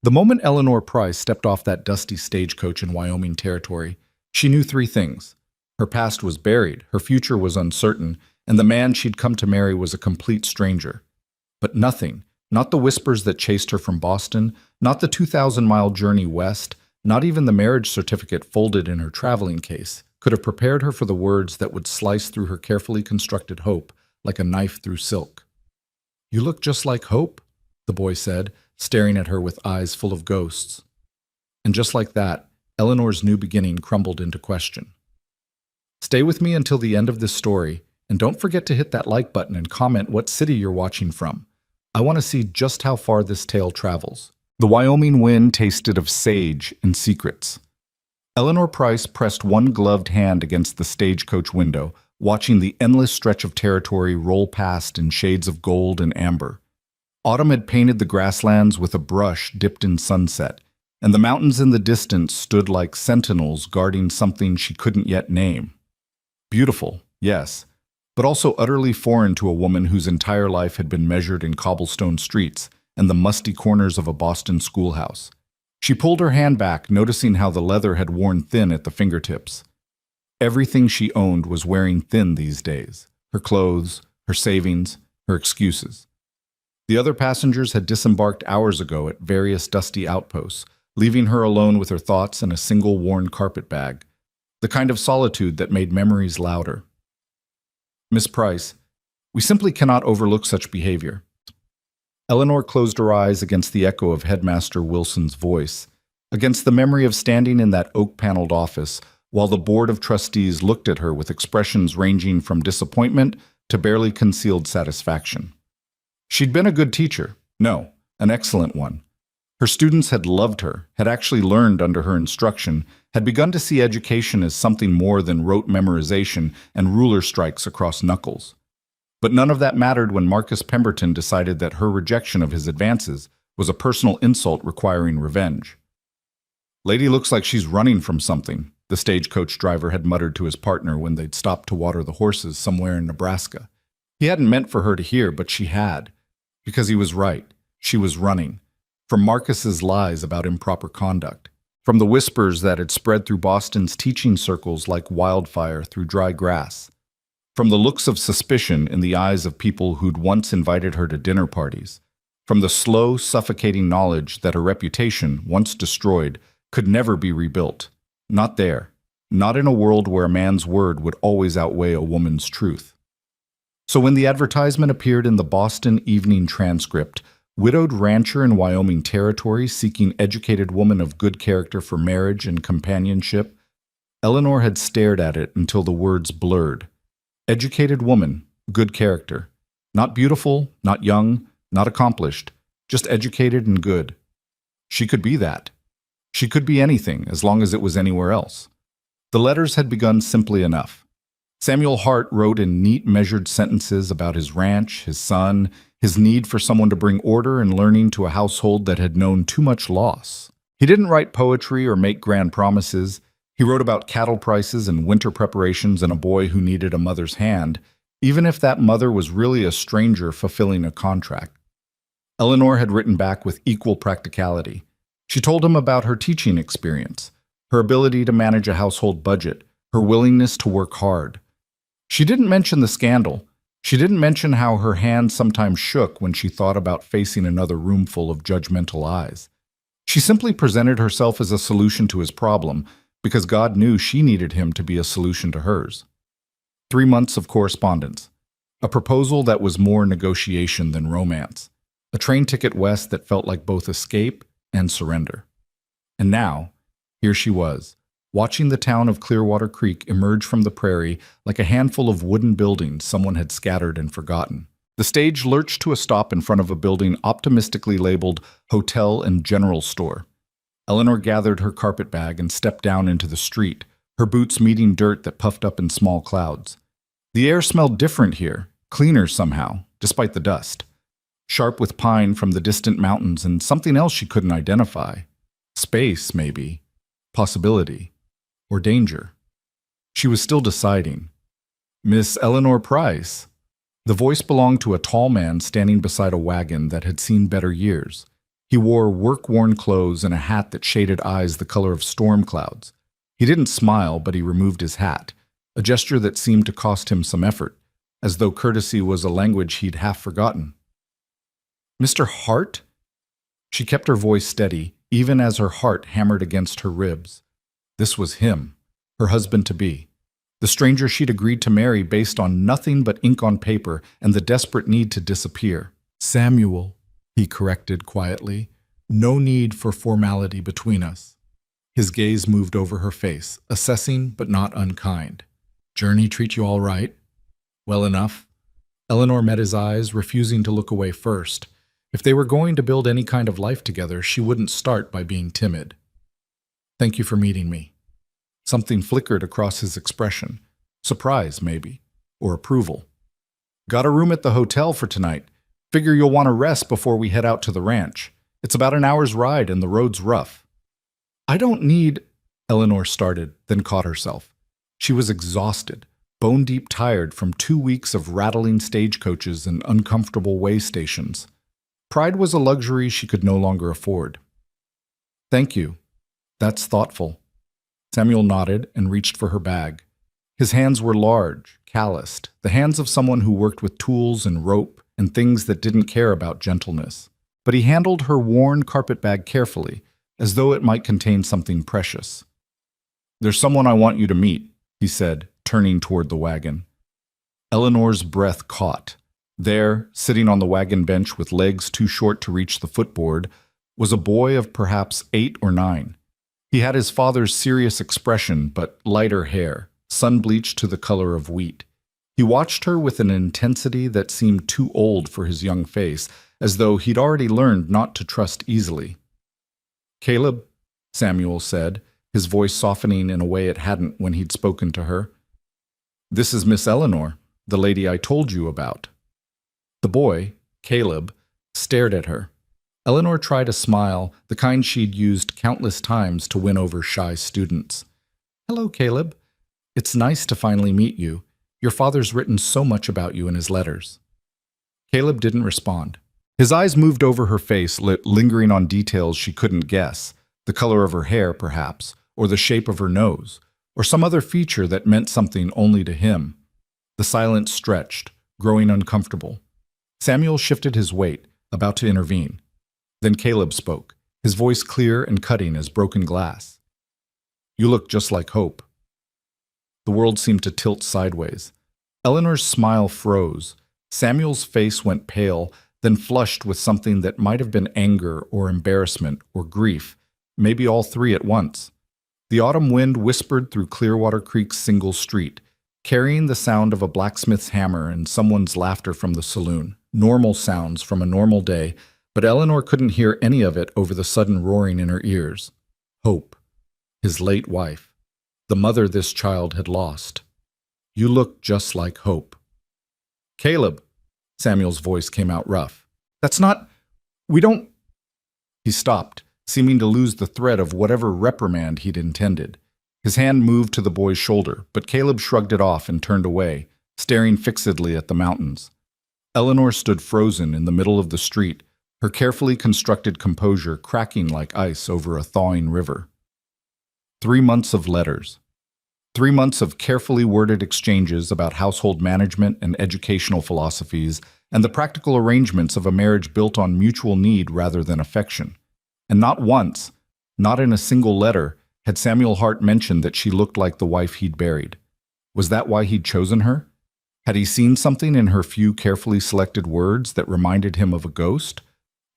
The moment Eleanor Price stepped off that dusty stagecoach in Wyoming territory, she knew three things. Her past was buried, her future was uncertain, and the man she'd come to marry was a complete stranger. But nothing, not the whispers that chased her from Boston, not the 2,000-mile journey west, not even the marriage certificate folded in her traveling case, could have prepared her for the words that would slice through her carefully constructed hope like a knife through silk. "You look just like Hope," the boy said, staring at her with eyes full of ghosts. And just like that, Eleanor's new beginning crumbled into question. Stay with me until the end of this story, and don't forget to hit that like button and comment what city you're watching from. I want to see just how far this tale travels. The Wyoming wind tasted of sage and secrets. Eleanor Price pressed one gloved hand against the stagecoach window, watching the endless stretch of territory roll past in shades of gold and amber. Autumn had painted the grasslands with a brush dipped in sunset, and the mountains in the distance stood like sentinels guarding something she couldn't yet name. Beautiful, yes, but also utterly foreign to a woman whose entire life had been measured in cobblestone streets and the musty corners of a Boston schoolhouse. She pulled her hand back, noticing how the leather had worn thin at the fingertips. Everything she owned was wearing thin these days. Her clothes, her savings, her excuses. The other passengers had disembarked hours ago at various dusty outposts, leaving her alone with her thoughts and a single worn carpet bag, the kind of solitude that made memories louder. "Miss Price, we simply cannot overlook such behavior." Eleanor closed her eyes against the echo of Headmaster Wilson's voice, against the memory of standing in that oak-paneled office while the Board of Trustees looked at her with expressions ranging from disappointment to barely concealed satisfaction. She'd been a good teacher. No, an excellent one. Her students had loved her, had actually learned under her instruction, had begun to see education as something more than rote memorization and ruler strikes across knuckles. But none of that mattered when Marcus Pemberton decided that her rejection of his advances was a personal insult requiring revenge. "Lady looks like she's running from something," the stagecoach driver had muttered to his partner when they'd stopped to water the horses somewhere in Nebraska. He hadn't meant for her to hear, but she had. Because he was right. She was running. From Marcus's lies about improper conduct. From the whispers that had spread through Boston's teaching circles like wildfire through dry grass. From the looks of suspicion in the eyes of people who'd once invited her to dinner parties. From the slow, suffocating knowledge that her reputation, once destroyed, could never be rebuilt. Not there. Not in a world where a man's word would always outweigh a woman's truth. So when the advertisement appeared in the Boston Evening Transcript, widowed rancher in Wyoming territory seeking educated woman of good character for marriage and companionship, Eleanor had stared at it until the words blurred. Educated woman, good character. Not beautiful, not young, not accomplished, just educated and good. She could be that. She could be anything, as long as it was anywhere else. The letters had begun simply enough. Samuel Hart wrote in neat, measured sentences about his ranch, his son, his need for someone to bring order and learning to a household that had known too much loss. He didn't write poetry or make grand promises. He wrote about cattle prices and winter preparations and a boy who needed a mother's hand, even if that mother was really a stranger fulfilling a contract. Eleanor had written back with equal practicality. She told him about her teaching experience, her ability to manage a household budget, her willingness to work hard. She didn't mention the scandal. She didn't mention how her hand sometimes shook when she thought about facing another room full of judgmental eyes. She simply presented herself as a solution to his problem, because God knew she needed him to be a solution to hers. 3 months of correspondence. A proposal that was more negotiation than romance. A train ticket west that felt like both escape and surrender. And now, here she was, watching the town of Clearwater Creek emerge from the prairie like a handful of wooden buildings someone had scattered and forgotten. The stage lurched to a stop in front of a building optimistically labeled Hotel and General Store. Eleanor gathered her carpet bag and stepped down into the street, her boots meeting dirt that puffed up in small clouds. The air smelled different here, cleaner somehow, despite the dust. Sharp with pine from the distant mountains and something else she couldn't identify. Space, maybe. Possibility. Or danger. She was still deciding. "Miss Eleanor Price." The voice belonged to a tall man standing beside a wagon that had seen better years. He wore work-worn clothes and a hat that shaded eyes the color of storm clouds. He didn't smile, but he removed his hat, a gesture that seemed to cost him some effort, as though courtesy was a language he'd half forgotten. "Mr. Hart?" She kept her voice steady, even as her heart hammered against her ribs. This was him, her husband-to-be, the stranger she'd agreed to marry based on nothing but ink on paper and the desperate need to disappear. "Samuel," he corrected quietly, "no need for formality between us." His gaze moved over her face, assessing but not unkind. "Journey treat you all right?" "Well enough." Eleanor met his eyes, refusing to look away first. If they were going to build any kind of life together, she wouldn't start by being timid. "Thank you for meeting me." Something flickered across his expression. Surprise, maybe, or approval. "Got a room at the hotel for tonight. Figure you'll want to rest before we head out to the ranch. It's about an hour's ride and the road's rough." "I don't need—" Eleanor started, then caught herself. She was exhausted, bone-deep tired from 2 weeks of rattling stagecoaches and uncomfortable way stations. Pride was a luxury she could no longer afford. "Thank you. That's thoughtful." Samuel nodded and reached for her bag. His hands were large, calloused, the hands of someone who worked with tools and rope and things that didn't care about gentleness. But he handled her worn carpet bag carefully, as though it might contain something precious. "There's someone I want you to meet," he said, turning toward the wagon. Eleanor's breath caught. There, sitting on the wagon bench with legs too short to reach the footboard, was a boy of perhaps 8 or 9. He had his father's serious expression, but lighter hair, sun-bleached to the color of wheat. He watched her with an intensity that seemed too old for his young face, as though he'd already learned not to trust easily. "Caleb," Samuel said, his voice softening in a way it hadn't when he'd spoken to her. "This is Miss Eleanor, the lady I told you about." The boy, Caleb, stared at her. Eleanor tried a smile, the kind she'd used countless times to win over shy students. "Hello, Caleb. It's nice to finally meet you. Your father's written so much about you in his letters." Caleb didn't respond. His eyes moved over her face, lingering on details she couldn't guess, the color of her hair, perhaps, or the shape of her nose, or some other feature that meant something only to him. The silence stretched, growing uncomfortable. Samuel shifted his weight, about to intervene. Then Caleb spoke, his voice clear and cutting as broken glass. "You look just like Hope." The world seemed to tilt sideways. Eleanor's smile froze. Samuel's face went pale, then flushed with something that might have been anger or embarrassment or grief, maybe all three at once. The autumn wind whispered through Clearwater Creek's single street, carrying the sound of a blacksmith's hammer and someone's laughter from the saloon. Normal sounds from a normal day, but Eleanor couldn't hear any of it over the sudden roaring in her ears. Hope, his late wife, the mother this child had lost. "You look just like Hope." "Caleb," Samuel's voice came out rough. "That's not... we don't..." He stopped, seeming to lose the thread of whatever reprimand he'd intended. His hand moved to the boy's shoulder, but Caleb shrugged it off and turned away, staring fixedly at the mountains. Eleanor stood frozen in the middle of the street, her carefully constructed composure cracking like ice over a thawing river. 3 months of letters. 3 months of carefully worded exchanges about household management and educational philosophies and the practical arrangements of a marriage built on mutual need rather than affection. And not once, not in a single letter, had Samuel Hart mentioned that she looked like the wife he'd buried. Was that why he'd chosen her? Had he seen something in her few carefully selected words that reminded him of a ghost?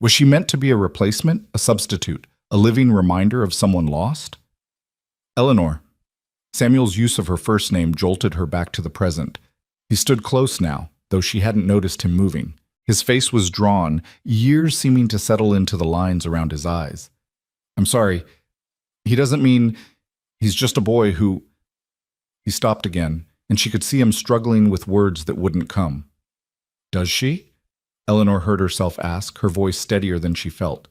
Was she meant to be a replacement, a substitute, a living reminder of someone lost? Eleanor. Samuel's use of her first name jolted her back to the present. He stood close now, though she hadn't noticed him moving. His face was drawn, years seeming to settle into the lines around his eyes. "I'm sorry. He doesn't mean... he's just a boy who..." He stopped again, and she could see him struggling with words that wouldn't come. "Does she?" Eleanor heard herself ask, her voice steadier than she felt.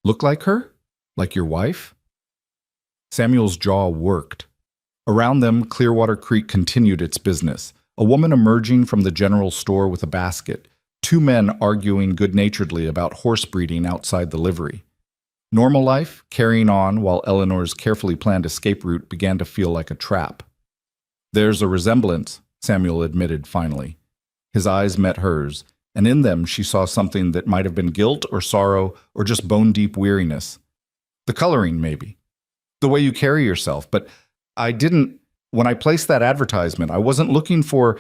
"Look like her? Like your wife?" Samuel's jaw worked. Around them, Clearwater Creek continued its business, a woman emerging from the general store with a basket, Two men arguing good-naturedly about horse breeding outside the livery. Normal life, carrying on while Eleanor's carefully planned escape route began to feel like a trap. "There's a resemblance," Samuel admitted finally. His eyes met hers, and in them she saw something that might have been guilt or sorrow or just bone-deep weariness. The coloring, maybe. The way you carry yourself, but when I placed that advertisement, I wasn't looking for.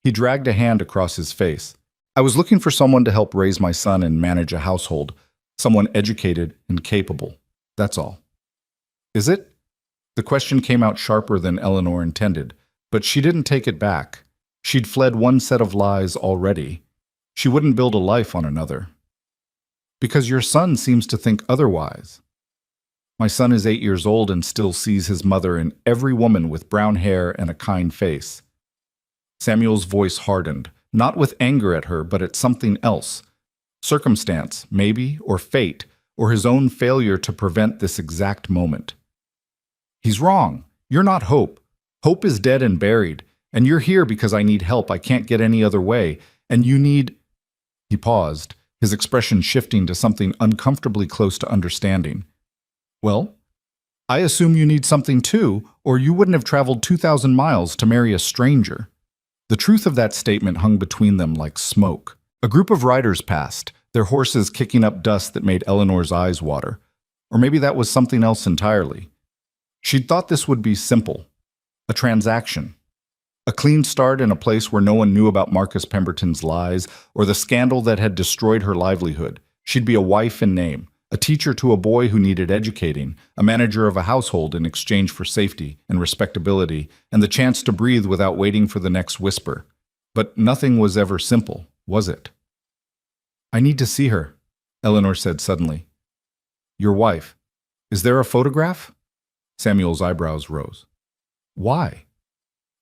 He dragged a hand across his face. "I was looking for someone to help raise my son and manage a household, someone educated and capable. That's all." "Is it?" The question came out sharper than Eleanor intended, but she didn't take it back. She'd fled one set of lies already. She wouldn't build a life on another. "Because your son seems to think otherwise." "My son is 8 years old and still sees his mother in every woman with brown hair and a kind face." Samuel's voice hardened, not with anger at her, but at something else. Circumstance, maybe, or fate, or his own failure to prevent this exact moment. "He's wrong. You're not Hope. Hope is dead and buried, and you're here because I need help. I can't get any other way, and you need—" He paused, his expression shifting to something uncomfortably close to understanding. "Well, I assume you need something too, or you wouldn't have traveled 2,000 miles to marry a stranger." The truth of that statement hung between them like smoke. A group of riders passed, their horses kicking up dust that made Eleanor's eyes water. Or maybe that was something else entirely. She'd thought this would be simple. A transaction. A clean start in a place where no one knew about Marcus Pemberton's lies or the scandal that had destroyed her livelihood. She'd be a wife in name, a teacher to a boy who needed educating, a manager of a household in exchange for safety and respectability, and the chance to breathe without waiting for the next whisper. But nothing was ever simple, was it? "I need to see her," Eleanor said suddenly. "Your wife. Is there a photograph?" Samuel's eyebrows rose. "Why?"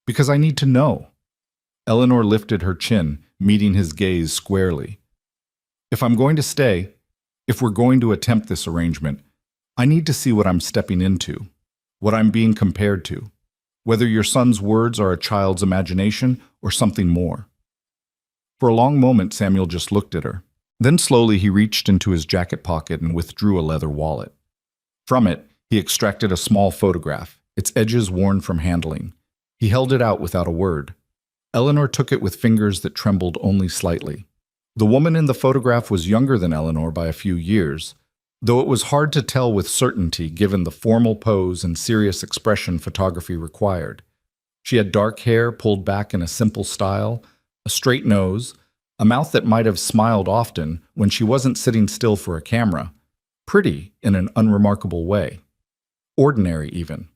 "Because I need to know." Eleanor lifted her chin, meeting his gaze squarely. "If I'm going to stay, if we're going to attempt this arrangement, I need to see what I'm stepping into, what I'm being compared to, whether your son's words are a child's imagination or something more." For a long moment, Samuel just looked at her. Then slowly he reached into his jacket pocket and withdrew a leather wallet. From it, he extracted a small photograph, its edges worn from handling. He held it out without a word. Eleanor took it with fingers that trembled only slightly. The woman in the photograph was younger than Eleanor by a few years, though it was hard to tell with certainty given the formal pose and serious expression photography required. She had dark hair pulled back in a simple style, a straight nose, a mouth that might have smiled often when she wasn't sitting still for a camera, pretty in an unremarkable way. Ordinary, even.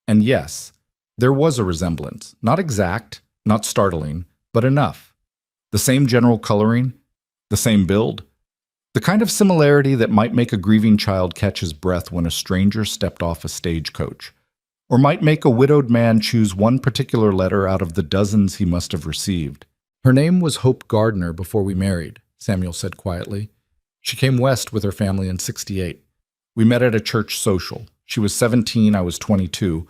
And yes, there was a resemblance, not exact, not startling, but enough. The same general coloring, the same build, the kind of similarity that might make a grieving child catch his breath when a stranger stepped off a stagecoach, or might make a widowed man choose one particular letter out of the dozens he must have received. "Her name was Hope Gardner before we married," Samuel said quietly. "She came west with her family in '68. We met at a church social. She was 17, I was 22.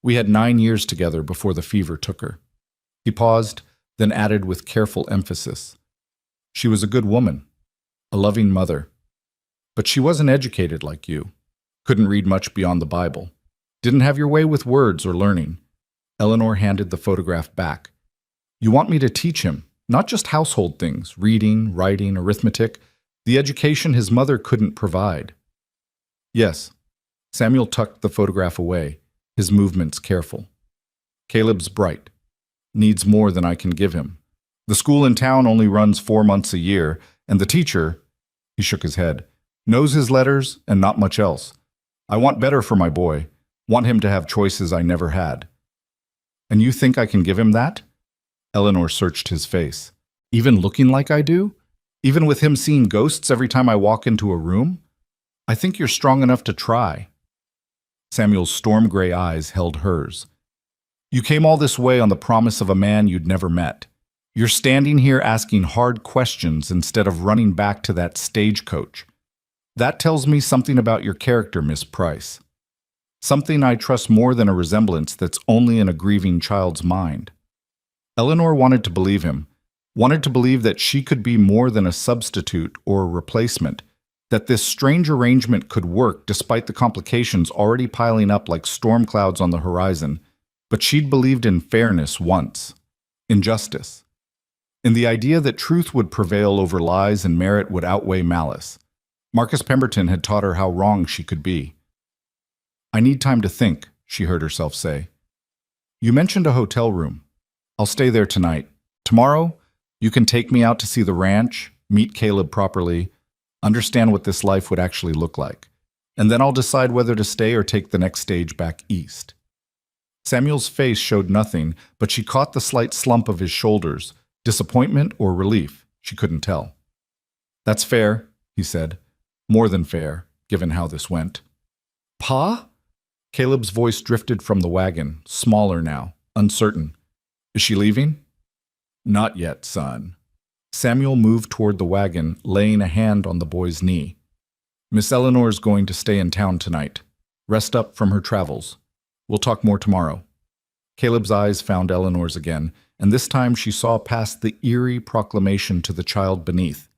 We had 9 years together before the fever took her." He paused, then added with careful emphasis, "She was a good woman, a loving mother. But she wasn't educated like you. Couldn't read much beyond the Bible. Didn't have your way with words or learning." Eleanor handed the photograph back. "You want me to teach him, not just household things, reading, writing, arithmetic, the education his mother couldn't provide." "Yes." Samuel tucked the photograph away, his movements careful. "Caleb's bright. Needs more than I can give him. The school in town only runs 4 months a year, and the teacher," he shook his head, "knows his letters and not much else. I want better for my boy, want him to have choices I never had." "And you think I can give him that?" Eleanor searched his face. "Even looking like I do? Even with him seeing ghosts every time I walk into a room? I think you're strong enough to try." Samuel's storm-gray eyes held hers. "You came all this way on the promise of a man you'd never met. You're standing here asking hard questions instead of running back to that stagecoach. That tells me something about your character, Miss Price. Something I trust more than a resemblance that's only in a grieving child's mind." Eleanor wanted to believe him, wanted to believe that she could be more than a substitute or a replacement, that this strange arrangement could work despite the complications already piling up like storm clouds on the horizon. But she'd believed in fairness once, in justice, in the idea that truth would prevail over lies and merit would outweigh malice. Marcus Pemberton had taught her how wrong she could be. "I need time to think," she heard herself say. "You mentioned a hotel room. I'll stay there tonight. Tomorrow, you can take me out to see the ranch, meet Caleb properly, understand what this life would actually look like. And then I'll decide whether to stay or take the next stage back east." Samuel's face showed nothing, but she caught the slight slump of his shoulders, disappointment or relief, she couldn't tell. "That's fair," he said. "More than fair, given how this went." "Pa?" Caleb's voice drifted from the wagon, smaller now, uncertain. "Is she leaving?" "Not yet, son." Samuel moved toward the wagon, laying a hand on the boy's knee. "Miss Eleanor's going to stay in town tonight. Rest up from her travels. We'll talk more tomorrow." Caleb's eyes found Eleanor's again, and this time she saw past the eerie proclamation to the child beneath.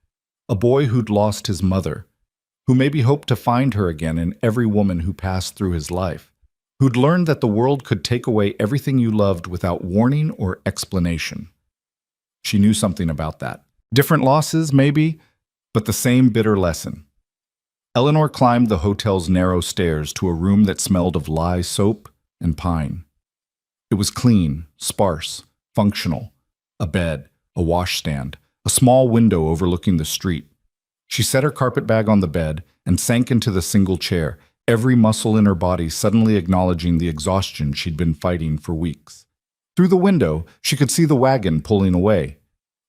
A boy who'd lost his mother, who maybe hoped to find her again in every woman who passed through his life, who'd learned that the world could take away everything you loved without warning or explanation. She knew something about that. Different losses, maybe, but the same bitter lesson. Eleanor climbed the hotel's narrow stairs to a room that smelled of lye soap and pine. It was clean, sparse, functional. A bed, a washstand, a small window overlooking the street. She set her carpetbag on the bed and sank into the single chair, every muscle in her body suddenly acknowledging the exhaustion she'd been fighting for weeks. Through the window, she could see the wagon pulling away.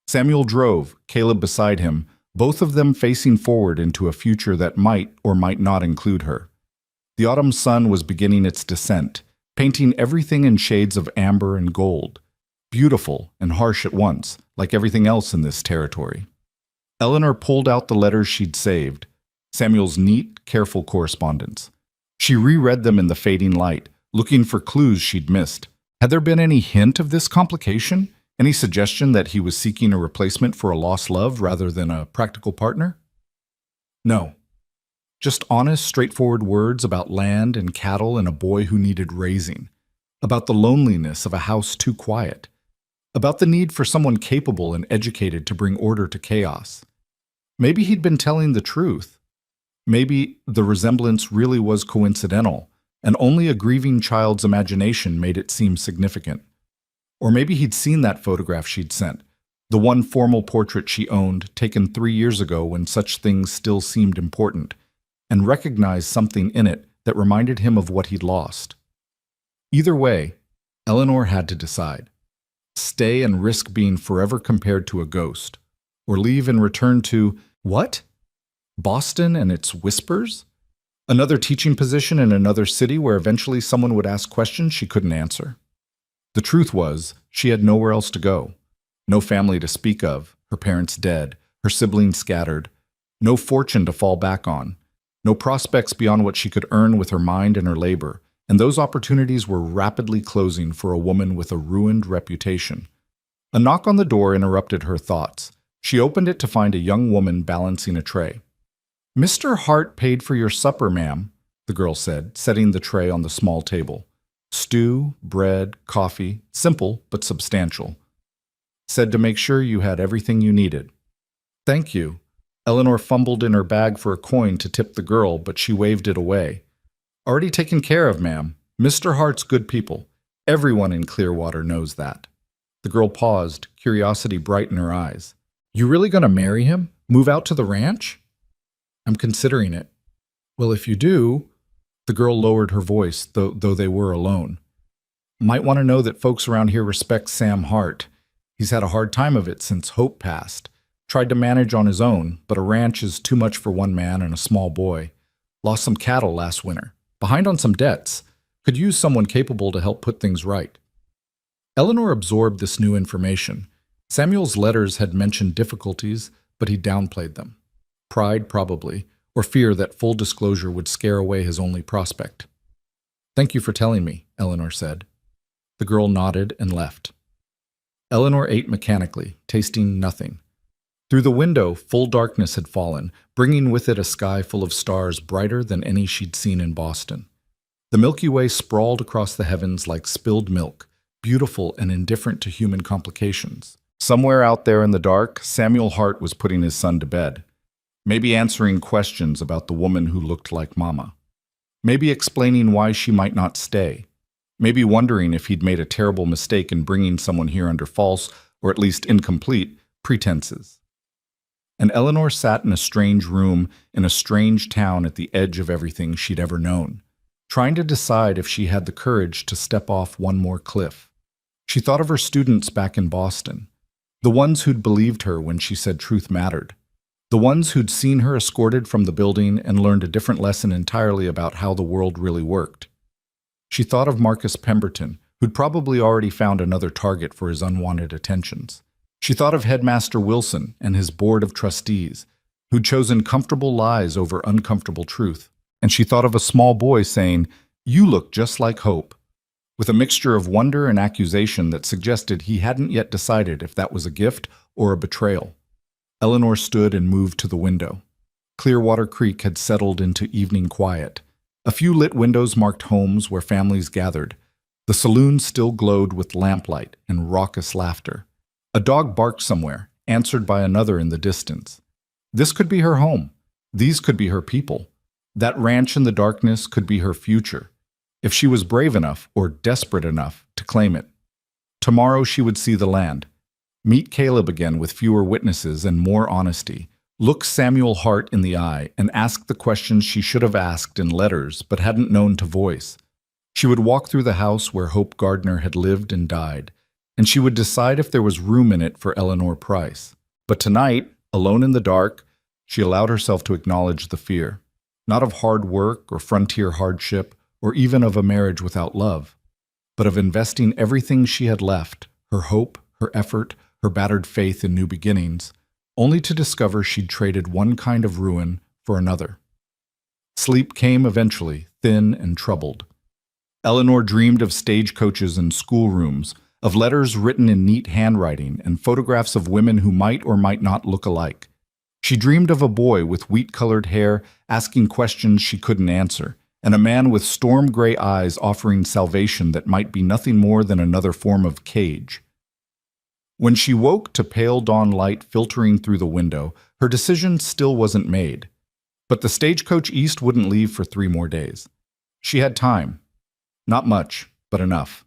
Samuel drove, Caleb beside him, both of them facing forward into a future that might or might not include her. The autumn sun was beginning its descent, painting everything in shades of amber and gold, beautiful and harsh at once, like everything else in this territory. Eleanor pulled out the letters she'd saved, Samuel's neat, careful correspondence. She reread them in the fading light, looking for clues she'd missed. Had there been any hint of this complication? Any suggestion that he was seeking a replacement for a lost love rather than a practical partner? No. Just honest, straightforward words about land and cattle and a boy who needed raising. About the loneliness of a house too quiet. About the need for someone capable and educated to bring order to chaos. Maybe he'd been telling the truth. Maybe the resemblance really was coincidental, and only a grieving child's imagination made it seem significant. Or maybe he'd seen that photograph she'd sent, the one formal portrait she owned, taken 3 years ago when such things still seemed important, and recognized something in it that reminded him of what he'd lost. Either way, Eleanor had to decide. Stay and risk being forever compared to a ghost, or leave and return to, what? Boston and its whispers? Another teaching position in another city where eventually someone would ask questions she couldn't answer? The truth was, she had nowhere else to go. No family to speak of, her parents dead, her siblings scattered. No fortune to fall back on. No prospects beyond what she could earn with her mind and her labor, and those opportunities were rapidly closing for a woman with a ruined reputation. A knock on the door interrupted her thoughts. She opened it to find a young woman balancing a tray. "Mr. Hart paid for your supper, ma'am," the girl said, setting the tray on the small table. Stew, bread, coffee, simple but substantial. Said to make sure you had everything you needed. "Thank you." Eleanor fumbled in her bag for a coin to tip the girl, but she waved it away. "Already taken care of, ma'am. Mr. Hart's good people. Everyone in Clearwater knows that." The girl paused, curiosity bright in her eyes. "You really gonna marry him? Move out to the ranch?" "I'm considering it." "Well, if you do," the girl lowered her voice, though they were alone. "Might want to know that folks around here respect Sam Hart. He's had a hard time of it since Hope passed. Tried to manage on his own, but a ranch is too much for one man and a small boy. Lost some cattle last winter. Behind on some debts. Could use someone capable to help put things right." Eleanor absorbed this new information. Samuel's letters had mentioned difficulties, but he downplayed them. Pride, probably, or fear that full disclosure would scare away his only prospect. "Thank you for telling me," Eleanor said. The girl nodded and left. Eleanor ate mechanically, tasting nothing. Through the window, full darkness had fallen, bringing with it a sky full of stars brighter than any she'd seen in Boston. The Milky Way sprawled across the heavens like spilled milk, beautiful and indifferent to human complications. Somewhere out there in the dark, Samuel Hart was putting his son to bed. Maybe answering questions about the woman who looked like Mama. Maybe explaining why she might not stay. Maybe wondering if he'd made a terrible mistake in bringing someone here under false, or at least incomplete, pretenses. And Eleanor sat in a strange room in a strange town at the edge of everything she'd ever known, trying to decide if she had the courage to step off one more cliff. She thought of her students back in Boston, the ones who'd believed her when she said truth mattered, the ones who'd seen her escorted from the building and learned a different lesson entirely about how the world really worked. She thought of Marcus Pemberton, who'd probably already found another target for his unwanted attentions. She thought of Headmaster Wilson and his board of trustees, who'd chosen comfortable lies over uncomfortable truth. And she thought of a small boy saying, "You look just like Hope," with a mixture of wonder and accusation that suggested he hadn't yet decided if that was a gift or a betrayal. Eleanor stood and moved to the window. Clearwater Creek had settled into evening quiet. A few lit windows marked homes where families gathered. The saloon still glowed with lamplight and raucous laughter. A dog barked somewhere, answered by another in the distance. This could be her home. These could be her people. That ranch in the darkness could be her future, if she was brave enough or desperate enough to claim it. Tomorrow she would see the land, meet Caleb again with fewer witnesses and more honesty, look Samuel Hart in the eye and ask the questions she should have asked in letters but hadn't known to voice. She would walk through the house where Hope Gardner had lived and died, and she would decide if there was room in it for Eleanor Price. But tonight, alone in the dark, she allowed herself to acknowledge the fear, not of hard work or frontier hardship or even of a marriage without love, but of investing everything she had left, her hope, her effort, her battered faith in new beginnings, only to discover she'd traded one kind of ruin for another. Sleep came eventually, thin and troubled. Eleanor dreamed of stagecoaches and schoolrooms, of letters written in neat handwriting and photographs of women who might or might not look alike. She dreamed of a boy with wheat-colored hair asking questions she couldn't answer, and a man with storm-gray eyes offering salvation that might be nothing more than another form of cage. When she woke to pale dawn light filtering through the window, her decision still wasn't made. But the Stagecoach East wouldn't leave for 3 more days. She had time. Not much, but enough.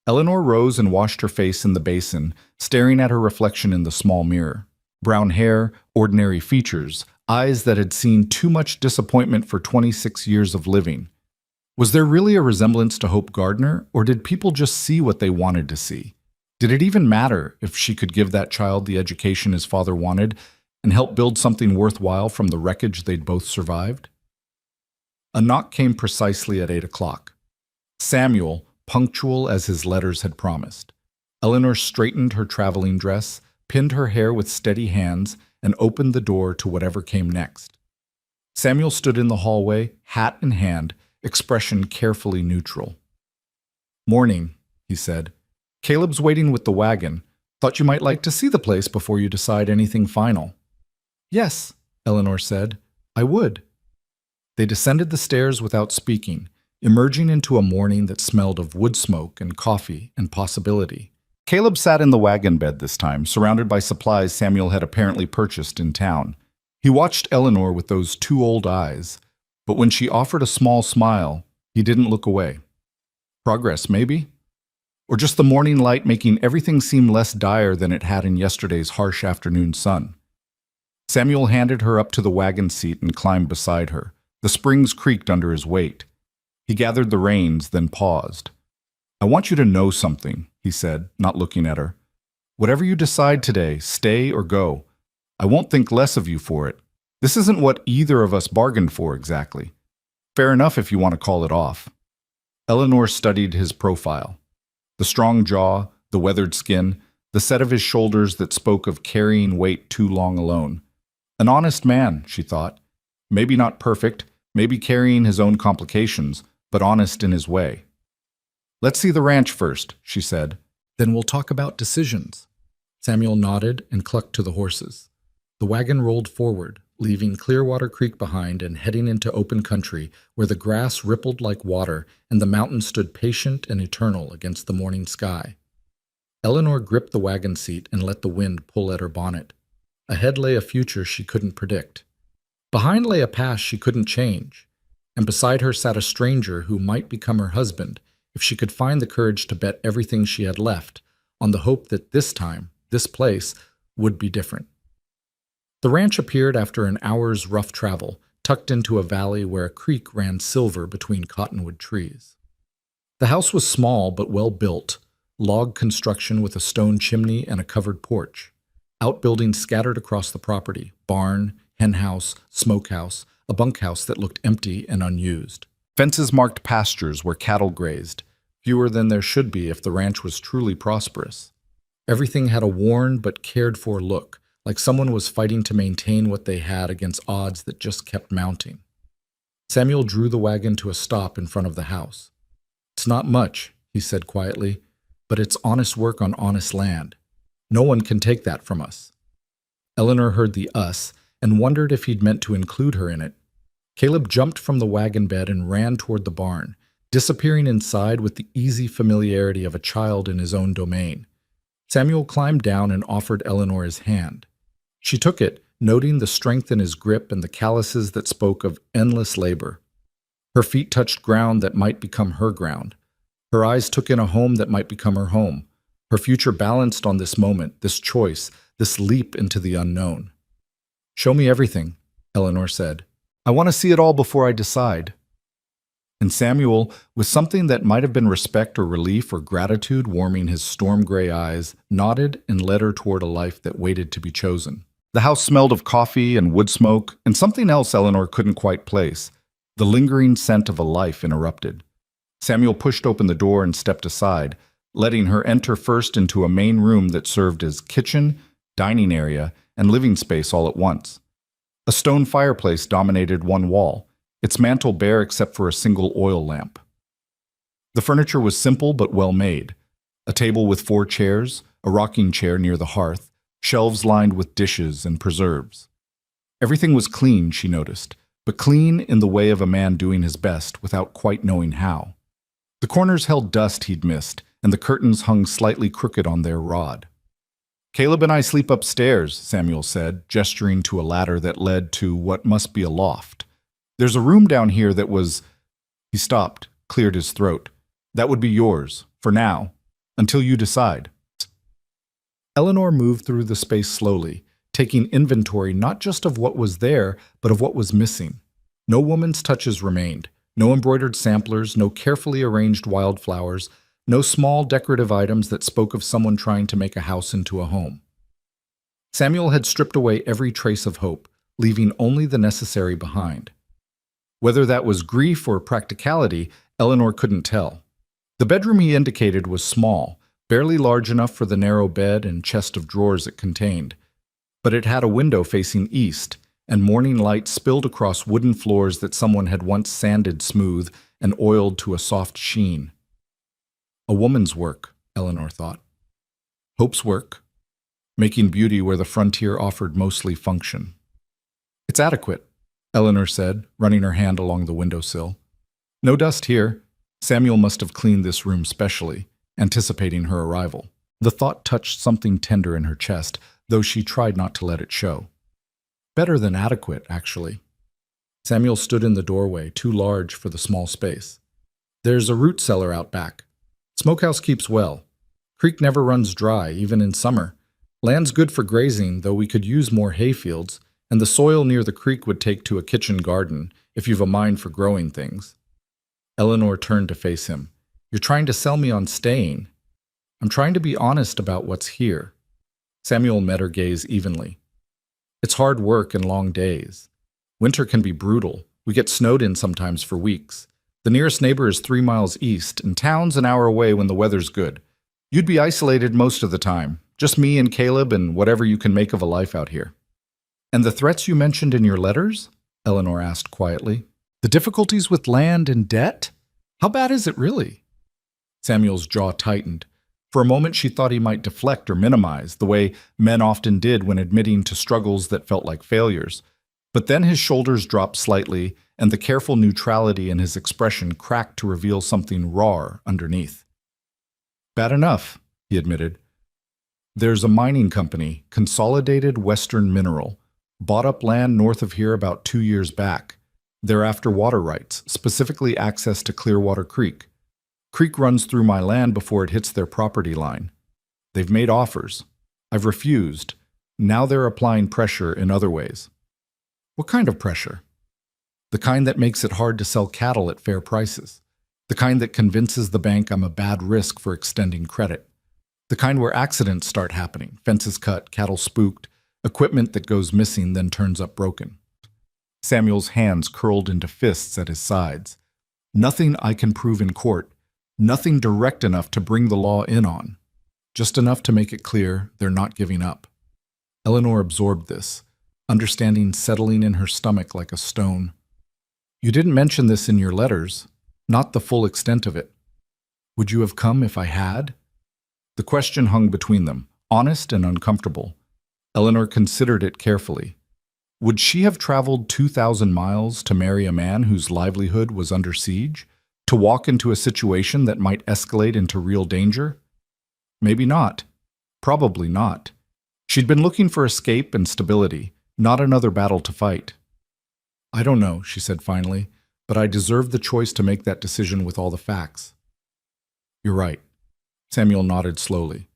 Eleanor rose and washed her face in the basin, staring at her reflection in the small mirror. Brown hair, ordinary features, eyes that had seen too much disappointment for 26 years of living. Was there really a resemblance to Hope Gardner, or did people just see what they wanted to see? Did it even matter if she could give that child the education his father wanted and help build something worthwhile from the wreckage they'd both survived? A knock came precisely at 8 o'clock. Samuel, punctual as his letters had promised. Eleanor straightened her traveling dress, pinned her hair with steady hands, and opened the door to whatever came next. Samuel stood in the hallway, hat in hand, expression carefully neutral. "Morning," he said. "Caleb's waiting with the wagon. Thought you might like to see the place before you decide anything final." "Yes," Eleanor said, "I would." They descended the stairs without speaking, emerging into a morning that smelled of wood smoke and coffee and possibility. Caleb sat in the wagon bed this time, surrounded by supplies Samuel had apparently purchased in town. He watched Eleanor with those 2 old eyes, but when she offered a small smile, he didn't look away. Progress, maybe? Or just the morning light making everything seem less dire than it had in yesterday's harsh afternoon sun. Samuel handed her up to the wagon seat and climbed beside her. The springs creaked under his weight. He gathered the reins, then paused. "I want you to know something," he said, not looking at her. "Whatever you decide today, stay or go. I won't think less of you for it. This isn't what either of us bargained for exactly. Fair enough if you want to call it off." Eleanor studied his profile. The strong jaw, the weathered skin, the set of his shoulders that spoke of carrying weight too long alone. An honest man, she thought. Maybe not perfect, maybe carrying his own complications, but honest in his way. "Let's see the ranch first," she said. Then we'll talk about decisions. Samuel nodded and clucked to the horses. The wagon rolled forward, leaving Clearwater Creek behind and heading into open country where the grass rippled like water and the mountains stood patient and eternal against the morning sky. Eleanor gripped the wagon seat and let the wind pull at her bonnet. Ahead lay a future she couldn't predict. Behind lay a past she couldn't change. And beside her sat a stranger who might become her husband if she could find the courage to bet everything she had left on the hope that this time, this place, would be different. The ranch appeared after an hour's rough travel, tucked into a valley where a creek ran silver between cottonwood trees. The house was small but well built, log construction with a stone chimney and a covered porch. Outbuildings scattered across the property, barn, henhouse, smokehouse, a bunkhouse that looked empty and unused. Fences marked pastures where cattle grazed, fewer than there should be if the ranch was truly prosperous. Everything had a worn but cared-for look, like someone was fighting to maintain what they had against odds that just kept mounting. Samuel drew the wagon to a stop in front of the house. "It's not much," he said quietly, "but it's honest work on honest land. No one can take that from us." Eleanor heard the us and wondered if he'd meant to include her in it. Caleb jumped from the wagon bed and ran toward the barn, disappearing inside with the easy familiarity of a child in his own domain. Samuel climbed down and offered Eleanor his hand. She took it, noting the strength in his grip and the calluses that spoke of endless labor. Her feet touched ground that might become her ground. Her eyes took in a home that might become her home. Her future balanced on this moment, this choice, this leap into the unknown. "Show me everything," Eleanor said. "I want to see it all before I decide." And Samuel, with something that might have been respect or relief or gratitude warming his storm-gray eyes, nodded and led her toward a life that waited to be chosen. The house smelled of coffee and wood smoke, and something else Eleanor couldn't quite place, the lingering scent of a life interrupted. Samuel pushed open the door and stepped aside, letting her enter first into a main room that served as kitchen, dining area, and living space all at once. A stone fireplace dominated one wall, its mantel bare except for a single oil lamp. The furniture was simple but well made. A table with 4 chairs, a rocking chair near the hearth, shelves lined with dishes and preserves. Everything was clean, she noticed, but clean in the way of a man doing his best without quite knowing how. The corners held dust he'd missed, and the curtains hung slightly crooked on their rod. "Caleb and I sleep upstairs," Samuel said, gesturing to a ladder that led to what must be a loft. "There's a room down here that was—" He stopped, cleared his throat. "That would be yours, for now, until you decide." Eleanor moved through the space slowly, taking inventory not just of what was there, but of what was missing. No woman's touches remained. No embroidered samplers, no carefully arranged wildflowers, no small decorative items that spoke of someone trying to make a house into a home. Samuel had stripped away every trace of hope, leaving only the necessary behind. Whether that was grief or practicality, Eleanor couldn't tell. The bedroom he indicated was small, barely large enough for the narrow bed and chest of drawers it contained. But it had a window facing east, and morning light spilled across wooden floors that someone had once sanded smooth and oiled to a soft sheen. A woman's work, Eleanor thought. Hope's work, making beauty where the frontier offered mostly function. "It's adequate," Eleanor said, running her hand along the windowsill. "No dust here. Samuel must have cleaned this room specially, anticipating her arrival." The thought touched something tender in her chest, though she tried not to let it show. Better than adequate, actually. Samuel stood in the doorway, too large for the small space. "There's a root cellar out back. Smokehouse keeps well. Creek never runs dry, even in summer. Land's good for grazing, though we could use more hayfields, and the soil near the creek would take to a kitchen garden, if you've a mind for growing things." Eleanor turned to face him. "You're trying to sell me on staying." "I'm trying to be honest about what's here." Samuel met her gaze evenly. "It's hard work and long days. Winter can be brutal. We get snowed in sometimes for weeks. The nearest neighbor is 3 miles east, and town's an hour away when the weather's good. You'd be isolated most of the time, just me and Caleb and whatever you can make of a life out here." "And the threats you mentioned in your letters?" Eleanor asked quietly. "The difficulties with land and debt? How bad is it really?" Samuel's jaw tightened. For a moment, she thought he might deflect or minimize, the way men often did when admitting to struggles that felt like failures. But then his shoulders dropped slightly, and the careful neutrality in his expression cracked to reveal something raw underneath. Bad enough, he admitted. There's a mining company, Consolidated Western Mineral, bought up land north of here about 2 years back. They're after water rights, specifically access to Clearwater Creek. Creek runs through my land before it hits their property line. They've made offers. I've refused. Now they're applying pressure in other ways. What kind of pressure? The kind that makes it hard to sell cattle at fair prices. The kind that convinces the bank I'm a bad risk for extending credit. The kind where accidents start happening, fences cut, cattle spooked, equipment that goes missing then turns up broken. Samuel's hands curled into fists at his sides. Nothing I can prove in court. Nothing direct enough to bring the law in on. Just enough to make it clear they're not giving up. Eleanor absorbed this, understanding settling in her stomach like a stone. You didn't mention this in your letters, not the full extent of it. Would you have come if I had? The question hung between them, honest and uncomfortable. Eleanor considered it carefully. Would she have traveled 2,000 miles to marry a man whose livelihood was under siege? To walk into a situation that might escalate into real danger? Maybe not. Probably not. She'd been looking for escape and stability, not another battle to fight. I don't know, she said finally, but I deserve the choice to make that decision with all the facts. You're right. Samuel nodded slowly.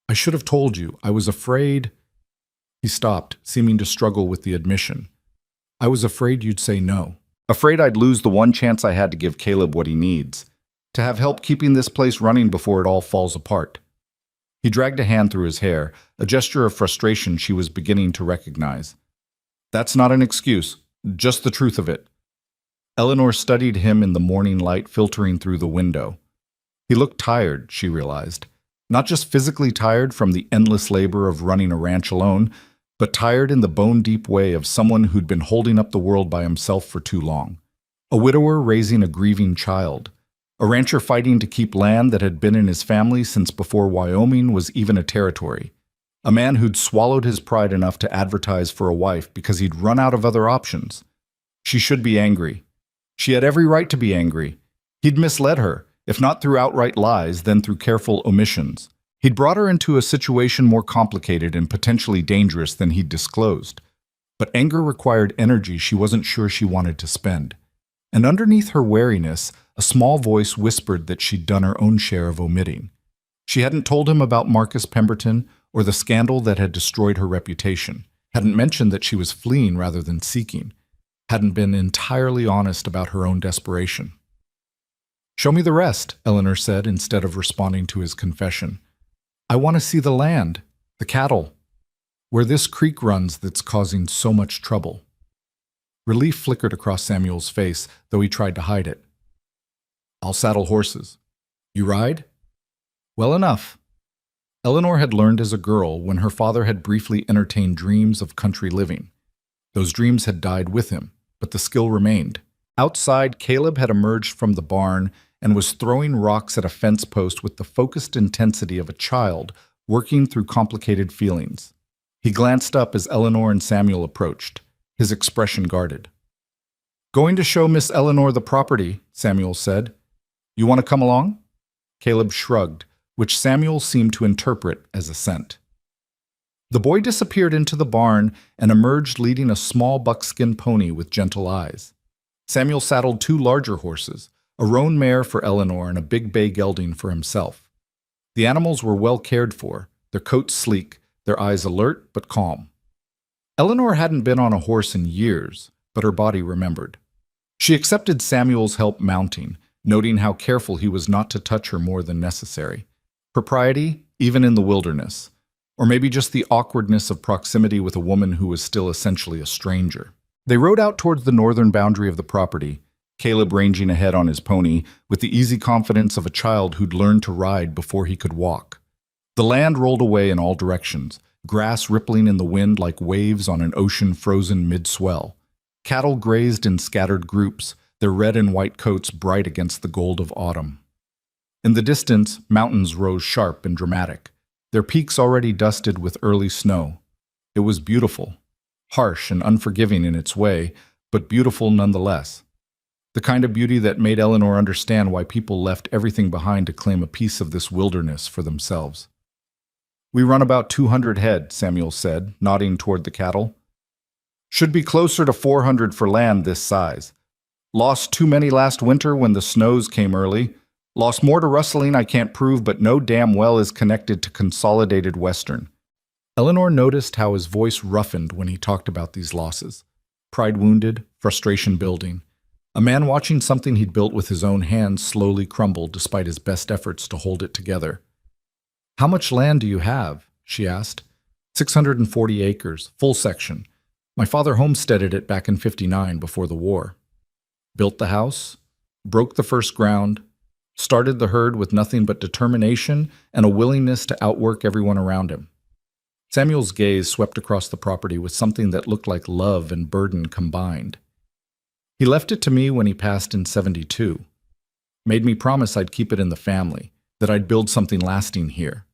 I should have told you. I was afraid. He stopped, seeming to struggle with the admission. I was afraid you'd say no. Afraid I'd lose the one chance I had to give Caleb what he needs, to have help keeping this place running before it all falls apart. He dragged a hand through his hair, a gesture of frustration she was beginning to recognize. That's not an excuse, just the truth of it. Eleanor studied him in the morning light filtering through the window. He looked tired, she realized. Not just physically tired from the endless labor of running a ranch alone, but tired in the bone-deep way of someone who'd been holding up the world by himself for too long. A widower raising a grieving child. A rancher fighting to keep land that had been in his family since before Wyoming was even a territory. A man who'd swallowed his pride enough to advertise for a wife because he'd run out of other options. She should be angry. She had every right to be angry. He'd misled her, if not through outright lies, then through careful omissions. He'd brought her into a situation more complicated and potentially dangerous than he'd disclosed. But anger required energy she wasn't sure she wanted to spend. And underneath her wariness, a small voice whispered that she'd done her own share of omitting. She hadn't told him about Marcus Pemberton or the scandal that had destroyed her reputation, hadn't mentioned that she was fleeing rather than seeking, hadn't been entirely honest about her own desperation. Show me the rest, Eleanor said instead of responding to his confession. I want to see the land, the cattle, where this creek runs that's causing so much trouble. Relief flickered across Samuel's face, though he tried to hide it. I'll saddle horses. You ride? Well enough. Eleanor had learned as a girl when her father had briefly entertained dreams of country living. Those dreams had died with him, but the skill remained. Outside, Caleb had emerged from the barn and was throwing rocks at a fence post with the focused intensity of a child working through complicated feelings. He glanced up as Eleanor and Samuel approached, his expression guarded. Going to show Miss Eleanor the property, Samuel said. You want to come along? Caleb shrugged, which Samuel seemed to interpret as assent. The boy disappeared into the barn and emerged leading a small buckskin pony with gentle eyes. Samuel saddled 2 larger horses, a roan mare for Eleanor and a big bay gelding for himself. The animals were well cared for, their coats sleek, their eyes alert but calm. Eleanor hadn't been on a horse in years, but her body remembered. She accepted Samuel's help mounting, noting how careful he was not to touch her more than necessary. Propriety, even in the wilderness, or maybe just the awkwardness of proximity with a woman who was still essentially a stranger. They rode out towards the northern boundary of the property, Caleb ranging ahead on his pony with the easy confidence of a child who'd learned to ride before he could walk. The land rolled away in all directions, grass rippling in the wind like waves on an ocean frozen mid-swell. Cattle grazed in scattered groups, their red and white coats bright against the gold of autumn. In the distance, mountains rose sharp and dramatic, their peaks already dusted with early snow. It was beautiful, harsh and unforgiving in its way, but beautiful nonetheless. The kind of beauty that made Eleanor understand why people left everything behind to claim a piece of this wilderness for themselves. "We run about 200 head," Samuel said, nodding toward the cattle. "Should be closer to 400 for land this size. Lost too many last winter when the snows came early. Lost more to rustling I can't prove, but no damn well is connected to Consolidated Western." Eleanor noticed how his voice roughened when he talked about these losses. Pride wounded, frustration building. A man watching something he'd built with his own hands slowly crumble despite his best efforts to hold it together. "How much land do you have?" she asked. 640 acres, full section. My father homesteaded it back in '59 before the war. Built the house, broke the first ground, started the herd with nothing but determination and a willingness to outwork everyone around him. Samuel's gaze swept across the property with something that looked like love and burden combined. "He left it to me when he passed in '72. Made me promise I'd keep it in the family, that I'd build something lasting here."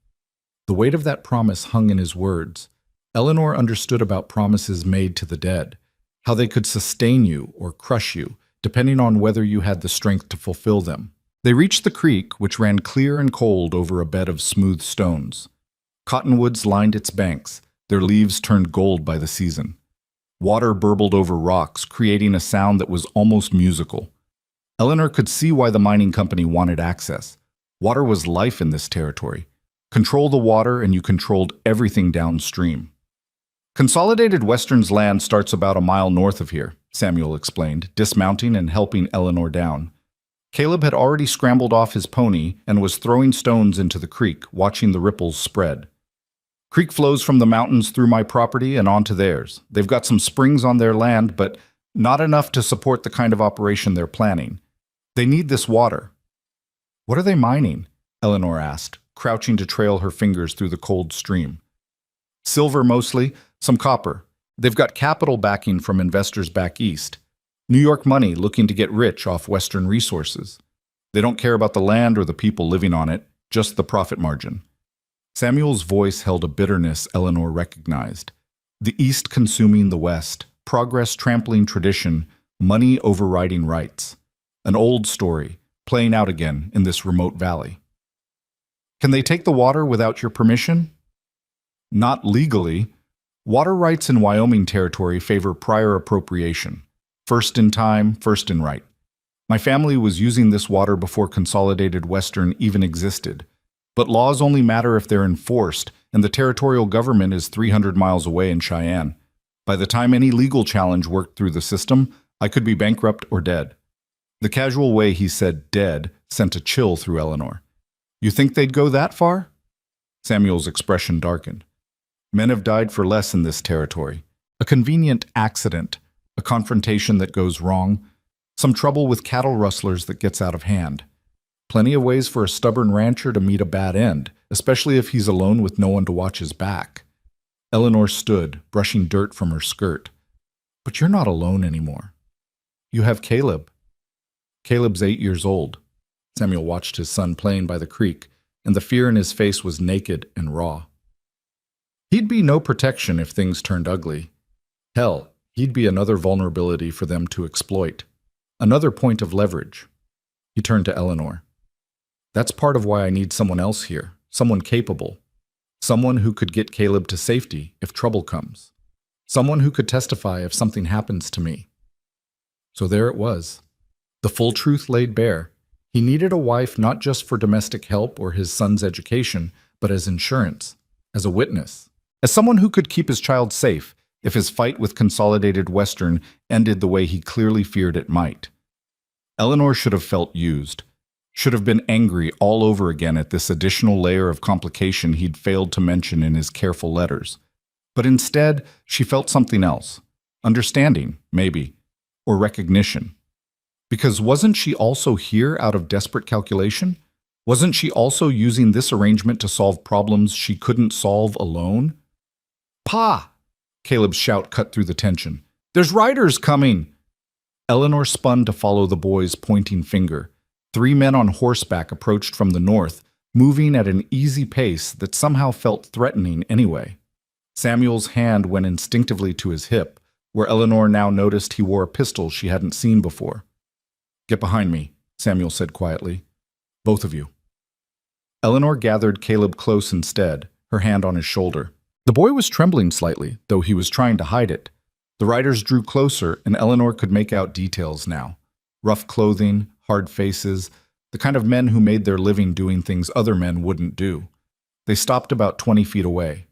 The weight of that promise hung in his words. Eleanor understood about promises made to the dead, how they could sustain you or crush you, depending on whether you had the strength to fulfill them. They reached the creek, which ran clear and cold over a bed of smooth stones. Cottonwoods lined its banks, their leaves turned gold by the season. Water burbled over rocks, creating a sound that was almost musical. Eleanor could see why the mining company wanted access. Water was life in this territory. Control the water and you controlled everything downstream. "Consolidated Western's land starts about a mile north of here," Samuel explained, dismounting and helping Eleanor down. Caleb had already scrambled off his pony and was throwing stones into the creek, watching the ripples spread. "Creek flows from the mountains through my property and onto theirs. They've got some springs on their land, but not enough to support the kind of operation they're planning. They need this water." "What are they mining?" Eleanor asked, crouching to trail her fingers through the cold stream. "Silver mostly, some copper. They've got capital backing from investors back east. New York money looking to get rich off Western resources. They don't care about the land or the people living on it, just the profit margin." Samuel's voice held a bitterness Eleanor recognized. The East consuming the West, progress trampling tradition, money overriding rights. An old story, playing out again in this remote valley. "Can they take the water without your permission?" "Not legally. Water rights in Wyoming territory favor prior appropriation. First in time, first in right. My family was using this water before Consolidated Western even existed. But laws only matter if they're enforced, and the territorial government is 300 miles away in Cheyenne. By the time any legal challenge worked through the system, I could be bankrupt or dead." The casual way he said dead sent a chill through Eleanor. "You think they'd go that far?" Samuel's expression darkened. "Men have died for less in this territory. A convenient accident, a confrontation that goes wrong, some trouble with cattle rustlers that gets out of hand. Plenty of ways for a stubborn rancher to meet a bad end, especially if he's alone with no one to watch his back." Eleanor stood, brushing dirt from her skirt. "But you're not alone anymore. You have Caleb." "Caleb's 8 years old." Samuel watched his son playing by the creek, and the fear in his face was naked and raw. "He'd be no protection if things turned ugly. Hell, he'd be another vulnerability for them to exploit. Another point of leverage." He turned to Eleanor. "That's part of why I need someone else here, someone capable. Someone who could get Caleb to safety if trouble comes. Someone who could testify if something happens to me." So there it was. The full truth laid bare. He needed a wife not just for domestic help or his son's education, but as insurance, as a witness, as someone who could keep his child safe if his fight with Consolidated Western ended the way he clearly feared it might. Eleanor should have felt used, should have been angry all over again at this additional layer of complication he'd failed to mention in his careful letters. But instead, she felt something else. Understanding, maybe, or recognition. Because wasn't she also here out of desperate calculation? Wasn't she also using this arrangement to solve problems she couldn't solve alone? "Pa!" Caleb's shout cut through the tension. "There's riders coming!" Eleanor spun to follow the boy's pointing finger. 3 men on horseback approached from the north, moving at an easy pace that somehow felt threatening anyway. Samuel's hand went instinctively to his hip, where Eleanor now noticed he wore a pistol she hadn't seen before. "Get behind me," Samuel said quietly. "Both of you." Eleanor gathered Caleb close instead, her hand on his shoulder. The boy was trembling slightly, though he was trying to hide it. The riders drew closer, and Eleanor could make out details now. Rough clothing, hard faces, the kind of men who made their living doing things other men wouldn't do. They stopped about 20 feet away.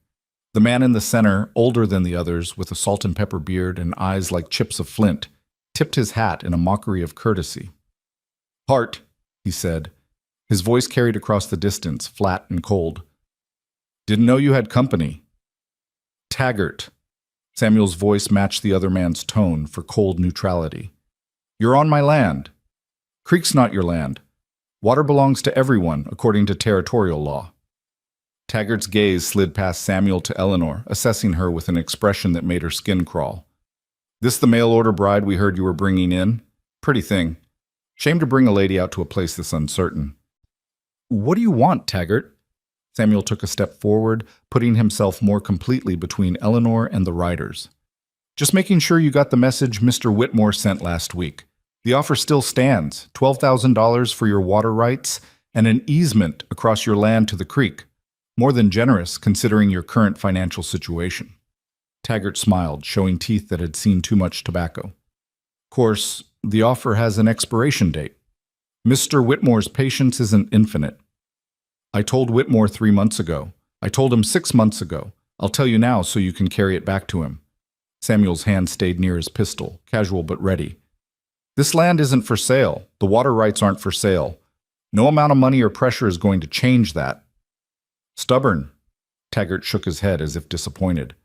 The man in the center, older than the others, with a salt and pepper beard and eyes like chips of flint, tipped his hat in a mockery of courtesy. "Hart," he said. His voice carried across the distance, flat and cold. "Didn't know you had company." "Taggart." Samuel's voice matched the other man's tone for cold neutrality. "You're on my land." "Creek's not your land. Water belongs to everyone, according to territorial law." Taggart's gaze slid past Samuel to Eleanor, assessing her with an expression that made her skin crawl. "This the mail-order bride we heard you were bringing in? Pretty thing. Shame to bring a lady out to a place this uncertain." "What do you want, Taggart?" Samuel took a step forward, putting himself more completely between Eleanor and the riders. "Just making sure you got the message Mr. Whitmore sent last week. The offer still stands, $12,000 for your water rights and an easement across your land to the creek. More than generous, considering your current financial situation." Taggart smiled, showing teeth that had seen too much tobacco. "Of course, the offer has an expiration date. Mr. Whitmore's patience isn't infinite. I told Whitmore 3 months ago. I told him 6 months ago. I'll tell you now so you can carry it back to him." Samuel's hand stayed near his pistol, casual but ready. "This land isn't for sale. The water rights aren't for sale. No amount of money or pressure is going to change that." "Stubborn." Taggart shook his head as if disappointed.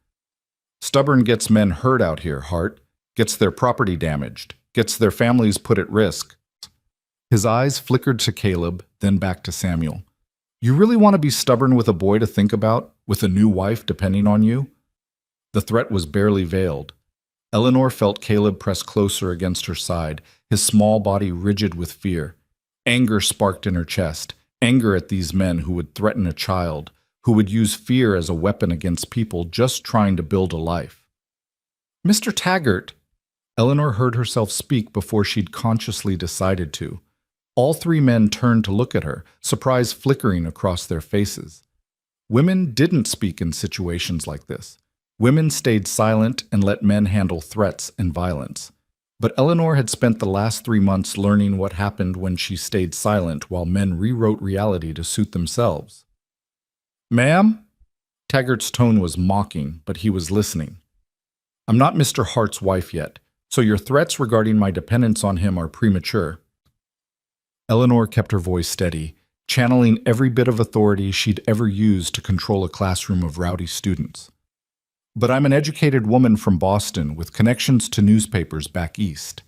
"Stubborn gets men hurt out here, Hart. Gets their property damaged. Gets their families put at risk." His eyes flickered to Caleb, then back to Samuel. "You really want to be stubborn with a boy to think about, with a new wife depending on you?" The threat was barely veiled. Eleanor felt Caleb press closer against her side, his small body rigid with fear. Anger sparked in her chest, anger at these men who would threaten a child, who would use fear as a weapon against people just trying to build a life. "Mr. Taggart," Eleanor heard herself speak before she'd consciously decided to. All 3 men turned to look at her, surprise flickering across their faces. Women didn't speak in situations like this. Women stayed silent and let men handle threats and violence. But Eleanor had spent the last 3 months learning what happened when she stayed silent while men rewrote reality to suit themselves. "Ma'am?" Taggart's tone was mocking, but he was listening. "I'm not Mr. Hart's wife yet, so your threats regarding my dependence on him are premature." Eleanor kept her voice steady, channeling every bit of authority she'd ever used to control a classroom of rowdy students. "But I'm an educated woman from Boston with connections to newspapers back east.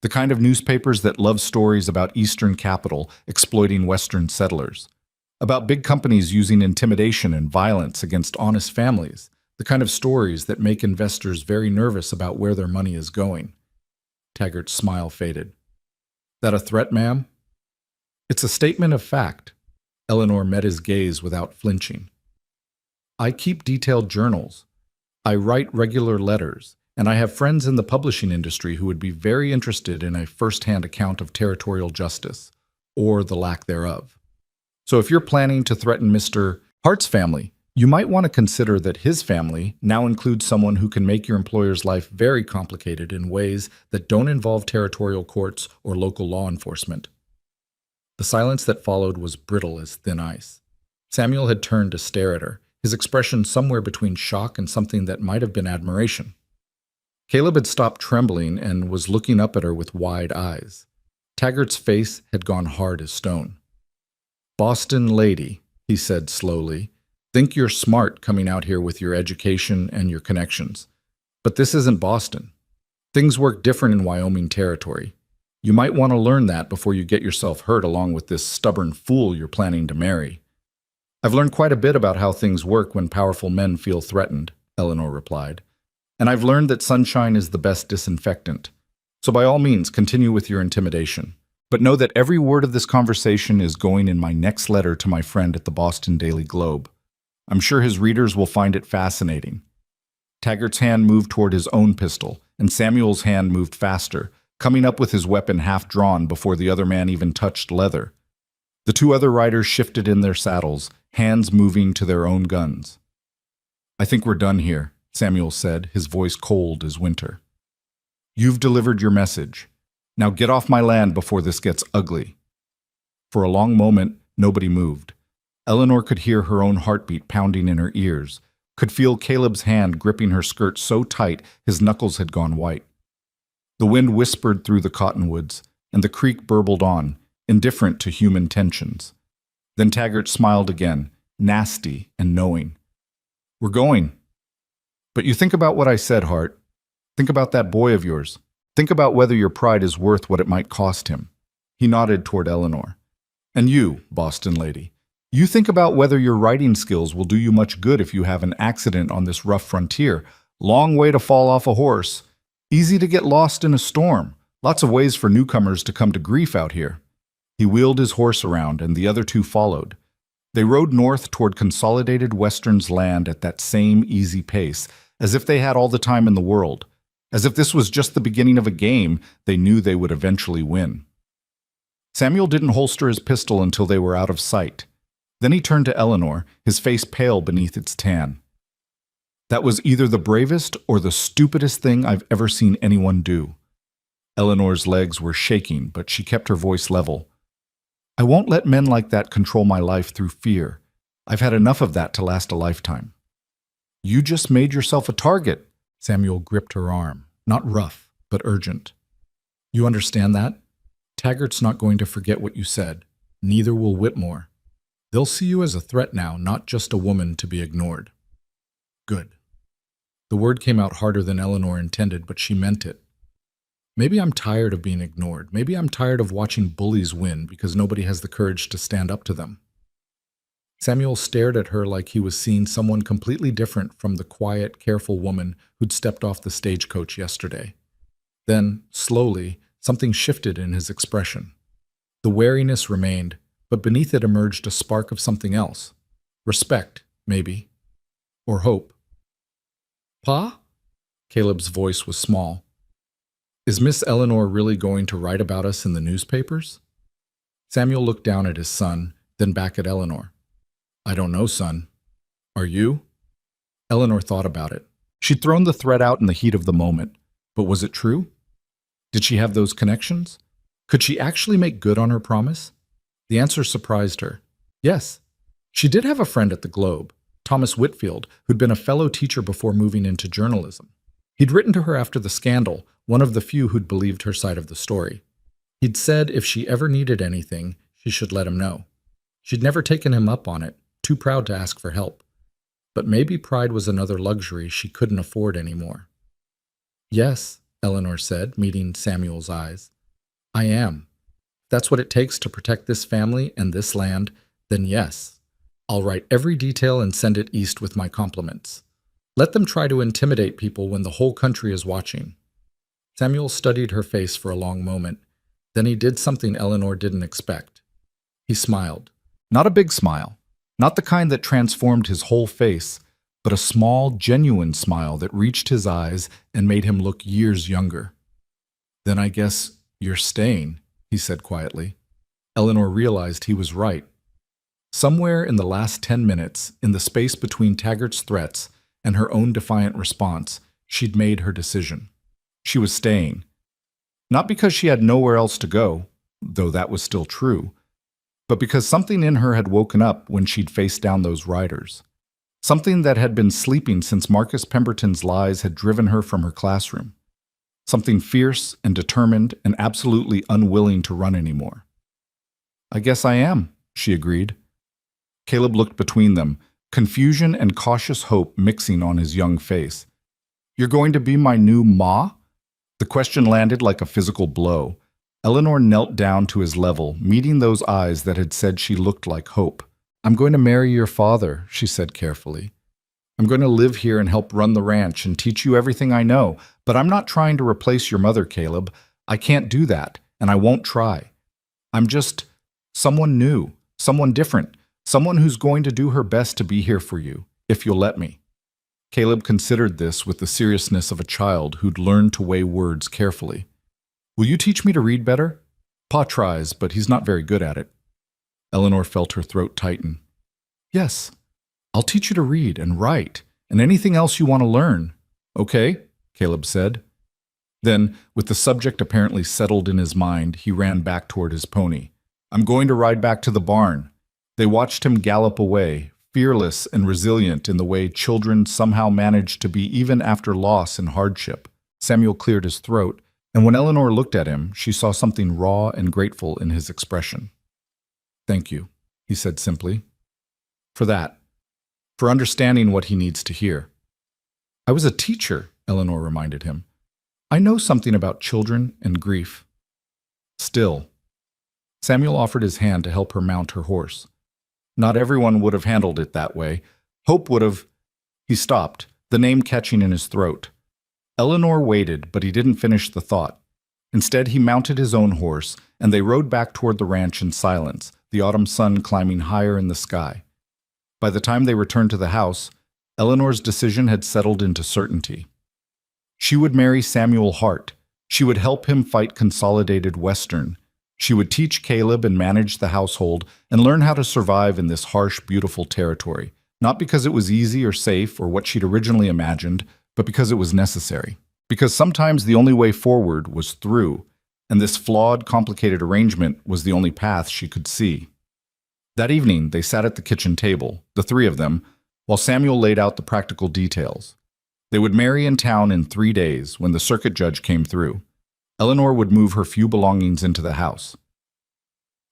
The kind of newspapers that love stories about Eastern capital exploiting Western settlers. About big companies using intimidation and violence against honest families. The kind of stories that make investors very nervous about where their money is going." Taggart's smile faded. "That a threat, ma'am?" "It's a statement of fact." Eleanor met his gaze without flinching. "I keep detailed journals. I write regular letters, and I have friends in the publishing industry who would be very interested in a first-hand account of territorial justice, or the lack thereof. So if you're planning to threaten Mr. Hart's family, you might want to consider that his family now includes someone who can make your employer's life very complicated in ways that don't involve territorial courts or local law enforcement." The silence that followed was brittle as thin ice. Samuel had turned to stare at her, his expression somewhere between shock and something that might have been admiration. Caleb had stopped trembling and was looking up at her with wide eyes. Taggart's face had gone hard as stone. "Boston lady," he said slowly, "think you're smart coming out here with your education and your connections. But this isn't Boston. Things work different in Wyoming territory. You might want to learn that before you get yourself hurt along with this stubborn fool you're planning to marry." "I've learned quite a bit about how things work when powerful men feel threatened," Eleanor replied. "And I've learned that sunshine is the best disinfectant. So by all means, continue with your intimidation. But know that every word of this conversation is going in my next letter to my friend at the Boston Daily Globe. I'm sure his readers will find it fascinating. Taggart's hand moved toward his own pistol, and Samuel's hand moved faster, coming up with his weapon half drawn before the other man even touched leather. The two other riders shifted in their saddles, hands moving to their own guns. "I think we're done here," Samuel said, his voice cold as winter. "You've delivered your message. Now get off my land before this gets ugly." For a long moment, nobody moved. Eleanor could hear her own heartbeat pounding in her ears, could feel Caleb's hand gripping her skirt so tight his knuckles had gone white. The wind whispered through the cottonwoods, and the creek burbled on, indifferent to human tensions. Then Taggart smiled again, nasty and knowing. "We're going. But you think about what I said, Hart. Think about that boy of yours. Think about whether your pride is worth what it might cost him." He nodded toward Eleanor. "And you, Boston lady, you think about whether your writing skills will do you much good if you have an accident on this rough frontier. Long way to fall off a horse. Easy to get lost in a storm. Lots of ways for newcomers to come to grief out here." He wheeled his horse around, and the other two followed. They rode north toward Consolidated Western's land at that same easy pace, as if they had all the time in the world. As if this was just the beginning of a game they knew they would eventually win. Samuel didn't holster his pistol until they were out of sight. Then he turned to Eleanor, his face pale beneath its tan. "That was either the bravest or the stupidest thing I've ever seen anyone do." Eleanor's legs were shaking, but she kept her voice level. "I won't let men like that control my life through fear. I've had enough of that to last a lifetime." "You just made yourself a target." Samuel gripped her arm, not rough, but urgent. "You understand that? Taggart's not going to forget what you said. Neither will Whitmore. They'll see you as a threat now, not just a woman to be ignored." "Good." The word came out harder than Eleanor intended, but she meant it. "Maybe I'm tired of being ignored. Maybe I'm tired of watching bullies win because nobody has the courage to stand up to them." Samuel stared at her like he was seeing someone completely different from the quiet, careful woman who'd stepped off the stagecoach yesterday. Then, slowly, something shifted in his expression. The wariness remained, but beneath it emerged a spark of something else. Respect, maybe. Or hope. "Pa?" Caleb's voice was small. "Is Miss Eleanor really going to write about us in the newspapers?" Samuel looked down at his son, then back at Eleanor. "I don't know, son. Are you?" Eleanor thought about it. She'd thrown the threat out in the heat of the moment, but was it true? Did she have those connections? Could she actually make good on her promise? The answer surprised her. Yes. She did have a friend at the Globe, Thomas Whitfield, who'd been a fellow teacher before moving into journalism. He'd written to her after the scandal, one of the few who'd believed her side of the story. He'd said if she ever needed anything, she should let him know. She'd never taken him up on it, too proud to ask for help. But maybe pride was another luxury she couldn't afford anymore. "Yes," Eleanor said, meeting Samuel's eyes. "I am. If that's what it takes to protect this family and this land, then yes. I'll write every detail and send it east with my compliments. Let them try to intimidate people when the whole country is watching." Samuel studied her face for a long moment. Then he did something Eleanor didn't expect. He smiled. Not a big smile. Not the kind that transformed his whole face, but a small, genuine smile that reached his eyes and made him look years younger. "Then I guess you're staying," he said quietly. Eleanor realized he was right. Somewhere in the last 10 minutes, in the space between Taggart's threats and her own defiant response, she'd made her decision. She was staying. Not because she had nowhere else to go, though that was still true, but because something in her had woken up when she'd faced down those riders. Something that had been sleeping since Marcus Pemberton's lies had driven her from her classroom. Something fierce and determined and absolutely unwilling to run anymore. "I guess I am," she agreed. Caleb looked between them, confusion and cautious hope mixing on his young face. "You're going to be my new ma?" The question landed like a physical blow. Eleanor knelt down to his level, meeting those eyes that had said she looked like hope. "I'm going to marry your father," she said carefully. "I'm going to live here and help run the ranch and teach you everything I know, but I'm not trying to replace your mother, Caleb. I can't do that, and I won't try. I'm just someone new, someone different, someone who's going to do her best to be here for you, if you'll let me." Caleb considered this with the seriousness of a child who'd learned to weigh words carefully. "Will you teach me to read better? Pa tries, but he's not very good at it." Eleanor felt her throat tighten. "Yes, I'll teach you to read and write and anything else you want to learn." "Okay," Caleb said. Then, with the subject apparently settled in his mind, he ran back toward his pony. "I'm going to ride back to the barn." They watched him gallop away, fearless and resilient in the way children somehow manage to be even after loss and hardship. Samuel cleared his throat, and when Eleanor looked at him, she saw something raw and grateful in his expression. "Thank you," he said simply. "For that. For understanding what he needs to hear." "I was a teacher," Eleanor reminded him. "I know something about children and grief." "Still." Samuel offered his hand to help her mount her horse. Not everyone would have handled it that way. Hope would have. He stopped, the name catching in his throat. Eleanor waited, but he didn't finish the thought. Instead, he mounted his own horse, and they rode back toward the ranch in silence, the autumn sun climbing higher in the sky. By the time they returned to the house, Eleanor's decision had settled into certainty. She would marry Samuel Hart. She would help him fight Consolidated Western. She would teach Caleb and manage the household and learn how to survive in this harsh, beautiful territory, not because it was easy or safe or what she'd originally imagined, but because it was necessary. Because sometimes the only way forward was through, and this flawed, complicated arrangement was the only path she could see. That evening, they sat at the kitchen table, the three of them, while Samuel laid out the practical details. They would marry in town in 3 days when the circuit judge came through. Eleanor would move her few belongings into the house.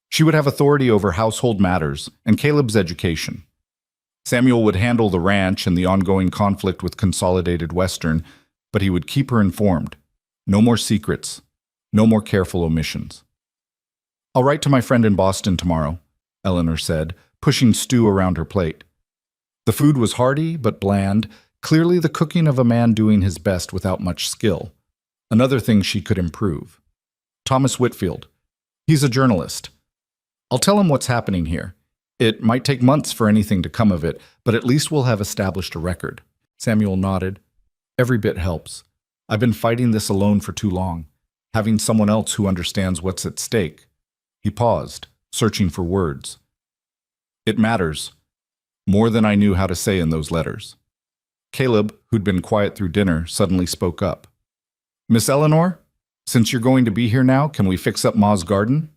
She would have authority over household matters and Caleb's education. Samuel would handle the ranch and the ongoing conflict with Consolidated Western, but he would keep her informed. No more secrets. No more careful omissions. "I'll write to my friend in Boston tomorrow," Eleanor said, pushing stew around her plate. The food was hearty but bland, clearly the cooking of a man doing his best without much skill. Another thing she could improve. "Thomas Whitfield. He's a journalist. I'll tell him what's happening here. It might take months for anything to come of it, but at least we'll have established a record." Samuel nodded. "Every bit helps. I've been fighting this alone for too long. Having someone else who understands what's at stake." He paused, searching for words. "It matters. More than I knew how to say in those letters." Caleb, who'd been quiet through dinner, suddenly spoke up. "Miss Eleanor, since you're going to be here now, can we fix up Ma's garden?"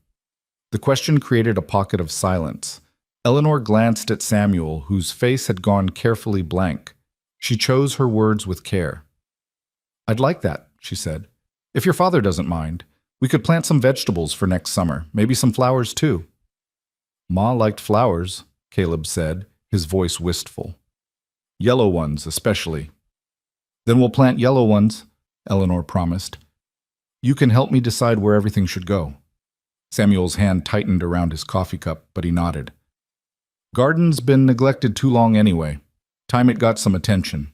The question created a pocket of silence. Eleanor glanced at Samuel, whose face had gone carefully blank. She chose her words with care. "I'd like that," she said. "If your father doesn't mind, we could plant some vegetables for next summer, maybe some flowers too." "Ma liked flowers," Caleb said, his voice wistful. "Yellow ones, especially." "Then we'll plant yellow ones," Eleanor promised. "You can help me decide where everything should go." Samuel's hand tightened around his coffee cup, but he nodded. "Garden's been neglected too long anyway. Time it got some attention."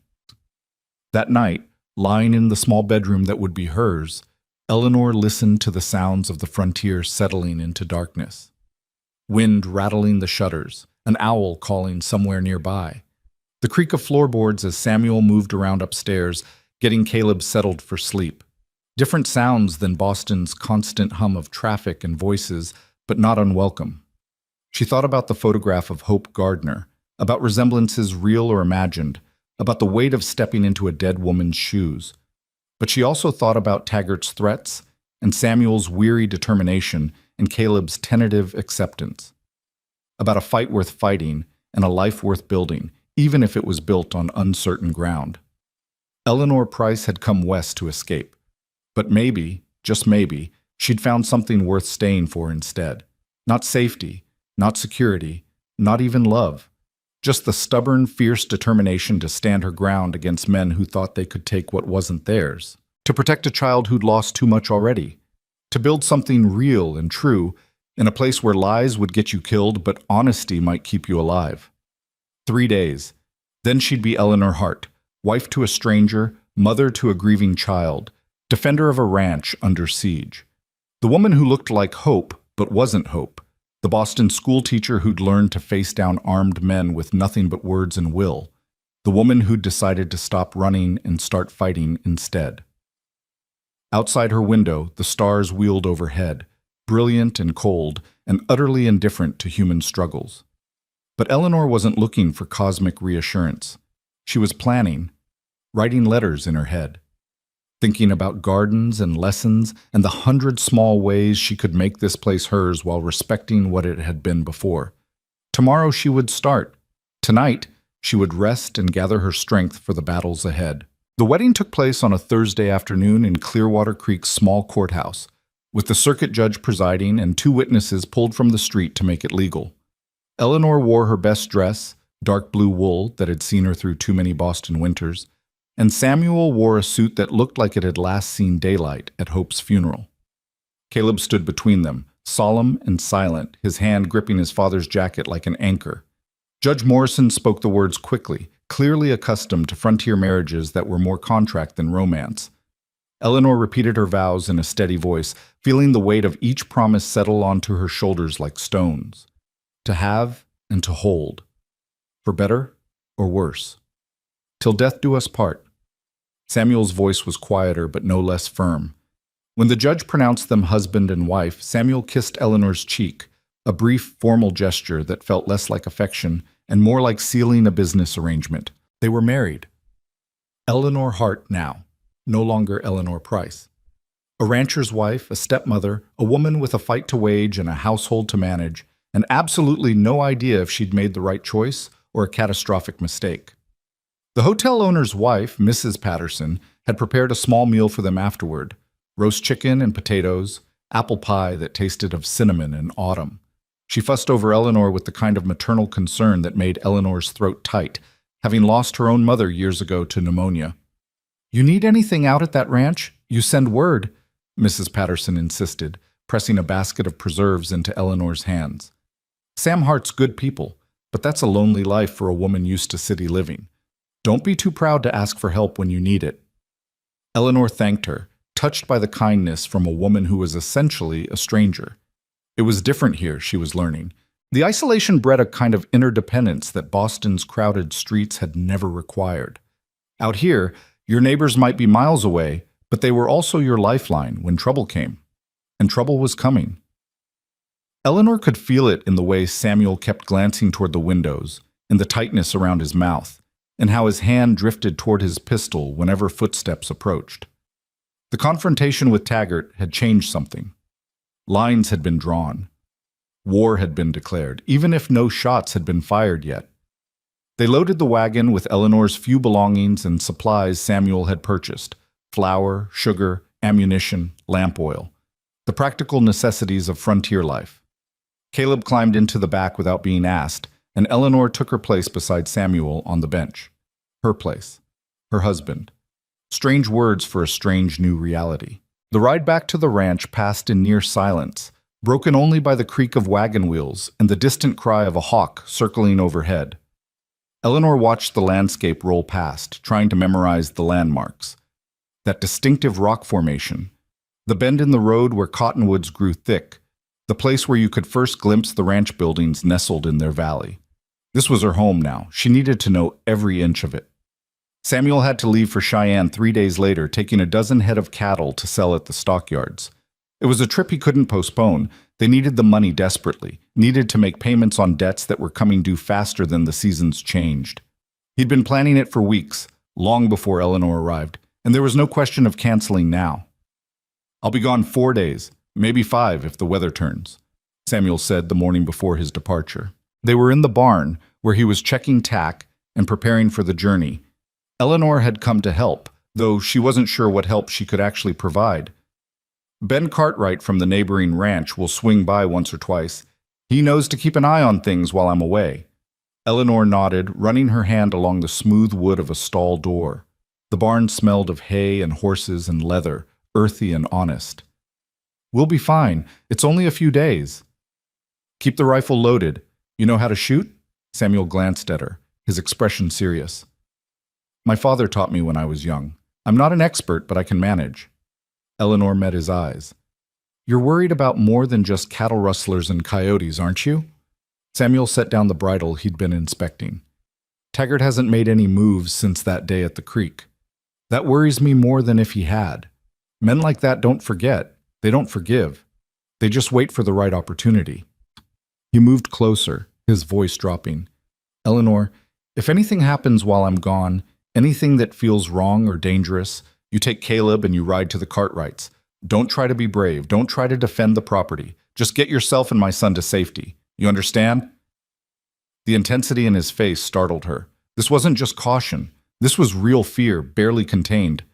That night, lying in the small bedroom that would be hers, Eleanor listened to the sounds of the frontier settling into darkness. Wind rattling the shutters, an owl calling somewhere nearby. The creak of floorboards as Samuel moved around upstairs, getting Caleb settled for sleep. Different sounds than Boston's constant hum of traffic and voices, but not unwelcome. She thought about the photograph of Hope Gardner, about resemblances real or imagined, about the weight of stepping into a dead woman's shoes. But she also thought about Taggart's threats and Samuel's weary determination and Caleb's tentative acceptance. About a fight worth fighting and a life worth building, even if it was built on uncertain ground. Eleanor Price had come west to escape. But maybe, just maybe, she'd found something worth staying for instead. Not safety, not security, not even love. Just the stubborn, fierce determination to stand her ground against men who thought they could take what wasn't theirs. To protect a child who'd lost too much already. To build something real and true in a place where lies would get you killed, but honesty might keep you alive. 3 days. Then she'd be Eleanor Hart, wife to a stranger, mother to a grieving child, defender of a ranch under siege. The woman who looked like hope, but wasn't hope. The Boston schoolteacher who'd learned to face down armed men with nothing but words and will. The woman who'd decided to stop running and start fighting instead. Outside her window, the stars wheeled overhead, brilliant and cold, and utterly indifferent to human struggles. But Eleanor wasn't looking for cosmic reassurance. She was planning, writing letters in her head, thinking about gardens and lessons and the 100 small ways she could make this place hers while respecting what it had been before. Tomorrow she would start. Tonight, she would rest and gather her strength for the battles ahead. The wedding took place on a Thursday afternoon in Clearwater Creek's small courthouse, with the circuit judge presiding and 2 witnesses pulled from the street to make it legal. Eleanor wore her best dress, dark blue wool that had seen her through too many Boston winters, and Samuel wore a suit that looked like it had last seen daylight at Hope's funeral. Caleb stood between them, solemn and silent, his hand gripping his father's jacket like an anchor. Judge Morrison spoke the words quickly, clearly accustomed to frontier marriages that were more contract than romance. Eleanor repeated her vows in a steady voice, feeling the weight of each promise settle onto her shoulders like stones. To have and to hold, for better or worse. Till death do us part. Samuel's voice was quieter but no less firm. When the judge pronounced them husband and wife, Samuel kissed Eleanor's cheek, a brief, formal gesture that felt less like affection and more like sealing a business arrangement. They were married. Eleanor Hart now, no longer Eleanor Price. A rancher's wife, a stepmother, a woman with a fight to wage and a household to manage, and absolutely no idea if she'd made the right choice or a catastrophic mistake. The hotel owner's wife, Mrs. Patterson, had prepared a small meal for them afterward: roast chicken and potatoes, apple pie that tasted of cinnamon and autumn. She fussed over Eleanor with the kind of maternal concern that made Eleanor's throat tight, having lost her own mother years ago to pneumonia. "You need anything out at that ranch? You send word," Mrs. Patterson insisted, pressing a basket of preserves into Eleanor's hands. "Sam Hart's good people, but that's a lonely life for a woman used to city living. Don't be too proud to ask for help when you need it." Eleanor thanked her, touched by the kindness from a woman who was essentially a stranger. It was different here, she was learning. The isolation bred a kind of interdependence that Boston's crowded streets had never required. Out here, your neighbors might be miles away, but they were also your lifeline when trouble came. And trouble was coming. Eleanor could feel it in the way Samuel kept glancing toward the windows, in the tightness around his mouth, and how his hand drifted toward his pistol whenever footsteps approached. The confrontation with Taggart had changed something. Lines had been drawn. War had been declared, even if no shots had been fired yet. They loaded the wagon with Eleanor's few belongings and supplies Samuel had purchased: flour, sugar, ammunition, lamp oil, the practical necessities of frontier life. Caleb climbed into the back without being asked, and Eleanor took her place beside Samuel on the bench. Her place. Her husband. Strange words for a strange new reality. The ride back to the ranch passed in near silence, broken only by the creak of wagon wheels and the distant cry of a hawk circling overhead. Eleanor watched the landscape roll past, trying to memorize the landmarks. That distinctive rock formation, the bend in the road where cottonwoods grew thick, the place where you could first glimpse the ranch buildings nestled in their valley. This was her home now. She needed to know every inch of it. Samuel had to leave for Cheyenne 3 days later, taking a dozen head of cattle to sell at the stockyards. It was a trip he couldn't postpone. They needed the money desperately, needed to make payments on debts that were coming due faster than the seasons changed. He'd been planning it for weeks, long before Eleanor arrived, and there was no question of canceling now. "I'll be gone 4 days, maybe 5 if the weather turns," Samuel said the morning before his departure. They were in the barn, where he was checking tack and preparing for the journey. Eleanor had come to help, though she wasn't sure what help she could actually provide. "Ben Cartwright from the neighboring ranch will swing by once or twice. He knows to keep an eye on things while I'm away." Eleanor nodded, running her hand along the smooth wood of a stall door. The barn smelled of hay and horses and leather, earthy and honest. "We'll be fine. It's only a few days." "Keep the rifle loaded. You know how to shoot?" Samuel glanced at her, his expression serious. "My father taught me when I was young. I'm not an expert, but I can manage." Eleanor met his eyes. You're worried about more than just cattle rustlers and coyotes, aren't you? Samuel set down the bridle he'd been inspecting. Taggart hasn't made any moves since that day at the creek. That worries me more than if he had. Men like that don't forget. They don't forgive. They just wait for the right opportunity. He moved closer, his voice dropping. Eleanor, if anything happens while I'm gone, anything that feels wrong or dangerous, you take Caleb and you ride to the Cartwrights. Don't try to be brave. Don't try to defend the property. Just get yourself and my son to safety. You understand? The intensity in his face startled her. This wasn't just caution. This was real fear, barely contained.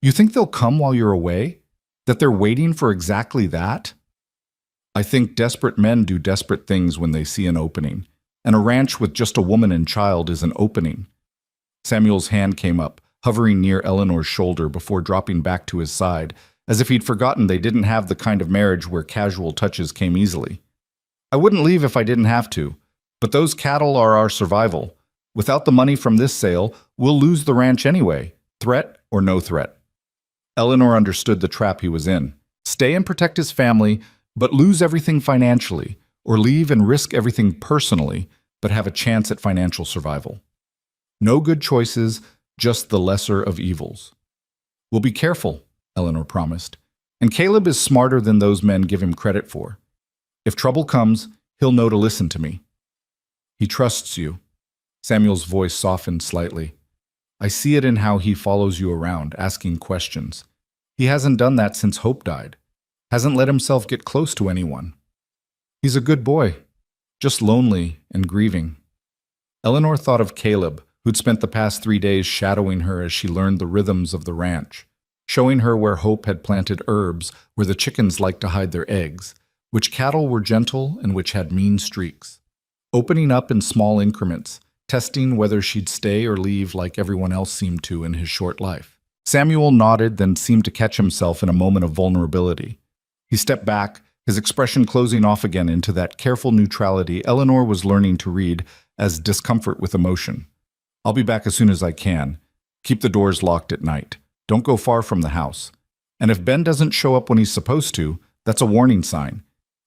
You think they'll come while you're away? That they're waiting for exactly that? I think desperate men do desperate things when they see an opening. And a ranch with just a woman and child is an opening. Samuel's hand came up, hovering near Eleanor's shoulder before dropping back to his side, as if he'd forgotten they didn't have the kind of marriage where casual touches came easily. I wouldn't leave if I didn't have to, but those cattle are our survival. Without the money from this sale, we'll lose the ranch anyway, threat or no threat. Eleanor understood the trap he was in. Stay and protect his family, but lose everything financially, or leave and risk everything personally, but have a chance at financial survival. No good choices, just the lesser of evils. We'll be careful, Eleanor promised. And Caleb is smarter than those men give him credit for. If trouble comes, he'll know to listen to me. He trusts you. Samuel's voice softened slightly. I see it in how he follows you around, asking questions. He hasn't done that since Hope died. Hasn't let himself get close to anyone. He's a good boy, just lonely and grieving. Eleanor thought of Caleb, who'd spent the past 3 days shadowing her as she learned the rhythms of the ranch, showing her where Hope had planted herbs where the chickens liked to hide their eggs, which cattle were gentle and which had mean streaks. Opening up in small increments, testing whether she'd stay or leave like everyone else seemed to in his short life. Samuel nodded, then seemed to catch himself in a moment of vulnerability. He stepped back, his expression closing off again into that careful neutrality Eleanor was learning to read as discomfort with emotion. I'll be back as soon as I can. Keep the doors locked at night. Don't go far from the house. And if Ben doesn't show up when he's supposed to, that's a warning sign.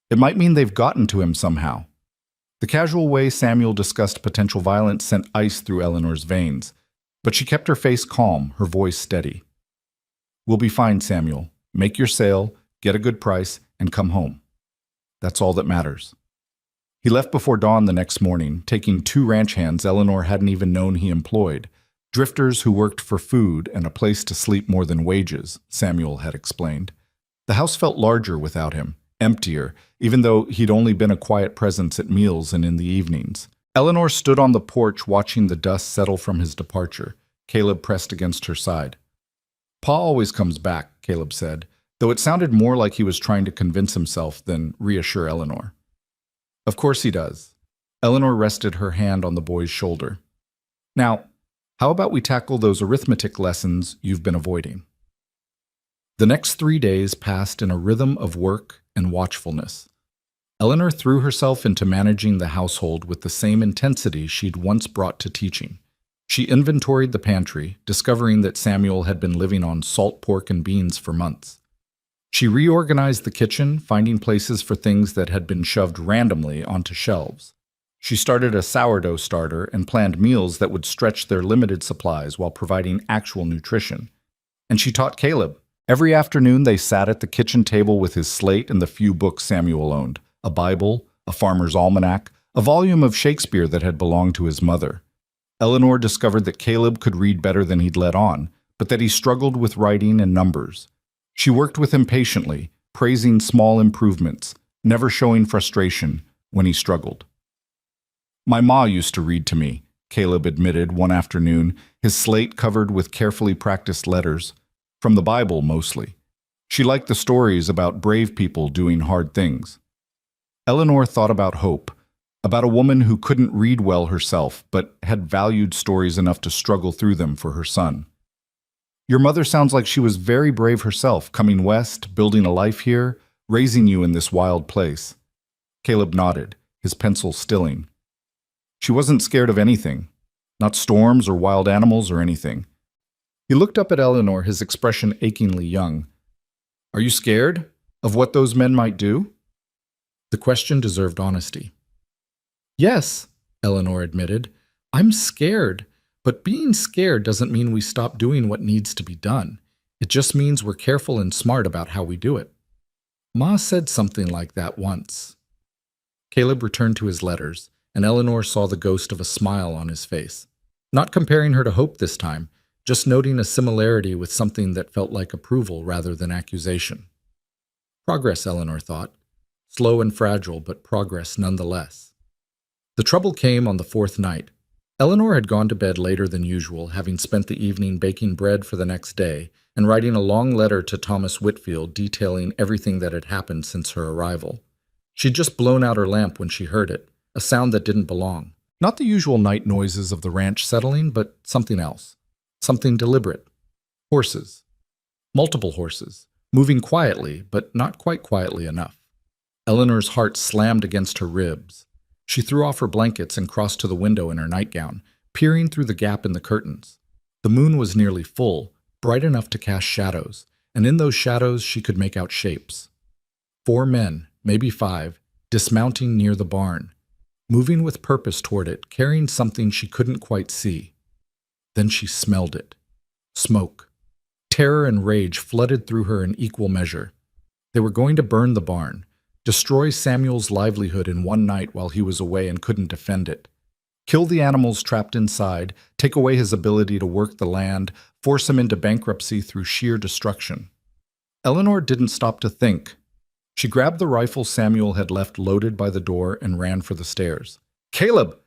It might mean they've gotten to him somehow. The casual way Samuel discussed potential violence sent ice through Eleanor's veins, but she kept her face calm, her voice steady. We'll be fine, Samuel. Make your sale, get a good price, and come home. That's all that matters. He left before dawn the next morning, taking 2 ranch hands Eleanor hadn't even known he employed, drifters who worked for food and a place to sleep more than wages, Samuel had explained. The house felt larger without him, emptier, even though he'd only been a quiet presence at meals and in the evenings. Eleanor stood on the porch watching the dust settle from his departure, Caleb pressed against her side. Pa always comes back, Caleb said, though it sounded more like he was trying to convince himself than reassure Eleanor. Of course he does. Eleanor rested her hand on the boy's shoulder. Now, how about we tackle those arithmetic lessons you've been avoiding? The next 3 days passed in a rhythm of work and watchfulness. Eleanor threw herself into managing the household with the same intensity she'd once brought to teaching. She inventoried the pantry, discovering that Samuel had been living on salt pork and beans for months. She reorganized the kitchen, finding places for things that had been shoved randomly onto shelves. She started a sourdough starter and planned meals that would stretch their limited supplies while providing actual nutrition. And she taught Caleb. Every afternoon they sat at the kitchen table with his slate and the few books Samuel owned, a Bible, a farmer's almanac, a volume of Shakespeare that had belonged to his mother. Eleanor discovered that Caleb could read better than he'd let on, but that he struggled with writing and numbers. She worked with him patiently, praising small improvements, never showing frustration when he struggled. My ma used to read to me, Caleb admitted one afternoon, his slate covered with carefully practiced letters, from the Bible mostly. She liked the stories about brave people doing hard things. Eleanor thought about Hope, about a woman who couldn't read well herself but had valued stories enough to struggle through them for her son. Your mother sounds like she was very brave herself, coming west, building a life here, raising you in this wild place. Caleb nodded, his pencil stilling. She wasn't scared of anything, not storms or wild animals or anything. He looked up at Eleanor, his expression achingly young. Are you scared? Of what those men might do? The question deserved honesty. Yes, Eleanor admitted. I'm scared, but being scared doesn't mean we stop doing what needs to be done. It just means we're careful and smart about how we do it. Ma said something like that once. Caleb returned to his letters, and Eleanor saw the ghost of a smile on his face. Not comparing her to Hope this time, just noting a similarity with something that felt like approval rather than accusation. Progress, Eleanor thought. Slow and fragile, but progress nonetheless. The trouble came on the fourth night. Eleanor had gone to bed later than usual, having spent the evening baking bread for the next day and writing a long letter to Thomas Whitfield detailing everything that had happened since her arrival. She'd just blown out her lamp when she heard it, a sound that didn't belong. Not the usual night noises of the ranch settling, but something else. Something deliberate. Horses. Multiple horses, moving quietly, but not quite quietly enough. Eleanor's heart slammed against her ribs. She threw off her blankets and crossed to the window in her nightgown, peering through the gap in the curtains. The moon was nearly full, bright enough to cast shadows, and in those shadows she could make out shapes. 4 men, maybe 5, dismounting near the barn, moving with purpose toward it, carrying something she couldn't quite see. Then she smelled it. Smoke. Terror and rage flooded through her in equal measure. They were going to burn the barn, destroy Samuel's livelihood in one night while he was away and couldn't defend it. Kill the animals trapped inside, take away his ability to work the land, force him into bankruptcy through sheer destruction. Eleanor didn't stop to think. She grabbed the rifle Samuel had left loaded by the door and ran for the stairs. "Caleb!"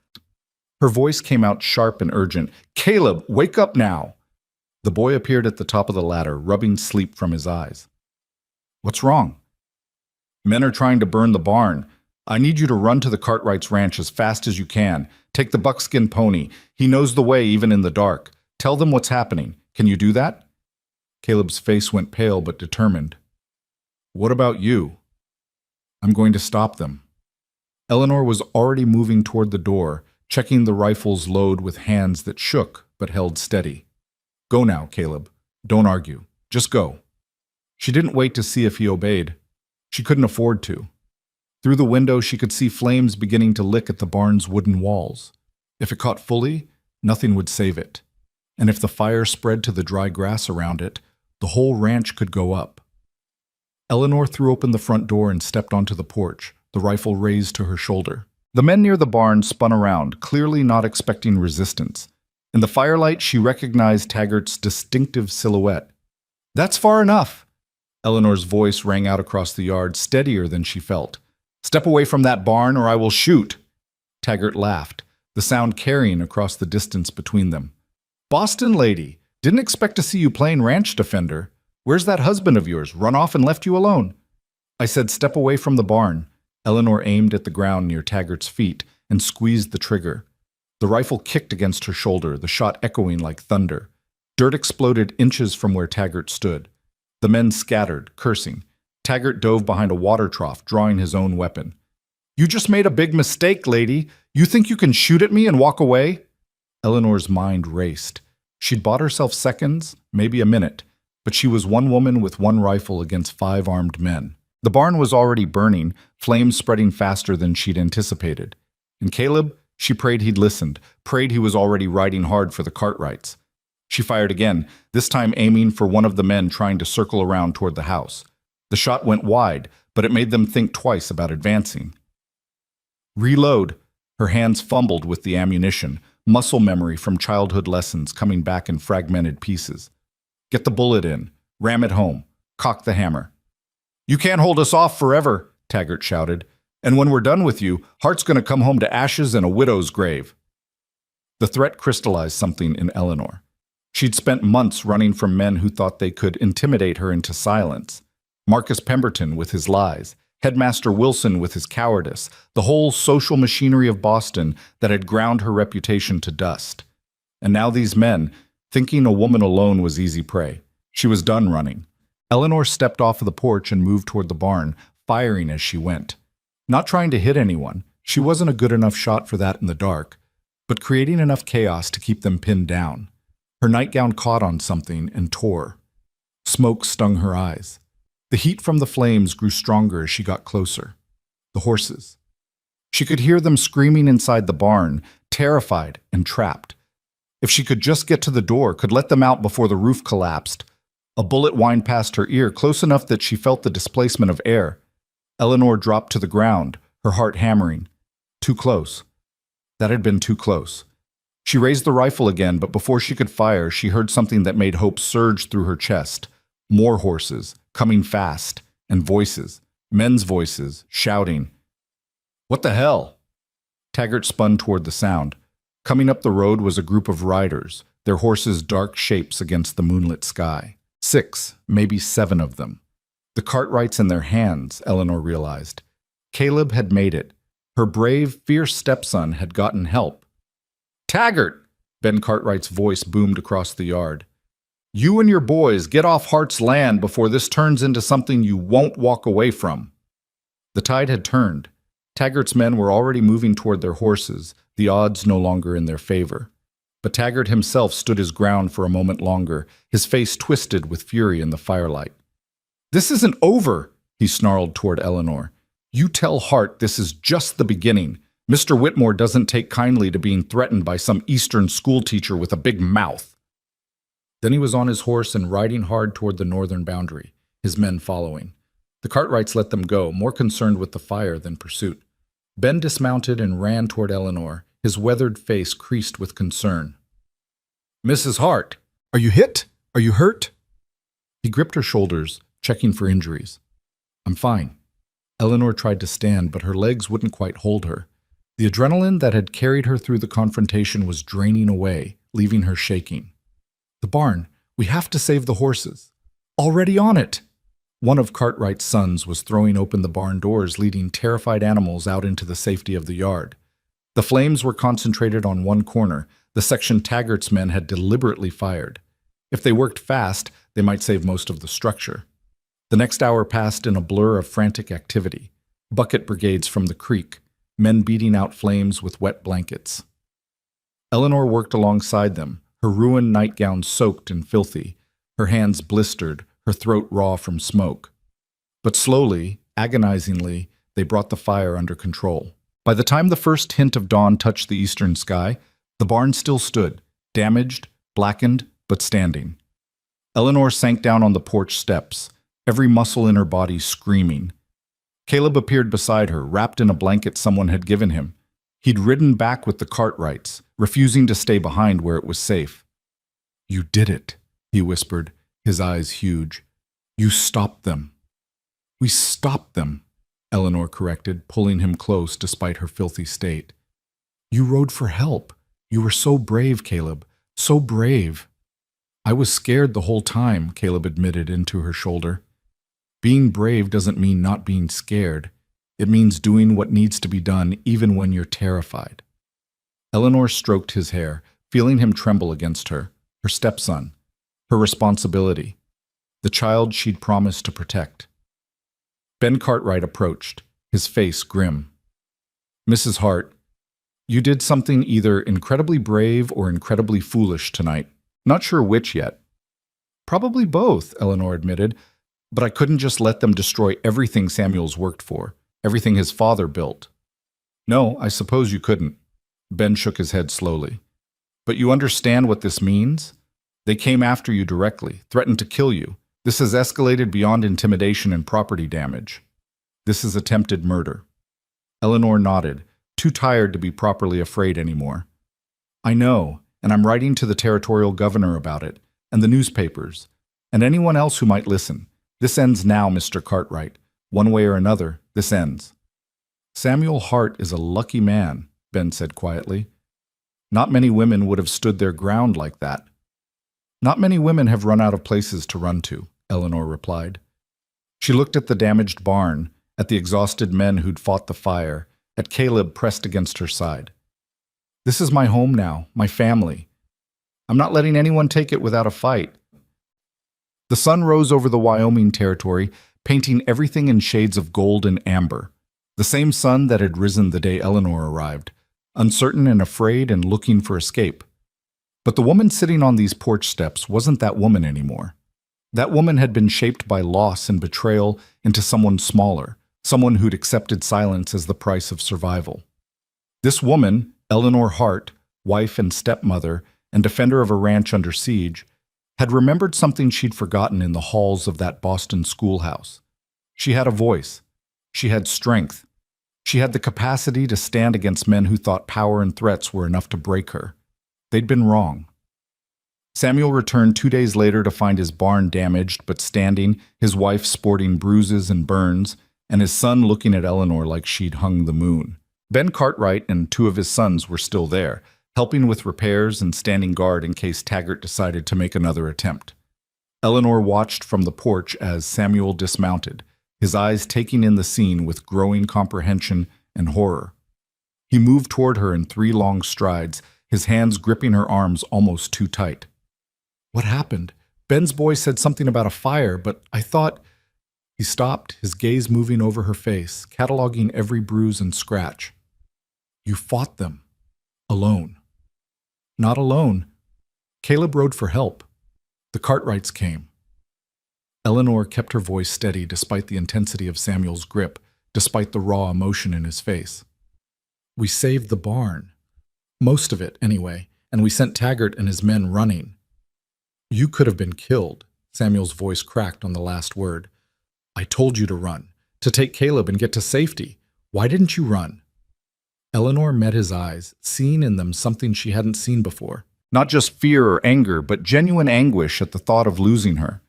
Her voice came out sharp and urgent. "Caleb, wake up now!" The boy appeared at the top of the ladder, rubbing sleep from his eyes. "What's wrong?" "Men are trying to burn the barn. I need you to run to the Cartwright's ranch as fast as you can. Take the buckskin pony. He knows the way even in the dark. Tell them what's happening. Can you do that?" Caleb's face went pale but determined. "What about you?" "I'm going to stop them." Eleanor was already moving toward the door, checking the rifle's load with hands that shook but held steady. "Go now, Caleb. Don't argue. Just go." She didn't wait to see if he obeyed. She couldn't afford to. Through the window, she could see flames beginning to lick at the barn's wooden walls. If it caught fully, nothing would save it. And if the fire spread to the dry grass around it, the whole ranch could go up. Eleanor threw open the front door and stepped onto the porch, the rifle raised to her shoulder. The men near the barn spun around, clearly not expecting resistance. In the firelight, she recognized Taggart's distinctive silhouette. "That's far enough!" Eleanor's voice rang out across the yard, steadier than she felt. "Step away from that barn or I will shoot!" Taggart laughed, the sound carrying across the distance between them. "Boston lady! Didn't expect to see you playing ranch defender. Where's that husband of yours? Run off and left you alone?" "I said step away from the barn." Eleanor aimed at the ground near Taggart's feet and squeezed the trigger. The rifle kicked against her shoulder, the shot echoing like thunder. Dirt exploded inches from where Taggart stood. The men scattered, cursing. Taggart dove behind a water trough, drawing his own weapon. "You just made a big mistake, lady. You think you can shoot at me and walk away?" Eleanor's mind raced. She'd bought herself seconds, maybe a minute, but she was one woman with one rifle against 5 armed men. The barn was already burning, flames spreading faster than she'd anticipated. And Caleb, she prayed he'd listened, prayed he was already riding hard for the Cartwrights. She fired again, this time aiming for one of the men trying to circle around toward the house. The shot went wide, but it made them think twice about advancing. "Reload." Her hands fumbled with the ammunition, muscle memory from childhood lessons coming back in fragmented pieces. "Get the bullet in. Ram it home. Cock the hammer." "You can't hold us off forever," Taggart shouted. "And when we're done with you, Hart's going to come home to ashes and a widow's grave." The threat crystallized something in Eleanor. She'd spent months running from men who thought they could intimidate her into silence. Marcus Pemberton with his lies, Headmaster Wilson with his cowardice, the whole social machinery of Boston that had ground her reputation to dust. And now these men, thinking a woman alone was easy prey. She was done running. Eleanor stepped off of the porch and moved toward the barn, firing as she went. Not trying to hit anyone, she wasn't a good enough shot for that in the dark, but creating enough chaos to keep them pinned down. Her nightgown caught on something and tore. Smoke stung her eyes. The heat from the flames grew stronger as she got closer. The horses. She could hear them screaming inside the barn, terrified and trapped. If she could just get to the door, could let them out before the roof collapsed. A bullet whined past her ear, close enough that she felt the displacement of air. Eleanor dropped to the ground, her heart hammering. Too close. That had been too close. She raised the rifle again, but before she could fire, she heard something that made hope surge through her chest. More horses, coming fast, and voices, men's voices, shouting. What the hell? Taggart spun toward the sound. Coming up the road was a group of riders, their horses dark shapes against the moonlit sky. 6, maybe 7 of them. The Cartwrights in their hands, Eleanor realized. Caleb had made it. Her brave, fierce stepson had gotten help. Taggart! Ben Cartwright's voice boomed across the yard. You and your boys get off Hart's land before this turns into something you won't walk away from. The tide had turned. Taggart's men were already moving toward their horses, the odds no longer in their favor. But Taggart himself stood his ground for a moment longer, his face twisted with fury in the firelight. This isn't over, he snarled toward Eleanor. You tell Hart this is just the beginning. Mr. Whitmore doesn't take kindly to being threatened by some Eastern schoolteacher with a big mouth. Then he was on his horse and riding hard toward the northern boundary, his men following. The Cartwrights let them go, more concerned with the fire than pursuit. Ben dismounted and ran toward Eleanor, his weathered face creased with concern. Mrs. Hart, are you hit? Are you hurt? He gripped her shoulders, checking for injuries. I'm fine. Eleanor tried to stand, but her legs wouldn't quite hold her. The adrenaline that had carried her through the confrontation was draining away, leaving her shaking. The barn. We have to save the horses. Already on it. One of Cartwright's sons was throwing open the barn doors, leading terrified animals out into the safety of the yard. The flames were concentrated on one corner, the section Taggart's men had deliberately fired. If they worked fast, they might save most of the structure. The next hour passed in a blur of frantic activity. Bucket brigades from the creek, men beating out flames with wet blankets. Eleanor worked alongside them, her ruined nightgown soaked and filthy, her hands blistered, her throat raw from smoke. But slowly, agonizingly, they brought the fire under control. By the time the first hint of dawn touched the eastern sky, the barn still stood, damaged, blackened, but standing. Eleanor sank down on the porch steps, every muscle in her body screaming. Caleb appeared beside her, wrapped in a blanket someone had given him. He'd ridden back with the Cartwrights, refusing to stay behind where it was safe. You did it, he whispered, his eyes huge. You stopped them. We stopped them, Eleanor corrected, pulling him close despite her filthy state. You rode for help. You were so brave, Caleb, so brave. I was scared the whole time, Caleb admitted into her shoulder. Being brave doesn't mean not being scared. It means doing what needs to be done even when you're terrified. Eleanor stroked his hair, feeling him tremble against her stepson, her responsibility, the child she'd promised to protect. Ben Cartwright approached, his face grim. Mrs. Hart, you did something either incredibly brave or incredibly foolish tonight. Not sure which yet. Probably both, Eleanor admitted, but I couldn't just let them destroy everything Samuel's worked for, everything his father built. No, I suppose you couldn't. Ben shook his head slowly. But you understand what this means? They came after you directly, threatened to kill you. This has escalated beyond intimidation and property damage. This is attempted murder. Eleanor nodded, too tired to be properly afraid anymore. I know, and I'm writing to the territorial governor about it, and the newspapers, and anyone else who might listen. This ends now, Mr. Cartwright. One way or another, this ends. Samuel Hart is a lucky man, Ben said quietly. Not many women would have stood their ground like that. Not many women have run out of places to run to, Eleanor replied. She looked at the damaged barn, at the exhausted men who'd fought the fire, at Caleb pressed against her side. This is my home now, my family. I'm not letting anyone take it without a fight. The sun rose over the Wyoming territory, painting everything in shades of gold and amber, the same sun that had risen the day Eleanor arrived, uncertain and afraid and looking for escape. But the woman sitting on these porch steps wasn't that woman anymore. That woman had been shaped by loss and betrayal into someone smaller, someone who'd accepted silence as the price of survival. This woman, Eleanor Hart, wife and stepmother, and defender of a ranch under siege, had remembered something she'd forgotten in the halls of that Boston schoolhouse. She had a voice. She had strength. She had the capacity to stand against men who thought power and threats were enough to break her. They'd been wrong. Samuel returned 2 days later to find his barn damaged but standing, his wife sporting bruises and burns, and his son looking at Eleanor like she'd hung the moon. Ben Cartwright and 2 of his sons were still there, helping with repairs and standing guard in case Taggart decided to make another attempt. Eleanor watched from the porch as Samuel dismounted, his eyes taking in the scene with growing comprehension and horror. He moved toward her in 3 long strides, his hands gripping her arms almost too tight. "What happened? Ben's boy said something about a fire, but I thought—" He stopped, his gaze moving over her face, cataloging every bruise and scratch. "You fought them. Alone." "Not alone. Caleb rode for help. The Cartwrights came." Eleanor kept her voice steady despite the intensity of Samuel's grip, despite the raw emotion in his face. "We saved the barn. Most of it, anyway, and we sent Taggart and his men running." "You could have been killed," Samuel's voice cracked on the last word. "I told you to run, to take Caleb and get to safety. Why didn't you run?" Eleanor met his eyes, seeing in them something she hadn't seen before. Not just fear or anger, but genuine anguish at the thought of losing her.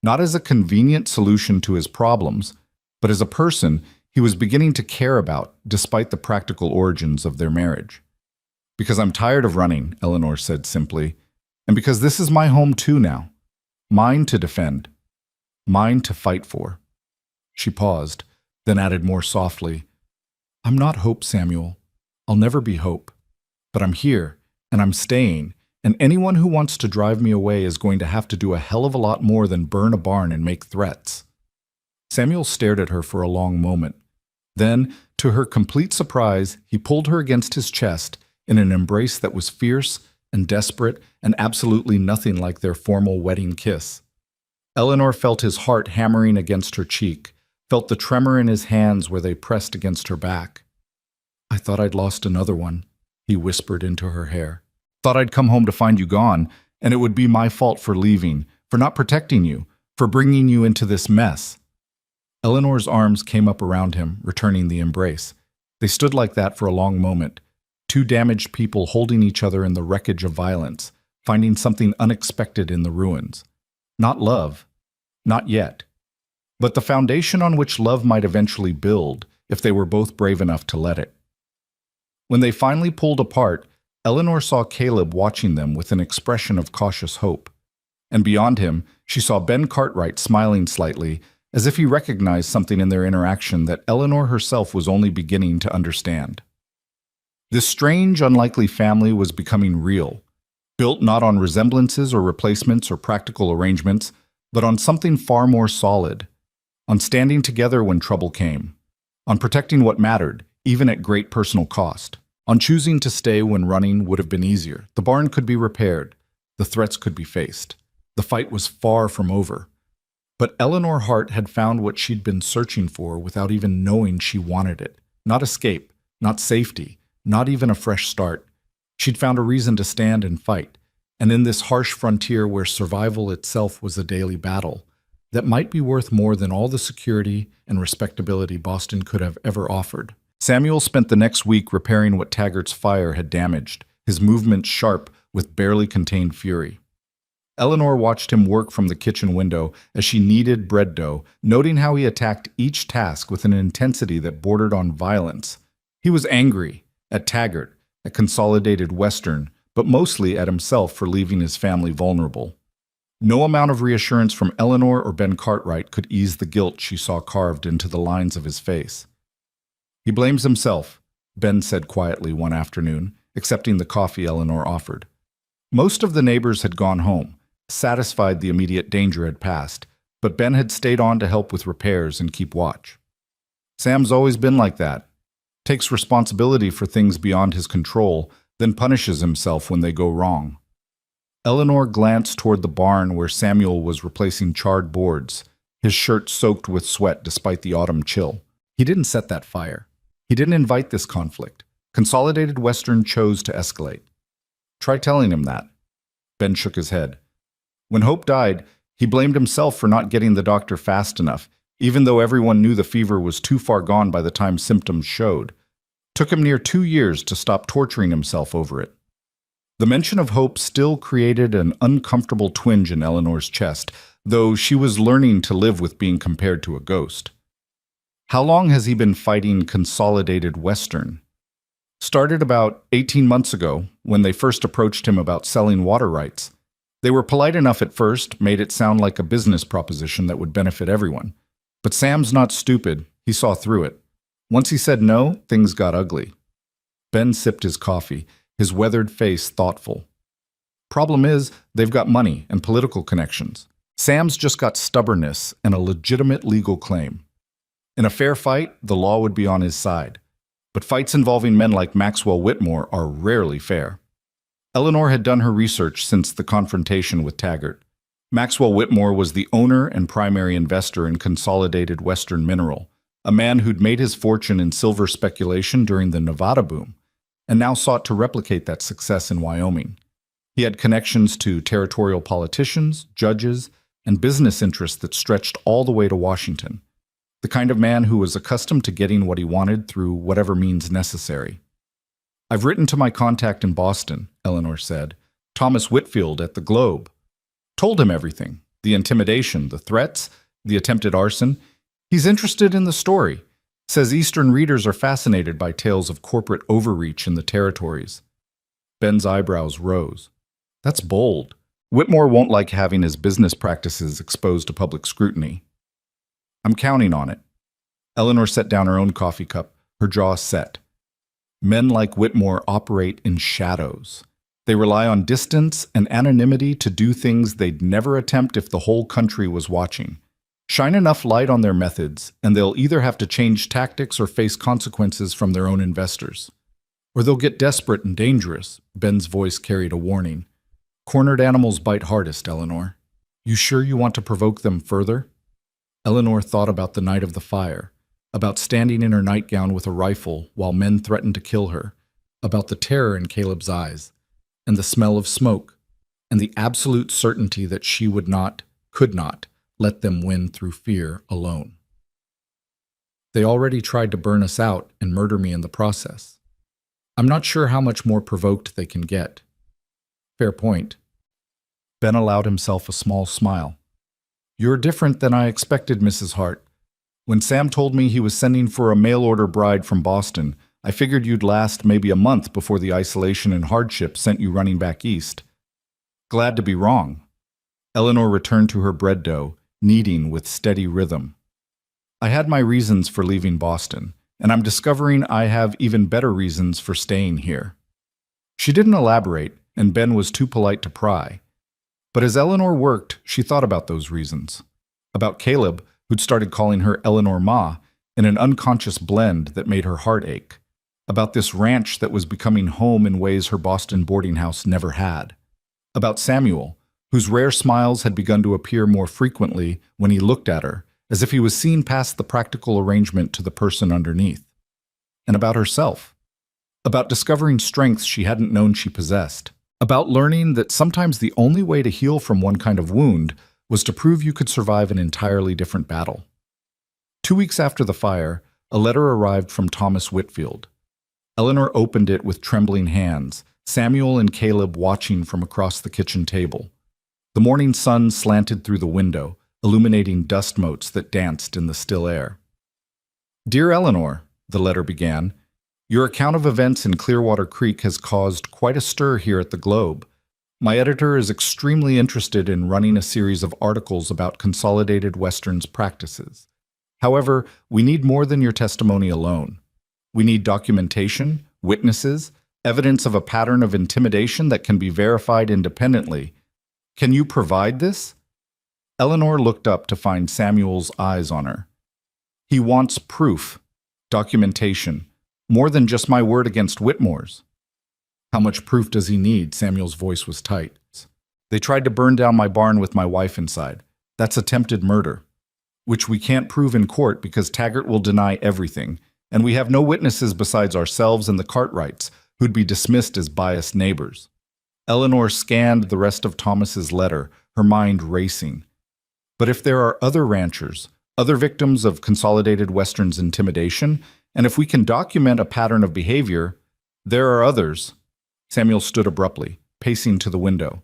Not as a convenient solution to his problems, but as a person he was beginning to care about, despite the practical origins of their marriage. "Because I'm tired of running," Eleanor said simply, "and because this is my home too now. Mine to defend. Mine to fight for." She paused, then added more softly, "I'm not Hope, Samuel. I'll never be Hope. But I'm here, and I'm staying, and anyone who wants to drive me away is going to have to do a hell of a lot more than burn a barn and make threats." Samuel stared at her for a long moment. Then, to her complete surprise, he pulled her against his chest in an embrace that was fierce and desperate and absolutely nothing like their formal wedding kiss. Eleanor felt his heart hammering against her cheek, felt the tremor in his hands where they pressed against her back. "I thought I'd lost another one," he whispered into her hair. "Thought I'd come home to find you gone, and it would be my fault for leaving, for not protecting you, for bringing you into this mess." Eleanor's arms came up around him, returning the embrace. They stood like that for a long moment, 2 damaged people holding each other in the wreckage of violence, finding something unexpected in the ruins. Not love. Not yet. But the foundation on which love might eventually build, if they were both brave enough to let it. When they finally pulled apart, Eleanor saw Caleb watching them with an expression of cautious hope. And beyond him, she saw Ben Cartwright smiling slightly, as if he recognized something in their interaction that Eleanor herself was only beginning to understand. This strange, unlikely family was becoming real, built not on resemblances or replacements or practical arrangements, but on something far more solid, on standing together when trouble came, on protecting what mattered, even at great personal cost, on choosing to stay when running would have been easier. The barn could be repaired, the threats could be faced. The fight was far from over. But Eleanor Hart had found what she'd been searching for without even knowing she wanted it. Not escape, not safety, not even a fresh start. She'd found a reason to stand and fight. And in this harsh frontier where survival itself was a daily battle, that might be worth more than all the security and respectability Boston could have ever offered. Samuel spent the next week repairing what Taggart's fire had damaged, his movements sharp with barely contained fury. Eleanor watched him work from the kitchen window as she kneaded bread dough, noting how he attacked each task with an intensity that bordered on violence. He was angry at Taggart, at Consolidated Western, but mostly at himself for leaving his family vulnerable. No amount of reassurance from Eleanor or Ben Cartwright could ease the guilt she saw carved into the lines of his face. "He blames himself," Ben said quietly one afternoon, accepting the coffee Eleanor offered. Most of the neighbors had gone home, satisfied the immediate danger had passed, but Ben had stayed on to help with repairs and keep watch. "Sam's always been like that. Takes responsibility for things beyond his control, then punishes himself when they go wrong." Eleanor glanced toward the barn where Samuel was replacing charred boards, his shirt soaked with sweat despite the autumn chill. He didn't set that fire. He didn't invite this conflict. Consolidated Western chose to escalate. Try telling him that. Ben shook his head. When Hope died, he blamed himself for not getting the doctor fast enough, even though everyone knew the fever was too far gone by the time symptoms showed. Took him near 2 years to stop torturing himself over it. The mention of Hope still created an uncomfortable twinge in Eleanor's chest, though she was learning to live with being compared to a ghost. How long has he been fighting Consolidated Western? Started about 18 months ago, when they first approached him about selling water rights. They were polite enough at first, made it sound like a business proposition that would benefit everyone. But Sam's not stupid. He saw through it. Once he said no, things got ugly. Ben sipped his coffee, his weathered face thoughtful. Problem is, they've got money and political connections. Sam's just got stubbornness and a legitimate legal claim. In a fair fight, the law would be on his side. But fights involving men like Maxwell Whitmore are rarely fair. Eleanor had done her research since the confrontation with Taggart. Maxwell Whitmore was the owner and primary investor in Consolidated Western Mineral, a man who'd made his fortune in silver speculation during the Nevada boom, and now sought to replicate that success in Wyoming. He had connections to territorial politicians, judges, and business interests that stretched all the way to Washington. The kind of man who was accustomed to getting what he wanted through whatever means necessary. I've written to my contact in Boston, Eleanor said, Thomas Whitfield at the Globe. Told him everything, the intimidation, the threats, the attempted arson. He's interested in the story. Says Eastern readers are fascinated by tales of corporate overreach in the territories. Ben's eyebrows rose. That's bold. Whitmore won't like having his business practices exposed to public scrutiny. I'm counting on it. Eleanor set down her own coffee cup, her jaw set. Men like Whitmore operate in shadows. They rely on distance and anonymity to do things they'd never attempt if the whole country was watching. Shine enough light on their methods, and they'll either have to change tactics or face consequences from their own investors. Or they'll get desperate and dangerous. Ben's voice carried a warning. Cornered animals bite hardest, Eleanor. You sure you want to provoke them further? Eleanor thought about the night of the fire, about standing in her nightgown with a rifle while men threatened to kill her, about the terror in Caleb's eyes, and the smell of smoke, and the absolute certainty that she would not, could not, let them win through fear alone. They already tried to burn us out and murder me in the process. I'm not sure how much more provoked they can get. Fair point. Ben allowed himself a small smile. You're different than I expected, Mrs. Hart. When Sam told me he was sending for a mail-order bride from Boston, I figured you'd last maybe a month before the isolation and hardship sent you running back east. Glad to be wrong. Eleanor returned to her bread dough, kneading with steady rhythm. I had my reasons for leaving Boston, and I'm discovering I have even better reasons for staying here. She didn't elaborate, and Ben was too polite to pry. But as Eleanor worked, she thought about those reasons. About Caleb, who'd started calling her Eleanor Ma, in an unconscious blend that made her heart ache. About this ranch that was becoming home in ways her Boston boarding house never had. About Samuel, whose rare smiles had begun to appear more frequently when he looked at her, as if he was seeing past the practical arrangement to the person underneath. And about herself. About discovering strengths she hadn't known she possessed. About learning that sometimes the only way to heal from one kind of wound was to prove you could survive an entirely different battle. 2 weeks after the fire, a letter arrived from Thomas Whitfield. Eleanor opened it with trembling hands, Samuel and Caleb watching from across the kitchen table. The morning sun slanted through the window, illuminating dust motes that danced in the still air. Dear Eleanor, the letter began, your account of events in Clearwater Creek has caused quite a stir here at the Globe. My editor is extremely interested in running a series of articles about Consolidated Western's practices. However, we need more than your testimony alone. We need documentation, witnesses, evidence of a pattern of intimidation that can be verified independently. Can you provide this? Eleanor looked up to find Samuel's eyes on her. He wants proof, documentation, more than just my word against Whitmore's. How much proof does he need? Samuel's voice was tight. They tried to burn down my barn with my wife inside. That's attempted murder, which we can't prove in court because Taggart will deny everything, and we have no witnesses besides ourselves and the Cartwrights, who'd be dismissed as biased neighbors. Eleanor scanned the rest of Thomas's letter, her mind racing. But if there are other ranchers, other victims of Consolidated Western's intimidation, and if we can document a pattern of behavior, there are others. Samuel stood abruptly, pacing to the window.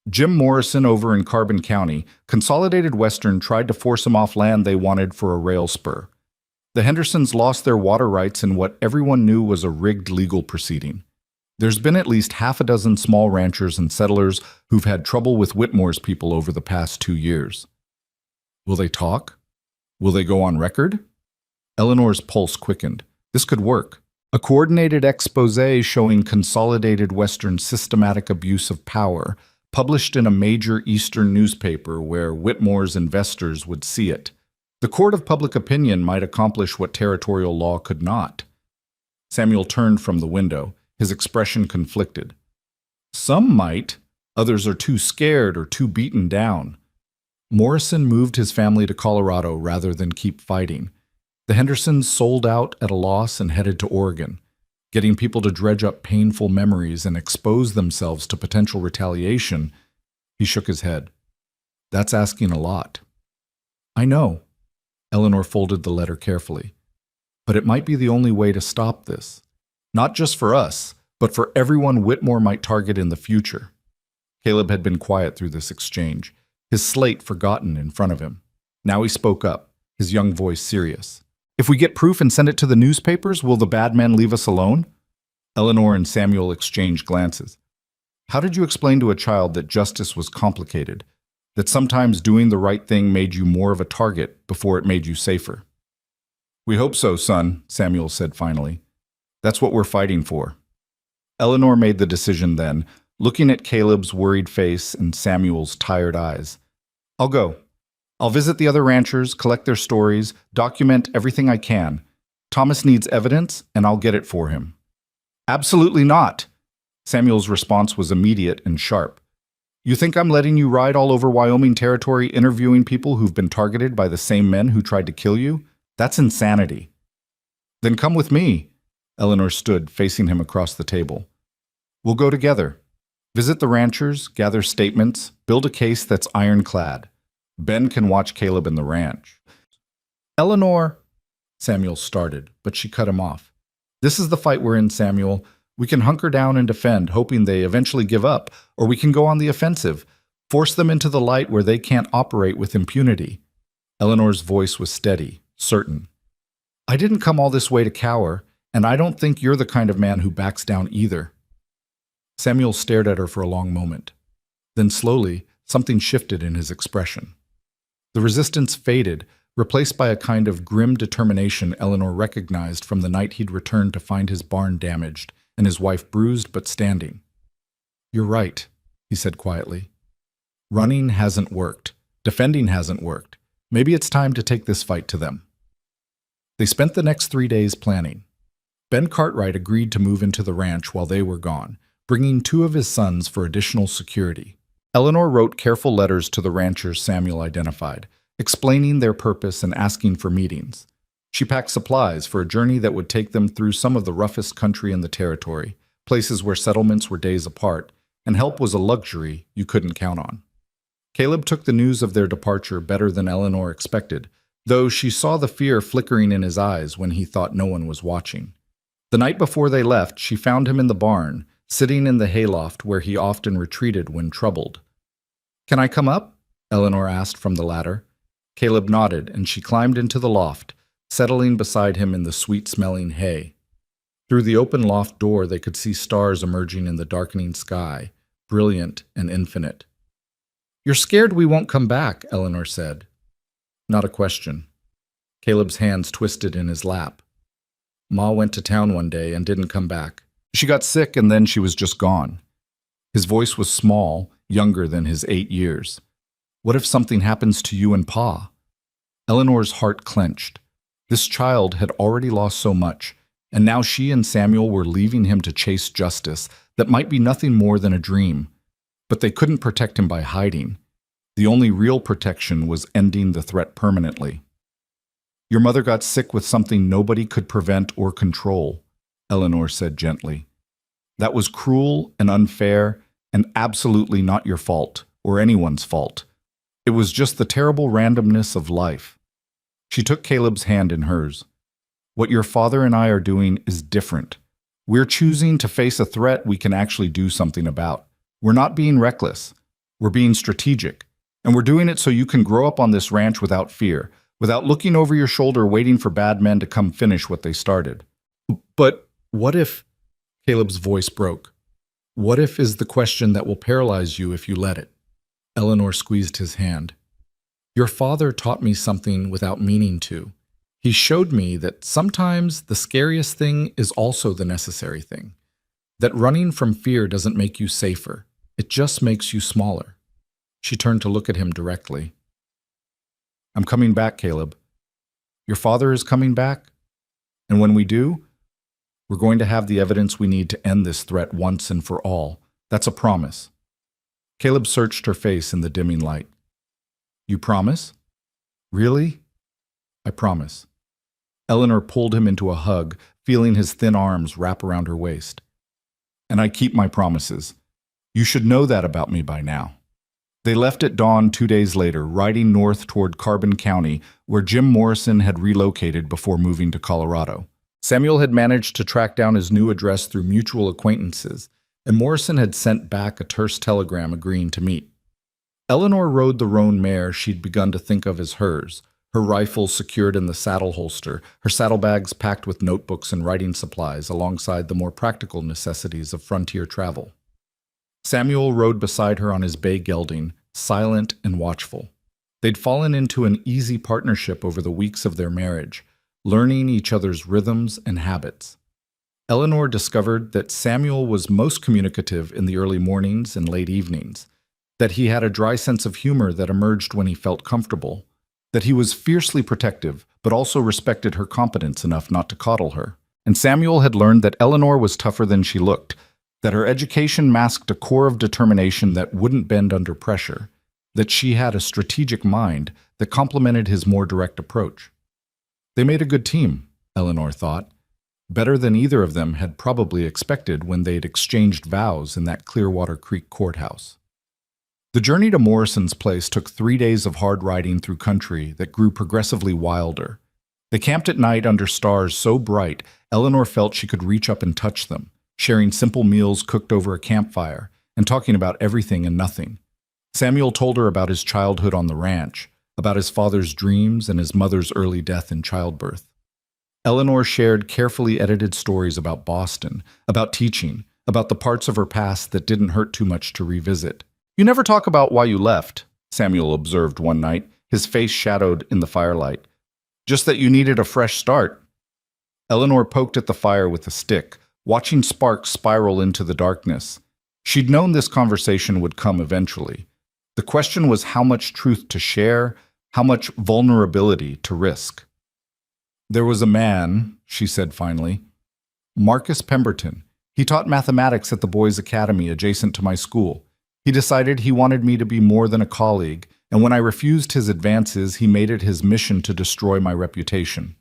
Jim Morrison over in Carbon County, Consolidated Western tried to force him off land they wanted for a rail spur. The Hendersons lost their water rights in what everyone knew was a rigged legal proceeding. There's been at least half a dozen small ranchers and settlers who've had trouble with Whitmore's people over the past 2 years. Will they talk? Will they go on record? Eleanor's pulse quickened. This could work. A coordinated exposé showing Consolidated Western's systematic abuse of power, published in a major Eastern newspaper where Whitmore's investors would see it. The court of public opinion might accomplish what territorial law could not. Samuel turned from the window, his expression conflicted. Some might, others are too scared or too beaten down. Morrison moved his family to Colorado rather than keep fighting. The Hendersons sold out at a loss and headed to Oregon, getting people to dredge up painful memories and expose themselves to potential retaliation. He shook his head. That's asking a lot. I know. Eleanor folded the letter carefully. But it might be the only way to stop this. Not just for us, but for everyone Whitmore might target in the future. Caleb had been quiet through this exchange, his slate forgotten in front of him. Now he spoke up, his young voice serious. If we get proof and send it to the newspapers, will the bad men leave us alone? Eleanor and Samuel exchanged glances. How did you explain to a child that justice was complicated, that sometimes doing the right thing made you more of a target before it made you safer? We hope so, son, Samuel said finally. That's what we're fighting for. Eleanor made the decision then, looking at Caleb's worried face and Samuel's tired eyes. I'll go. I'll visit the other ranchers, collect their stories, document everything I can. Thomas needs evidence, and I'll get it for him. Absolutely not. Samuel's response was immediate and sharp. You think I'm letting you ride all over Wyoming territory interviewing people who've been targeted by the same men who tried to kill you? That's insanity. Then come with me. Eleanor stood, facing him across the table. We'll go together. Visit the ranchers, gather statements, build a case that's ironclad. Ben can watch Caleb in the ranch. Eleanor, Samuel started, but she cut him off. This is the fight we're in, Samuel. We can hunker down and defend, hoping they eventually give up, or we can go on the offensive, force them into the light where they can't operate with impunity. Eleanor's voice was steady, certain. I didn't come all this way to cower, and I don't think you're the kind of man who backs down either. Samuel stared at her for a long moment. Then slowly, something shifted in his expression. The resistance faded, replaced by a kind of grim determination Eleanor recognized from the night he'd returned to find his barn damaged and his wife bruised but standing. You're right, he said quietly. Running hasn't worked. Defending hasn't worked. Maybe it's time to take this fight to them. They spent the next 3 days planning. Ben Cartwright agreed to move into the ranch while they were gone, bringing 2 of his sons for additional security. Eleanor wrote careful letters to the ranchers Samuel identified, explaining their purpose and asking for meetings. She packed supplies for a journey that would take them through some of the roughest country in the territory, places where settlements were days apart, and help was a luxury you couldn't count on. Caleb took the news of their departure better than Eleanor expected, though she saw the fear flickering in his eyes when he thought no one was watching. The night before they left, she found him in the barn, sitting in the hayloft where he often retreated when troubled. Can I come up? Eleanor asked from the ladder. Caleb nodded, and she climbed into the loft, settling beside him in the sweet-smelling hay. Through the open loft door they could see stars emerging in the darkening sky, brilliant and infinite. You're scared we won't come back, Eleanor said. Not a question. Caleb's hands twisted in his lap. Ma went to town one day and didn't come back. She got sick and then she was just gone. His voice was small, younger than his 8 years. What if something happens to you and Pa? Eleanor's heart clenched. This child had already lost so much, and now she and Samuel were leaving him to chase justice that might be nothing more than a dream. But they couldn't protect him by hiding. The only real protection was ending the threat permanently. Your mother got sick with something nobody could prevent or control, Eleanor said gently. That was cruel and unfair and absolutely not your fault or anyone's fault. It was just the terrible randomness of life. She took Caleb's hand in hers. What your father and I are doing is different. We're choosing to face a threat we can actually do something about. We're not being reckless. We're being strategic. And we're doing it so you can grow up on this ranch without fear, without looking over your shoulder waiting for bad men to come finish what they started. But what if... Caleb's voice broke. What if is the question that will paralyze you if you let it. Eleanor squeezed his hand. Your father taught me something without meaning to. He showed me that sometimes the scariest thing is also the necessary thing. That running from fear doesn't make you safer. It just makes you smaller. She turned to look at him directly. I'm coming back, Caleb. Your father is coming back. And when we do, we're going to have the evidence we need to end this threat once and for all. That's a promise. Caleb searched her face in the dimming light. You promise? Really? I promise. Eleanor pulled him into a hug, feeling his thin arms wrap around her waist. And I keep my promises. You should know that about me by now. They left at dawn 2 days later, riding north toward Carbon County, where Jim Morrison had relocated before moving to Colorado. Samuel had managed to track down his new address through mutual acquaintances, and Morrison had sent back a terse telegram agreeing to meet. Eleanor rode the roan mare she'd begun to think of as hers, her rifle secured in the saddle holster, her saddlebags packed with notebooks and writing supplies alongside the more practical necessities of frontier travel. Samuel rode beside her on his bay gelding, silent and watchful. They'd fallen into an easy partnership over the weeks of their marriage, learning each other's rhythms and habits. Eleanor discovered that Samuel was most communicative in the early mornings and late evenings, that he had a dry sense of humor that emerged when he felt comfortable, that he was fiercely protective but also respected her competence enough not to coddle her. And Samuel had learned that Eleanor was tougher than she looked, that her education masked a core of determination that wouldn't bend under pressure, that she had a strategic mind that complemented his more direct approach. They made a good team, Eleanor thought, better than either of them had probably expected when they'd exchanged vows in that Clearwater Creek courthouse. The journey to Morrison's place took 3 days of hard riding through country that grew progressively wilder. They camped at night under stars so bright, Eleanor felt she could reach up and touch them, sharing simple meals cooked over a campfire and talking about everything and nothing. Samuel told her about his childhood on the ranch, about his father's dreams and his mother's early death in childbirth. Eleanor shared carefully edited stories about Boston, about teaching, about the parts of her past that didn't hurt too much to revisit. You never talk about why you left, Samuel observed one night, his face shadowed in the firelight. Just that you needed a fresh start. Eleanor poked at the fire with a stick, watching sparks spiral into the darkness. She'd known this conversation would come eventually. The question was how much truth to share, how much vulnerability to risk. There was a man, she said finally, Marcus Pemberton. He taught mathematics at the boys' academy adjacent to my school. He decided he wanted me to be more than a colleague, and when I refused his advances, he made it his mission to destroy my reputation.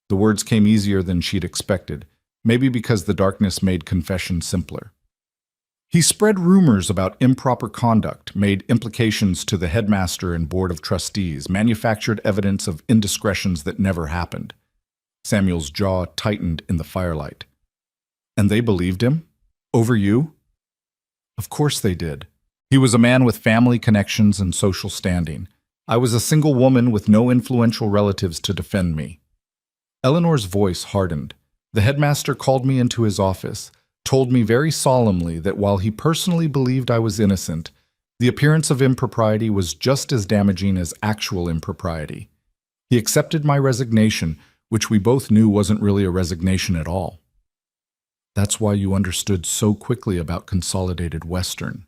The words came easier than she'd expected, maybe because the darkness made confession simpler. He spread rumors about improper conduct, made implications to the headmaster and board of trustees, manufactured evidence of indiscretions that never happened. Samuel's jaw tightened in the firelight. And they believed him? Over you? Of course they did. He was a man with family connections and social standing. I was a single woman with no influential relatives to defend me. Eleanor's voice hardened. The headmaster called me into his office, told me very solemnly that while he personally believed I was innocent, the appearance of impropriety was just as damaging as actual impropriety. He accepted my resignation, which we both knew wasn't really a resignation at all. That's why you understood so quickly about Consolidated Western.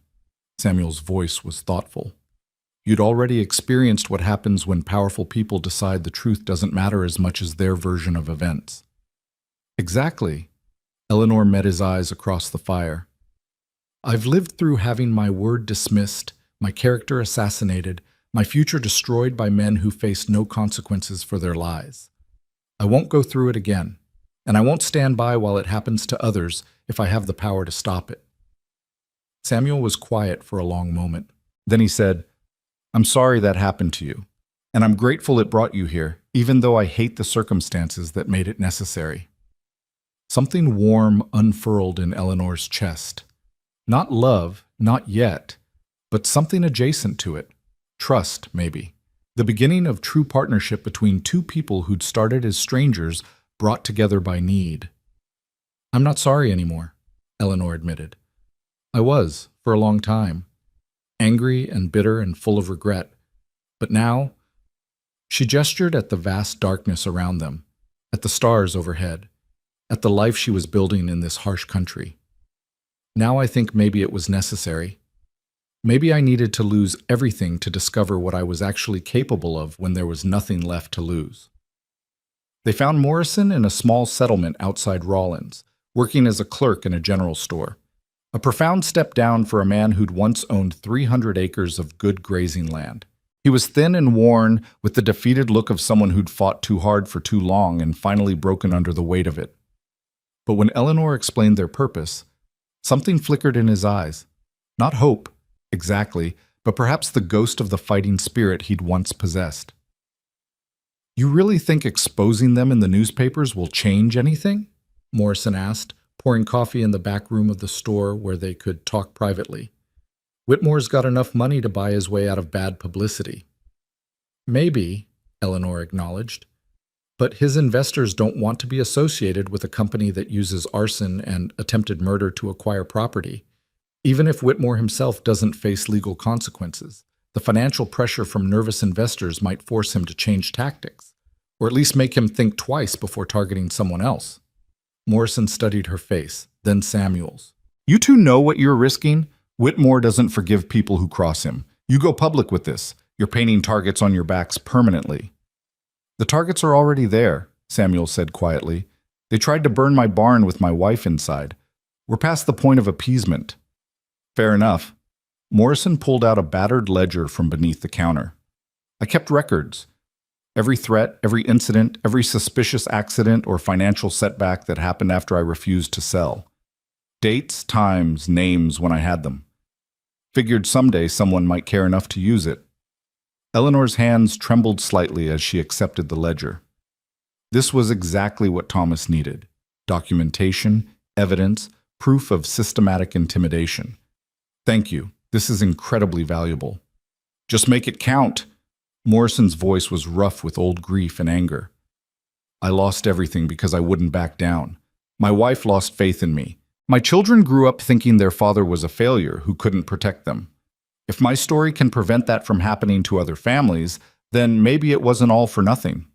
Samuel's voice was thoughtful. You'd already experienced what happens when powerful people decide the truth doesn't matter as much as their version of events. Exactly. Eleanor met his eyes across the fire. I've lived through having my word dismissed, my character assassinated, my future destroyed by men who faced no consequences for their lies. I won't go through it again, and I won't stand by while it happens to others if I have the power to stop it." Samuel was quiet for a long moment. Then he said, "I'm sorry that happened to you, and I'm grateful it brought you here, even though I hate the circumstances that made it necessary." Something warm unfurled in Eleanor's chest. Not love, not yet, but something adjacent to it. Trust, maybe. The beginning of true partnership between two people who'd started as strangers, brought together by need. "I'm not sorry anymore," Eleanor admitted. "I was, for a long time. Angry and bitter and full of regret. But now—" She gestured at the vast darkness around them, at the stars overhead, at the life she was building in this harsh country. "Now I think maybe it was necessary. Maybe I needed to lose everything to discover what I was actually capable of when there was nothing left to lose." They found Morrison in a small settlement outside Rawlins, working as a clerk in a general store. A profound step down for a man who'd once owned 300 acres of good grazing land. He was thin and worn, with the defeated look of someone who'd fought too hard for too long and finally broken under the weight of it. But when Eleanor explained their purpose, something flickered in his eyes. Not hope, exactly, but perhaps the ghost of the fighting spirit he'd once possessed. "You really think exposing them in the newspapers will change anything?" Morrison asked, pouring coffee in the back room of the store where they could talk privately. "Whitmore's got enough money to buy his way out of bad publicity." "Maybe," Eleanor acknowledged. "But his investors don't want to be associated with a company that uses arson and attempted murder to acquire property. Even if Whitmore himself doesn't face legal consequences, the financial pressure from nervous investors might force him to change tactics, or at least make him think twice before targeting someone else." Morrison studied her face, then Samuel's. "You two know what you're risking? Whitmore doesn't forgive people who cross him. You go public with this. You're painting targets on your backs permanently." "The targets are already there," Samuel said quietly. "They tried to burn my barn with my wife inside. We're past the point of appeasement." "Fair enough." Morrison pulled out a battered ledger from beneath the counter. "I kept records. Every threat, every incident, every suspicious accident or financial setback that happened after I refused to sell. Dates, times, names when I had them. Figured someday someone might care enough to use it." Eleanor's hands trembled slightly as she accepted the ledger. This was exactly what Thomas needed. Documentation, evidence, proof of systematic intimidation. "Thank you. This is incredibly valuable." "Just make it count." Morrison's voice was rough with old grief and anger. "I lost everything because I wouldn't back down. My wife lost faith in me. My children grew up thinking their father was a failure who couldn't protect them. If my story can prevent that from happening to other families, then maybe it wasn't all for nothing."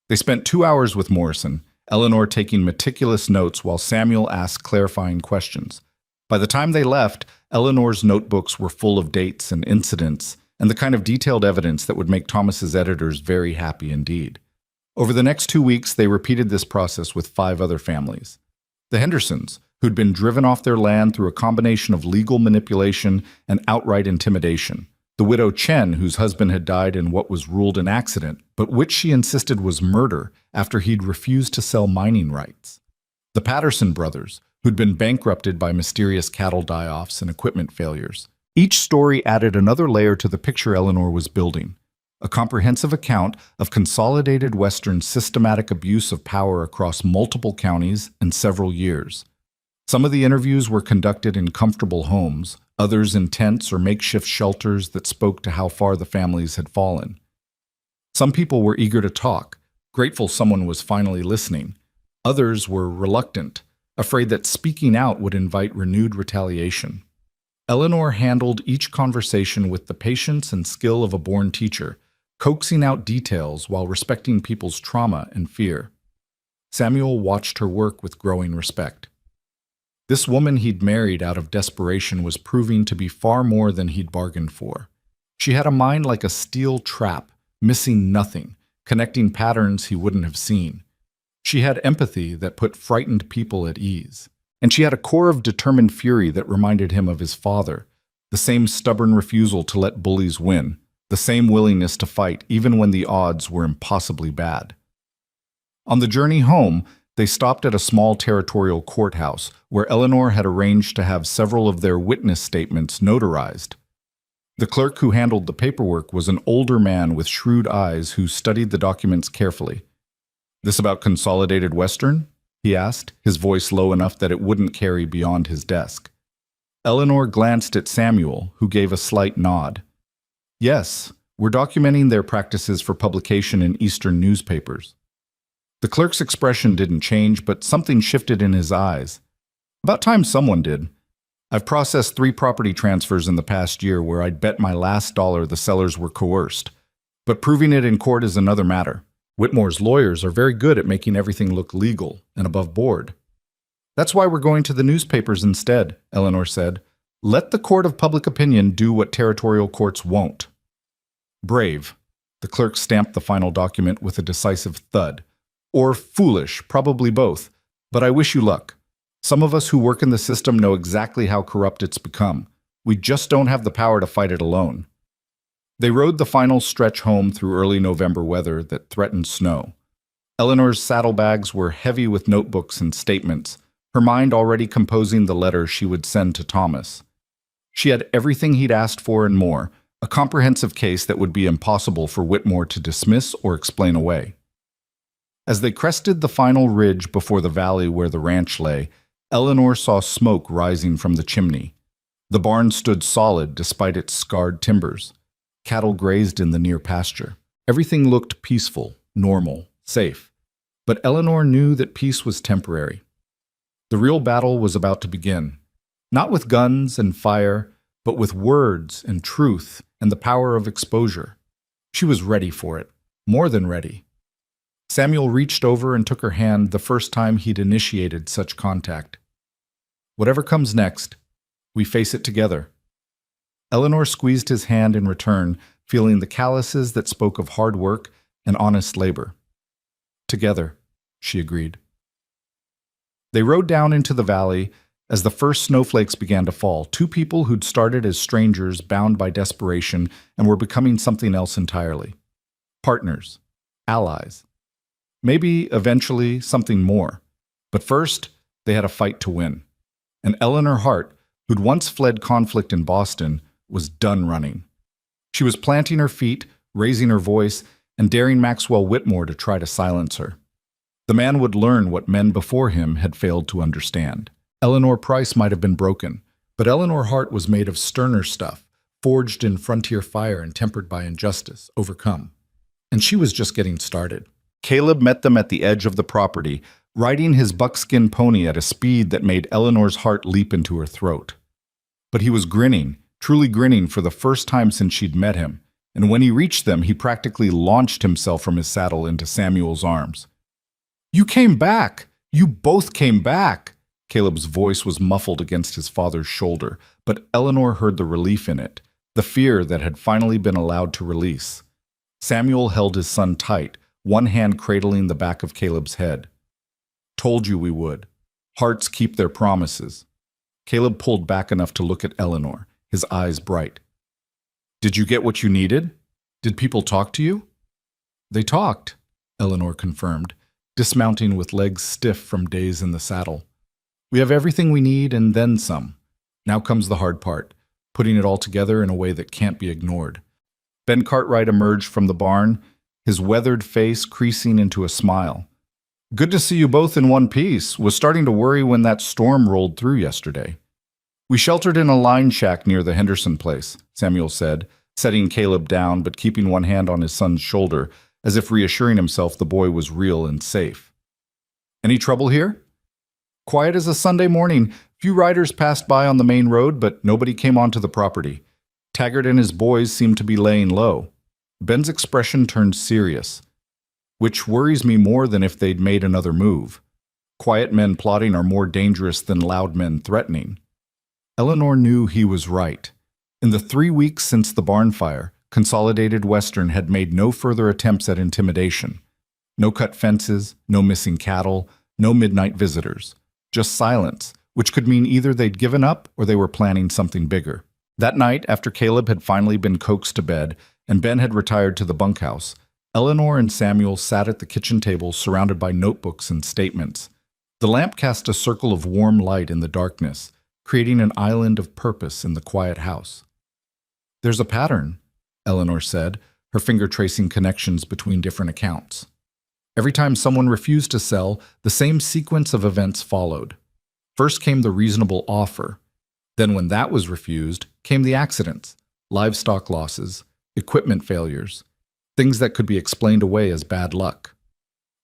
They spent 2 hours with Morrison, Eleanor taking meticulous notes while Samuel asked clarifying questions. By the time they left, Eleanor's notebooks were full of dates and incidents, and the kind of detailed evidence that would make Thomas's editors very happy indeed. Over the next 2 weeks, they repeated this process with 5 other families. The Hendersons, who'd been driven off their land through a combination of legal manipulation and outright intimidation. The widow Chen, whose husband had died in what was ruled an accident, but which she insisted was murder after he'd refused to sell mining rights. The Patterson brothers, who'd been bankrupted by mysterious cattle die-offs and equipment failures. Each story added another layer to the picture Eleanor was building, a comprehensive account of consolidated Western systematic abuse of power across multiple counties and several years. Some of the interviews were conducted in comfortable homes, others in tents or makeshift shelters that spoke to how far the families had fallen. Some people were eager to talk, grateful someone was finally listening. Others were reluctant, afraid that speaking out would invite renewed retaliation. Eleanor handled each conversation with the patience and skill of a born teacher, coaxing out details while respecting people's trauma and fear. Samuel watched her work with growing respect. This woman he'd married out of desperation was proving to be far more than he'd bargained for. She had a mind like a steel trap, missing nothing, connecting patterns he wouldn't have seen. She had empathy that put frightened people at ease. And she had a core of determined fury that reminded him of his father, the same stubborn refusal to let bullies win, the same willingness to fight even when the odds were impossibly bad. On the journey home, they stopped at a small territorial courthouse where Eleanor had arranged to have several of their witness statements notarized. The clerk who handled the paperwork was an older man with shrewd eyes who studied the documents carefully. "This about Consolidated Western?" he asked, his voice low enough that it wouldn't carry beyond his desk. Eleanor glanced at Samuel, who gave a slight nod. "Yes, we're documenting their practices for publication in Eastern newspapers." The clerk's expression didn't change, but something shifted in his eyes. "About time someone did. I've processed 3 property transfers in the past year where I'd bet my last dollar the sellers were coerced. But proving it in court is another matter. Whitmore's lawyers are very good at making everything look legal and above board." "That's why we're going to the newspapers instead," Eleanor said. "Let the court of public opinion do what territorial courts won't." "Brave." The clerk stamped the final document with a decisive thud. "Or foolish, probably both. But I wish you luck. Some of us who work in the system know exactly how corrupt it's become. We just don't have the power to fight it alone." They rode the final stretch home through early November weather that threatened snow. Eleanor's saddlebags were heavy with notebooks and statements, her mind already composing the letter she would send to Thomas. She had everything he'd asked for and more, a comprehensive case that would be impossible for Whitmore to dismiss or explain away. As they crested the final ridge before the valley where the ranch lay, Eleanor saw smoke rising from the chimney. The barn stood solid despite its scarred timbers. Cattle grazed in the near pasture. Everything looked peaceful, normal, safe. But Eleanor knew that peace was temporary. The real battle was about to begin. Not with guns and fire, but with words and truth and the power of exposure. She was ready for it, more than ready. Samuel reached over and took her hand the first time he'd initiated such contact. "Whatever comes next, we face it together." Eleanor squeezed his hand in return, feeling the calluses that spoke of hard work and honest labor. "Together," she agreed. They rode down into the valley as the first snowflakes began to fall, 2 people who'd started as strangers bound by desperation and were becoming something else entirely. Partners, allies. Maybe, eventually, something more. But first, they had a fight to win. And Eleanor Hart, who'd once fled conflict in Boston, was done running. She was planting her feet, raising her voice, and daring Maxwell Whitmore to try to silence her. The man would learn what men before him had failed to understand. Eleanor Price might have been broken, but Eleanor Hart was made of sterner stuff, forged in frontier fire and tempered by injustice, overcome. And she was just getting started. Caleb met them at the edge of the property, riding his buckskin pony at a speed that made Eleanor's heart leap into her throat. But he was grinning, truly grinning for the first time since she'd met him, and when he reached them, he practically launched himself from his saddle into Samuel's arms. "You came back! You both came back!" Caleb's voice was muffled against his father's shoulder, but Eleanor heard the relief in it, the fear that had finally been allowed to release. Samuel held his son tight, one hand cradling the back of Caleb's head. "Told you we would. Hearts keep their promises." Caleb pulled back enough to look at Eleanor, his eyes bright. "Did you get what you needed? Did people talk to you?" "They talked," Eleanor confirmed, dismounting with legs stiff from days in the saddle. "We have everything we need and then some. Now comes the hard part, putting it all together in a way that can't be ignored." Ben Cartwright emerged from the barn, his weathered face creasing into a smile. "Good to see you both in one piece. Was starting to worry when that storm rolled through yesterday." "We sheltered in a line shack near the Henderson place," Samuel said, setting Caleb down but keeping one hand on his son's shoulder, as if reassuring himself the boy was real and safe. "Any trouble here?" "Quiet as a Sunday morning. Few riders passed by on the main road, but nobody came onto the property. Taggart and his boys seemed to be laying low." Ben's expression turned serious. "Which worries me more than if they'd made another move. Quiet men plotting are more dangerous than loud men threatening." Eleanor knew he was right. In the 3 weeks since the barn fire, Consolidated Western had made no further attempts at intimidation. No cut fences, no missing cattle, no midnight visitors. Just silence, which could mean either they'd given up or they were planning something bigger. That night, after Caleb had finally been coaxed to bed and Ben had retired to the bunkhouse, Eleanor and Samuel sat at the kitchen table surrounded by notebooks and statements. The lamp cast a circle of warm light in the darkness, creating an island of purpose in the quiet house. "There's a pattern," Eleanor said, her finger tracing connections between different accounts. Every time someone refused to sell, the same sequence of events followed. First came the reasonable offer. Then when that was refused, came the accidents, livestock losses, equipment failures, things that could be explained away as bad luck.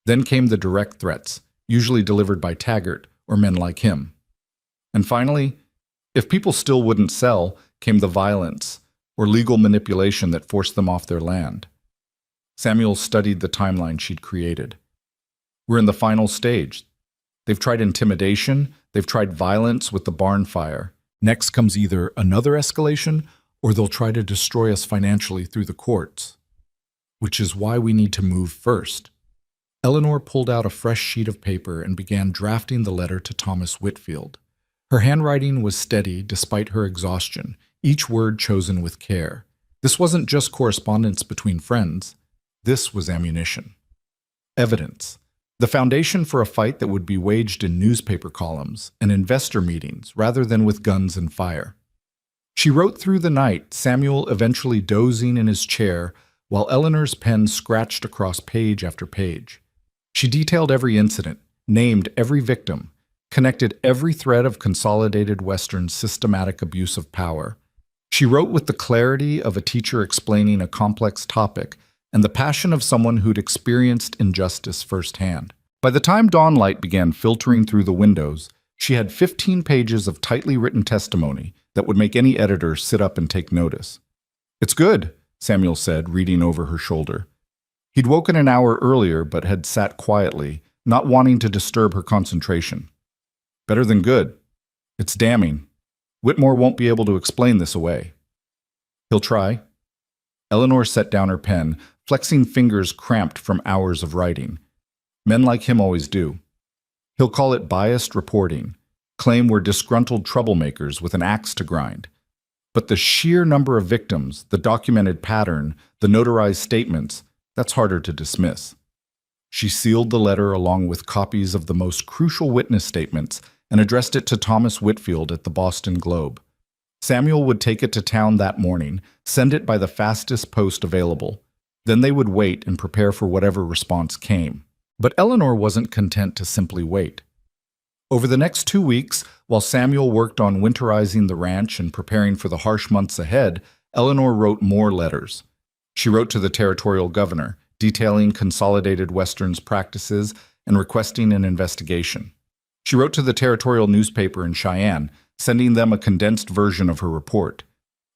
Then came the direct threats, usually delivered by Taggart or men like him. And finally, if people still wouldn't sell, came the violence or legal manipulation that forced them off their land. Samuel studied the timeline she'd created. We're in the final stage. They've tried intimidation, they've tried violence with the barn fire. Next comes either another escalation or they'll try to destroy us financially through the courts. Which is why we need to move first. Eleanor pulled out a fresh sheet of paper and began drafting the letter to Thomas Whitfield. Her handwriting was steady despite her exhaustion, each word chosen with care. This wasn't just correspondence between friends. This was ammunition. Evidence. The foundation for a fight that would be waged in newspaper columns and investor meetings rather than with guns and fire. She wrote through the night, Samuel eventually dozing in his chair while Eleanor's pen scratched across page after page. She detailed every incident, named every victim, connected every thread of Consolidated Western's systematic abuse of power. She wrote with the clarity of a teacher explaining a complex topic and the passion of someone who'd experienced injustice firsthand. By the time dawnlight began filtering through the windows, she had 15 pages of tightly written testimony that would make any editor sit up and take notice. "It's good," Samuel said, reading over her shoulder. He'd woken an hour earlier but had sat quietly, not wanting to disturb her concentration. "Better than good. It's damning. Whitmore won't be able to explain this away." "He'll try." Eleanor set down her pen, flexing fingers cramped from hours of writing. Men like him always do. He'll call it biased reporting, claim we're disgruntled troublemakers with an axe to grind. But the sheer number of victims, the documented pattern, the notarized statements, that's harder to dismiss. She sealed the letter along with copies of the most crucial witness statements and addressed it to Thomas Whitfield at the Boston Globe. Samuel would take it to town that morning, send it by the fastest post available. Then they would wait and prepare for whatever response came. But Eleanor wasn't content to simply wait. Over the next 2 weeks, while Samuel worked on winterizing the ranch and preparing for the harsh months ahead, Eleanor wrote more letters. She wrote to the territorial governor, detailing Consolidated Western's practices and requesting an investigation. She wrote to the territorial newspaper in Cheyenne, sending them a condensed version of her report.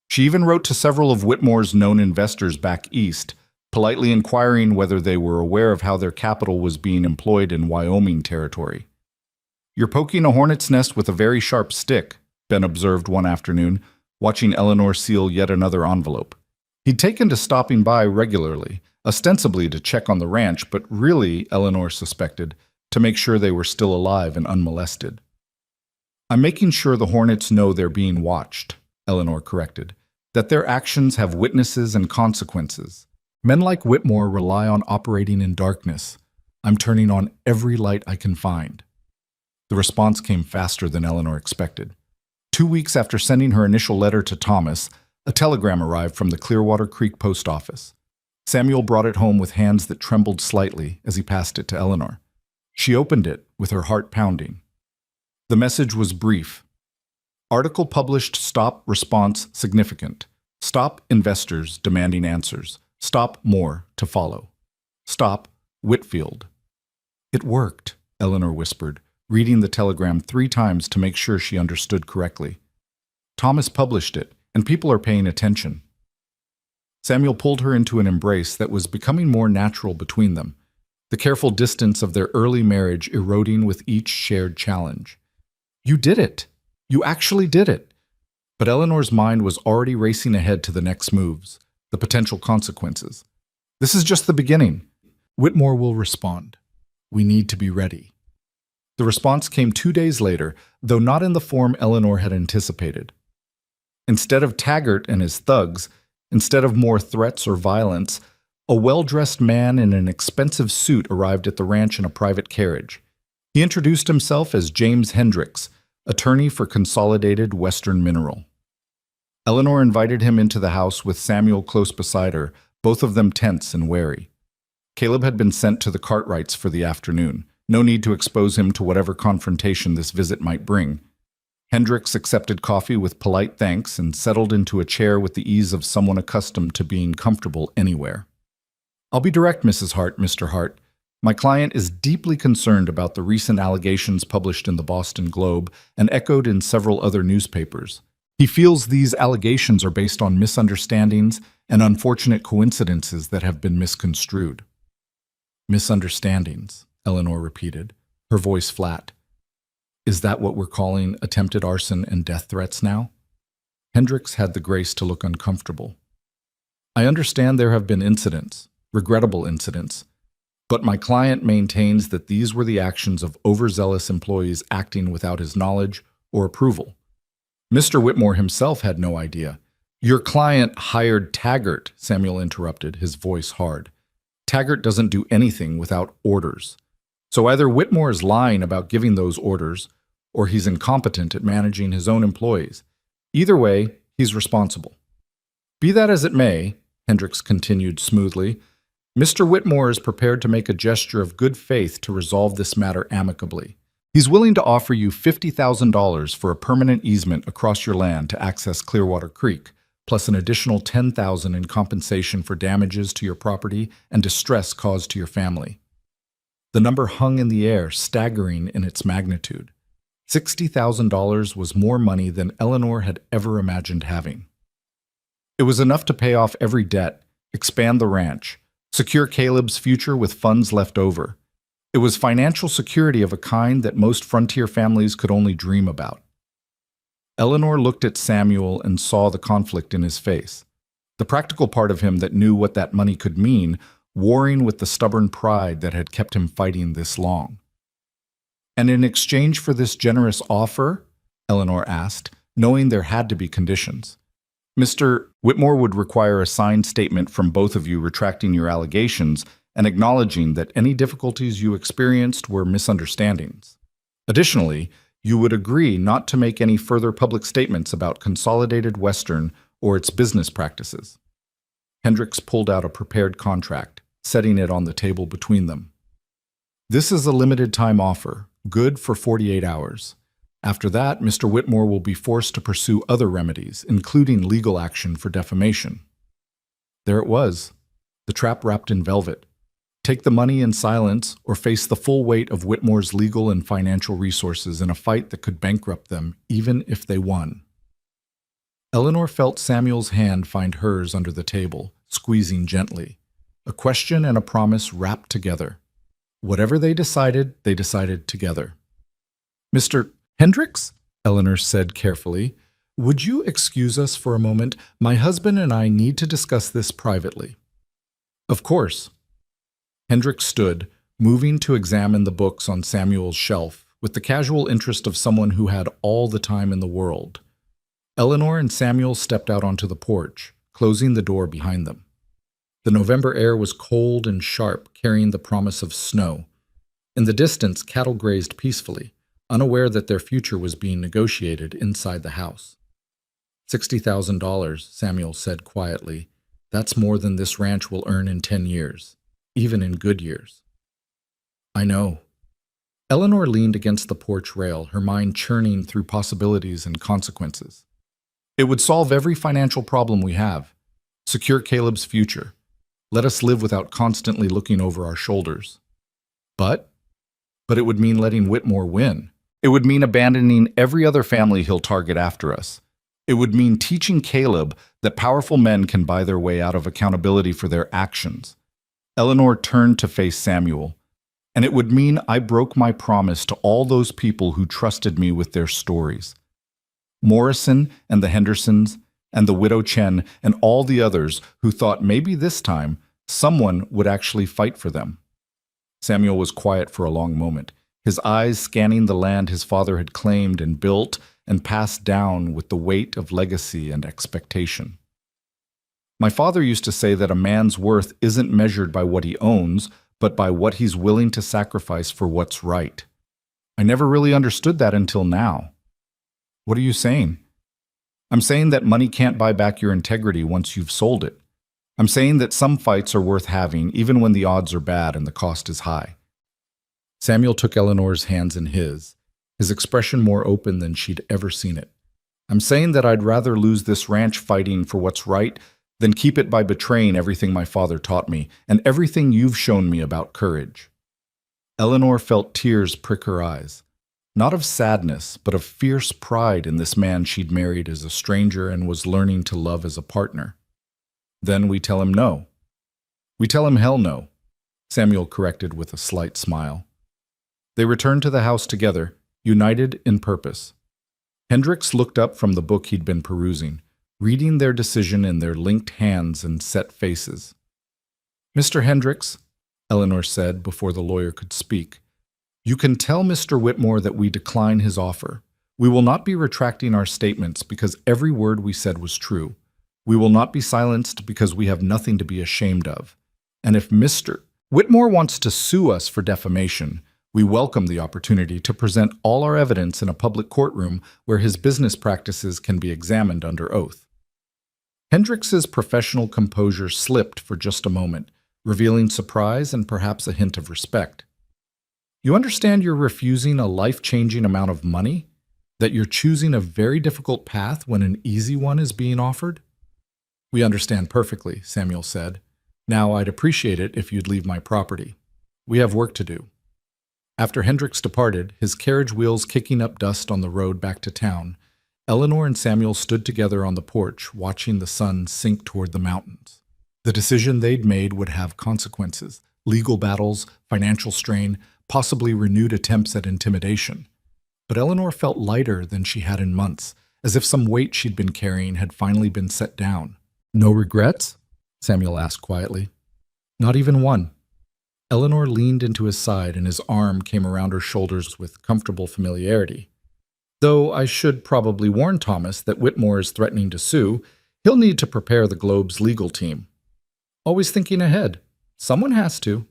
She even wrote to several of Whitmore's known investors back east, politely inquiring whether they were aware of how their capital was being employed in Wyoming territory. "You're poking a hornet's nest with a very sharp stick," Ben observed one afternoon, watching Eleanor seal yet another envelope. He'd taken to stopping by regularly, ostensibly to check on the ranch, but really, Eleanor suspected, to make sure they were still alive and unmolested. "I'm making sure the hornets know they're being watched," Eleanor corrected, "that their actions have witnesses and consequences. Men like Whitmore rely on operating in darkness. I'm turning on every light I can find." The response came faster than Eleanor expected. 2 weeks after sending her initial letter to Thomas, a telegram arrived from the Clearwater Creek post office. Samuel brought it home with hands that trembled slightly as he passed it to Eleanor. She opened it with her heart pounding. The message was brief. Article published, stop response significant. Stop investors demanding answers. Stop more to follow. Stop Whitfield. "It worked," Eleanor whispered, reading the telegram 3 times to make sure she understood correctly. "Thomas published it, and people are paying attention." Samuel pulled her into an embrace that was becoming more natural between them, the careful distance of their early marriage eroding with each shared challenge. "You did it! You actually did it!" But Eleanor's mind was already racing ahead to the next moves, the potential consequences. "This is just the beginning. Whitmore will respond. We need to be ready." The response came 2 days later, though not in the form Eleanor had anticipated. Instead of Taggart and his thugs, instead of more threats or violence, a well-dressed man in an expensive suit arrived at the ranch in a private carriage. He introduced himself as James Hendricks, attorney for Consolidated Western Mineral. Eleanor invited him into the house with Samuel close beside her, both of them tense and wary. Caleb had been sent to the Cartwrights for the afternoon. No need to expose him to whatever confrontation this visit might bring. Hendricks accepted coffee with polite thanks and settled into a chair with the ease of someone accustomed to being comfortable anywhere. "I'll be direct, Mrs. Hart, Mr. Hart. My client is deeply concerned about the recent allegations published in the Boston Globe and echoed in several other newspapers. He feels these allegations are based on misunderstandings and unfortunate coincidences that have been misconstrued." "Misunderstandings," Eleanor repeated, her voice flat. "Is that what we're calling attempted arson and death threats now?" Hendricks had the grace to look uncomfortable. "I understand there have been incidents, regrettable incidents, but my client maintains that these were the actions of overzealous employees acting without his knowledge or approval. Mr. Whitmore himself had no idea." "Your client hired Taggart," Samuel interrupted, his voice hard. "Taggart doesn't do anything without orders. So either Whitmore is lying about giving those orders, or he's incompetent at managing his own employees. Either way, he's responsible." "Be that as it may," Hendricks continued smoothly, "Mr. Whitmore is prepared to make a gesture of good faith to resolve this matter amicably. He's willing to offer you $50,000 for a permanent easement across your land to access Clearwater Creek, plus an additional $10,000 in compensation for damages to your property and distress caused to your family." The number hung in the air, staggering in its magnitude. $60,000 was more money than Eleanor had ever imagined having. It was enough to pay off every debt, expand the ranch, secure Caleb's future with funds left over. It was financial security of a kind that most frontier families could only dream about. Eleanor looked at Samuel and saw the conflict in his face. The practical part of him that knew what that money could mean, warring with the stubborn pride that had kept him fighting this long. "And in exchange for this generous offer?" Eleanor asked, knowing there had to be conditions. "Mr. Whitmore would require a signed statement from both of you retracting your allegations and acknowledging that any difficulties you experienced were misunderstandings. Additionally, you would agree not to make any further public statements about Consolidated Western or its business practices." Hendricks pulled out a prepared contract, setting it on the table between them. "This is a limited-time offer, good for 48 hours. After that, Mr. Whitmore will be forced to pursue other remedies, including legal action for defamation." There it was, the trap wrapped in velvet. Take the money in silence or face the full weight of Whitmore's legal and financial resources in a fight that could bankrupt them, even if they won. Eleanor felt Samuel's hand find hers under the table, squeezing gently. A question and a promise wrapped together. Whatever they decided together. "Mr. Hendricks?" Eleanor said carefully. "Would you excuse us for a moment? My husband and I need to discuss this privately." "Of course." Hendricks stood, moving to examine the books on Samuel's shelf, with the casual interest of someone who had all the time in the world. Eleanor and Samuel stepped out onto the porch, closing the door behind them. The November air was cold and sharp, carrying the promise of snow. In the distance, cattle grazed peacefully, unaware that their future was being negotiated inside the house. $60,000, Samuel said quietly. "That's more than this ranch will earn in 10 years, even in good years." "I know." Eleanor leaned against the porch rail, her mind churning through possibilities and consequences. "It would solve every financial problem we have. Secure Caleb's future. Let us live without constantly looking over our shoulders. But it would mean letting Whitmore win. It would mean abandoning every other family he'll target after us. It would mean teaching Caleb that powerful men can buy their way out of accountability for their actions." Eleanor turned to face Samuel. "And it would mean I broke my promise to all those people who trusted me with their stories. Morrison and the Hendersons and the widow Chen and all the others who thought maybe this time someone would actually fight for them." Samuel was quiet for a long moment. his eyes scanning the land his father had claimed and built and passed down with the weight of legacy and expectation. My father used to say that a man's worth isn't measured by what he owns, but by what he's willing to sacrifice for what's right. I never really understood that until now. What are you saying? I'm saying that money can't buy back your integrity once you've sold it. I'm saying that some fights are worth having even when the odds are bad and the cost is high. Samuel took Eleanor's hands in his expression more open than she'd ever seen it. I'm saying that I'd rather lose this ranch fighting for what's right than keep it by betraying everything my father taught me and everything you've shown me about courage. Eleanor felt tears prick her eyes, not of sadness, but of fierce pride in this man she'd married as a stranger and was learning to love as a partner. Then we tell him no. We tell him hell no, Samuel corrected with a slight smile. They returned to the house together, united in purpose. Hendricks looked up from the book he'd been perusing, reading their decision in their linked hands and set faces. Mr. Hendricks, Eleanor said before the lawyer could speak, you can tell Mr. Whitmore that we decline his offer. We will not be retracting our statements because every word we said was true. We will not be silenced because we have nothing to be ashamed of. And if Mr. Whitmore wants to sue us for defamation, we welcome the opportunity to present all our evidence in a public courtroom where his business practices can be examined under oath. Hendricks's professional composure slipped for just a moment, revealing surprise and perhaps a hint of respect. You understand you're refusing a life-changing amount of money? That you're choosing a very difficult path when an easy one is being offered? We understand perfectly, Samuel said. Now I'd appreciate it if you'd leave my property. We have work to do. After Hendricks departed, his carriage wheels kicking up dust on the road back to town, Eleanor and Samuel stood together on the porch, watching the sun sink toward the mountains. The decision they'd made would have consequences, legal battles, financial strain, possibly renewed attempts at intimidation. But Eleanor felt lighter than she had in months, as if some weight she'd been carrying had finally been set down. No regrets? Samuel asked quietly. Not even one. Eleanor leaned into his side and his arm came around her shoulders with comfortable familiarity. Though I should probably warn Thomas that Whitmore is threatening to sue, he'll need to prepare the Globe's legal team. Always thinking ahead. Someone has to.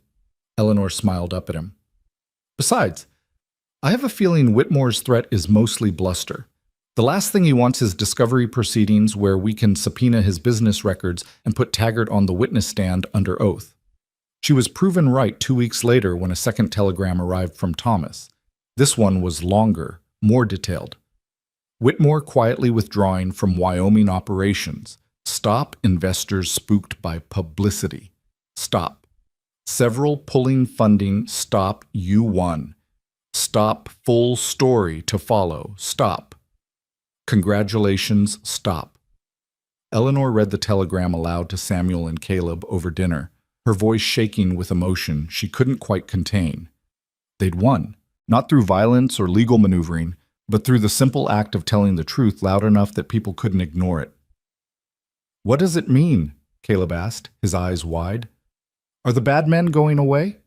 Eleanor smiled up at him. Besides, I have a feeling Whitmore's threat is mostly bluster. The last thing he wants is discovery proceedings where we can subpoena his business records and put Taggart on the witness stand under oath. She was proven right 2 weeks later when a second telegram arrived from Thomas. This one was longer, more detailed. Whitmore quietly withdrawing from Wyoming operations. Stop investors spooked by publicity. Stop. Several pulling funding. Stop. You won. Stop. Full story to follow. Stop. Congratulations. Stop. Eleanor read the telegram aloud to Samuel and Caleb over dinner, her voice shaking with emotion she couldn't quite contain. They'd won, not through violence or legal maneuvering, but through the simple act of telling the truth loud enough that people couldn't ignore it. What does it mean? Caleb asked, his eyes wide. Are the bad men going away?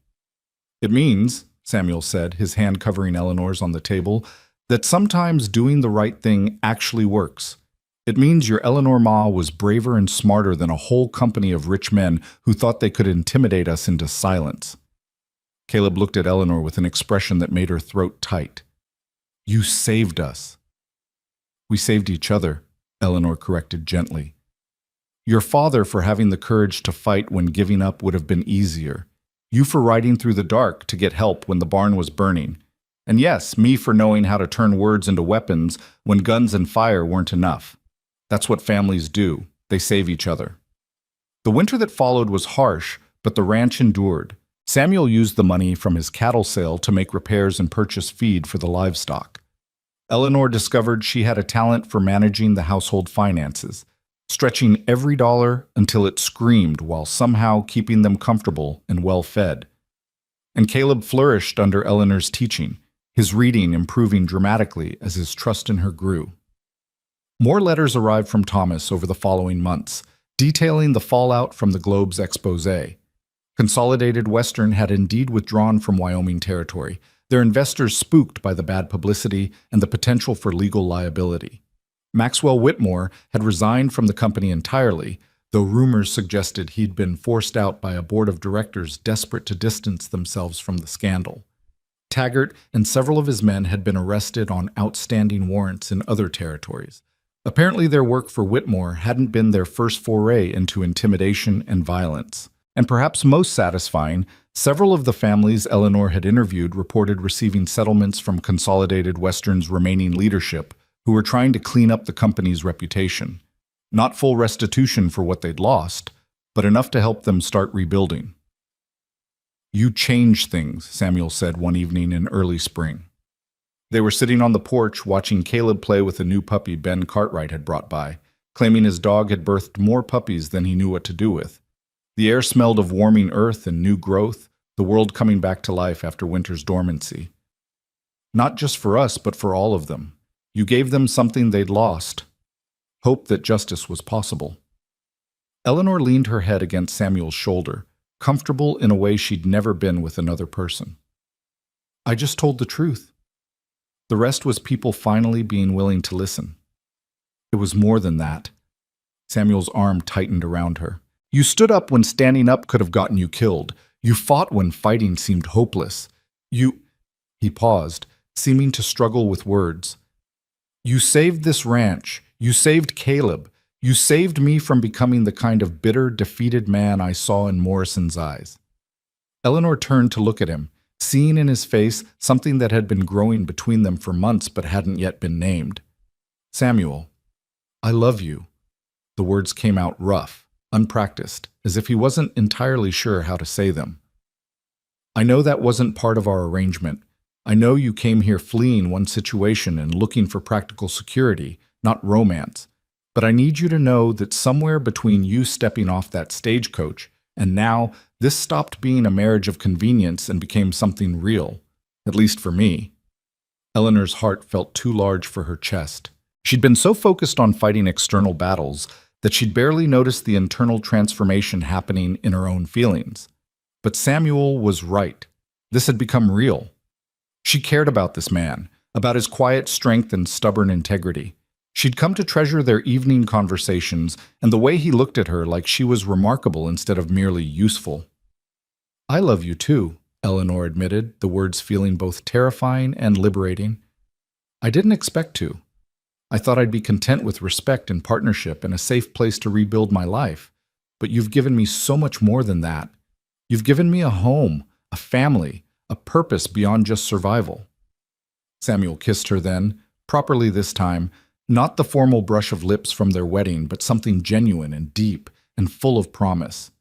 It means, Samuel said, his hand covering Eleanor's on the table, that sometimes doing the right thing actually works. It means your Eleanor Ma was braver and smarter than a whole company of rich men who thought they could intimidate us into silence. Caleb looked at Eleanor with an expression that made her throat tight. You saved us. We saved each other, Eleanor corrected gently. Your father for having the courage to fight when giving up would have been easier. You for riding through the dark to get help when the barn was burning. And yes, me for knowing how to turn words into weapons when guns and fire weren't enough. That's what families do. They save each other. The winter that followed was harsh, but the ranch endured. Samuel used the money from his cattle sale to make repairs and purchase feed for the livestock. Eleanor discovered she had a talent for managing the household finances, stretching every dollar until it screamed while somehow keeping them comfortable and well-fed. And Caleb flourished under Eleanor's teaching, his reading improving dramatically as his trust in her grew. More letters arrived from Thomas over the following months, detailing the fallout from the Globe's expose. Consolidated Western had indeed withdrawn from Wyoming territory, their investors spooked by the bad publicity and the potential for legal liability. Maxwell Whitmore had resigned from the company entirely, though rumors suggested he'd been forced out by a board of directors desperate to distance themselves from the scandal. Taggart and several of his men had been arrested on outstanding warrants in other territories. Apparently their work for Whitmore hadn't been their first foray into intimidation and violence. And perhaps most satisfying, several of the families Eleanor had interviewed reported receiving settlements from Consolidated Western's remaining leadership, who were trying to clean up the company's reputation. Not full restitution for what they'd lost, but enough to help them start rebuilding. "You change things," Samuel said one evening in early spring. They were sitting on the porch watching Caleb play with a new puppy Ben Cartwright had brought by, claiming his dog had birthed more puppies than he knew what to do with. The air smelled of warming earth and new growth, the world coming back to life after winter's dormancy. "Not just for us, but for all of them. You gave them something they'd lost. Hope that justice was possible." Eleanor leaned her head against Samuel's shoulder, comfortable in a way she'd never been with another person. "I just told the truth. The rest was people finally being willing to listen. It was more than that." Samuel's arm tightened around her. "You stood up when standing up could have gotten you killed. You fought when fighting seemed hopeless. He paused, seeming to struggle with words. "You saved this ranch. You saved Caleb. You saved me from becoming the kind of bitter, defeated man I saw in Morrison's eyes." Eleanor turned to look at him, seeing in his face something that had been growing between them for months but hadn't yet been named. "Samuel, I love you." The words came out rough, unpracticed, as if he wasn't entirely sure how to say them. "I know that wasn't part of our arrangement. I know you came here fleeing one situation and looking for practical security, not romance. But I need you to know that somewhere between you stepping off that stagecoach and now, this stopped being a marriage of convenience and became something real, at least for me." Eleanor's heart felt too large for her chest. She'd been so focused on fighting external battles that she'd barely noticed the internal transformation happening in her own feelings. But Samuel was right. This had become real. She cared about this man, about his quiet strength and stubborn integrity. She'd come to treasure their evening conversations and the way he looked at her like she was remarkable instead of merely useful. "I love you too," Eleanor admitted, the words feeling both terrifying and liberating. "I didn't expect to. I thought I'd be content with respect and partnership and a safe place to rebuild my life. But you've given me so much more than that. You've given me a home, a family, a purpose beyond just survival." Samuel kissed her then, properly this time, not the formal brush of lips from their wedding, but something genuine and deep and full of promise.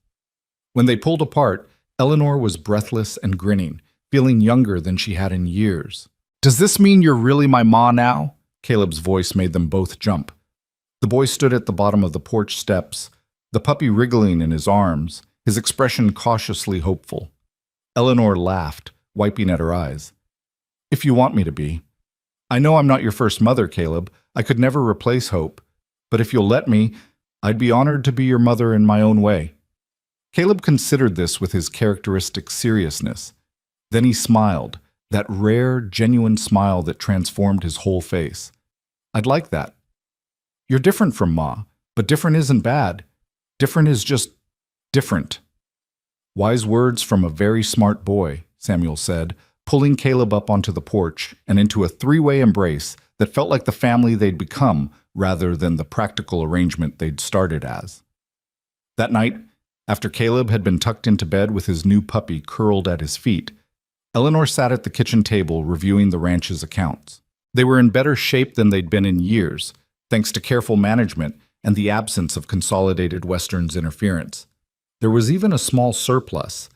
When they pulled apart, Eleanor was breathless and grinning, feeling younger than she had in years. "Does this mean you're really my ma now?" Caleb's voice made them both jump. The boy stood at the bottom of the porch steps, the puppy wriggling in his arms, his expression cautiously hopeful. Eleanor laughed, wiping at her eyes. "If you want me to be. I know I'm not your first mother, Caleb. I could never replace Hope. But if you'll let me, I'd be honored to be your mother in my own way." Caleb considered this with his characteristic seriousness. Then he smiled, that rare, genuine smile that transformed his whole face. "I'd like that. You're different from Ma, but different isn't bad. Different is just different." "Wise words from a very smart boy," Samuel said, pulling Caleb up onto the porch and into a three-way embrace that felt like the family they'd become rather than the practical arrangement they'd started as. That night, after Caleb had been tucked into bed with his new puppy curled at his feet, Eleanor sat at the kitchen table reviewing the ranch's accounts. They were in better shape than they'd been in years, thanks to careful management and the absence of Consolidated Western's interference. There was even a small surplus,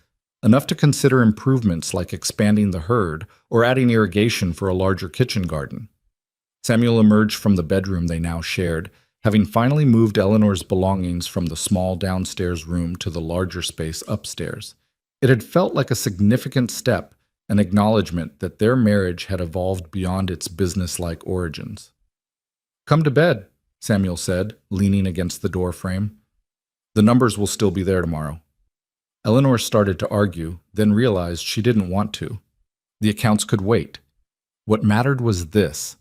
enough to consider improvements like expanding the herd or adding irrigation for a larger kitchen garden. Samuel emerged from the bedroom they now shared, having finally moved Eleanor's belongings from the small downstairs room to the larger space upstairs. It had felt like a significant step, an acknowledgement that their marriage had evolved beyond its business-like origins. "Come to bed," Samuel said, leaning against the door frame. "The numbers will still be there tomorrow." Eleanor started to argue, then realized she didn't want to. The accounts could wait. What mattered was this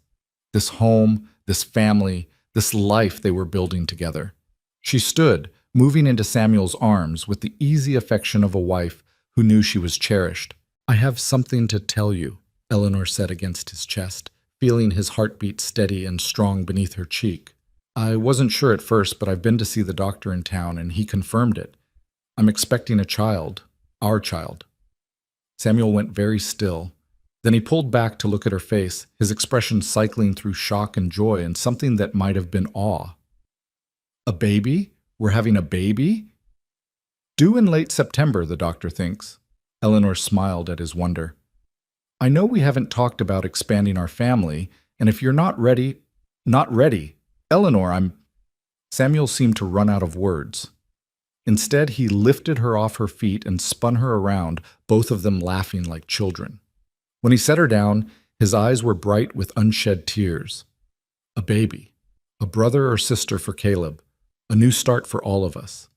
home, this family, this life they were building together. She stood, moving into Samuel's arms with the easy affection of a wife who knew she was cherished. "I have something to tell you," Eleanor said against his chest, feeling his heartbeat steady and strong beneath her cheek. "I wasn't sure at first, but I've been to see the doctor in town, and he confirmed it. I'm expecting a child, our child." Samuel went very still. Then he pulled back to look at her face, his expression cycling through shock and joy and something that might have been awe. "A baby? We're having a baby?" "Due in late September, the doctor thinks." Eleanor smiled at his wonder. "I know we haven't talked about expanding our family, and if you're not ready—" "Not ready! Eleanor, Samuel seemed to run out of words. Instead, he lifted her off her feet and spun her around, both of them laughing like children. When he set her down, his eyes were bright with unshed tears. A baby. A brother or sister for Caleb. A new start for all of us.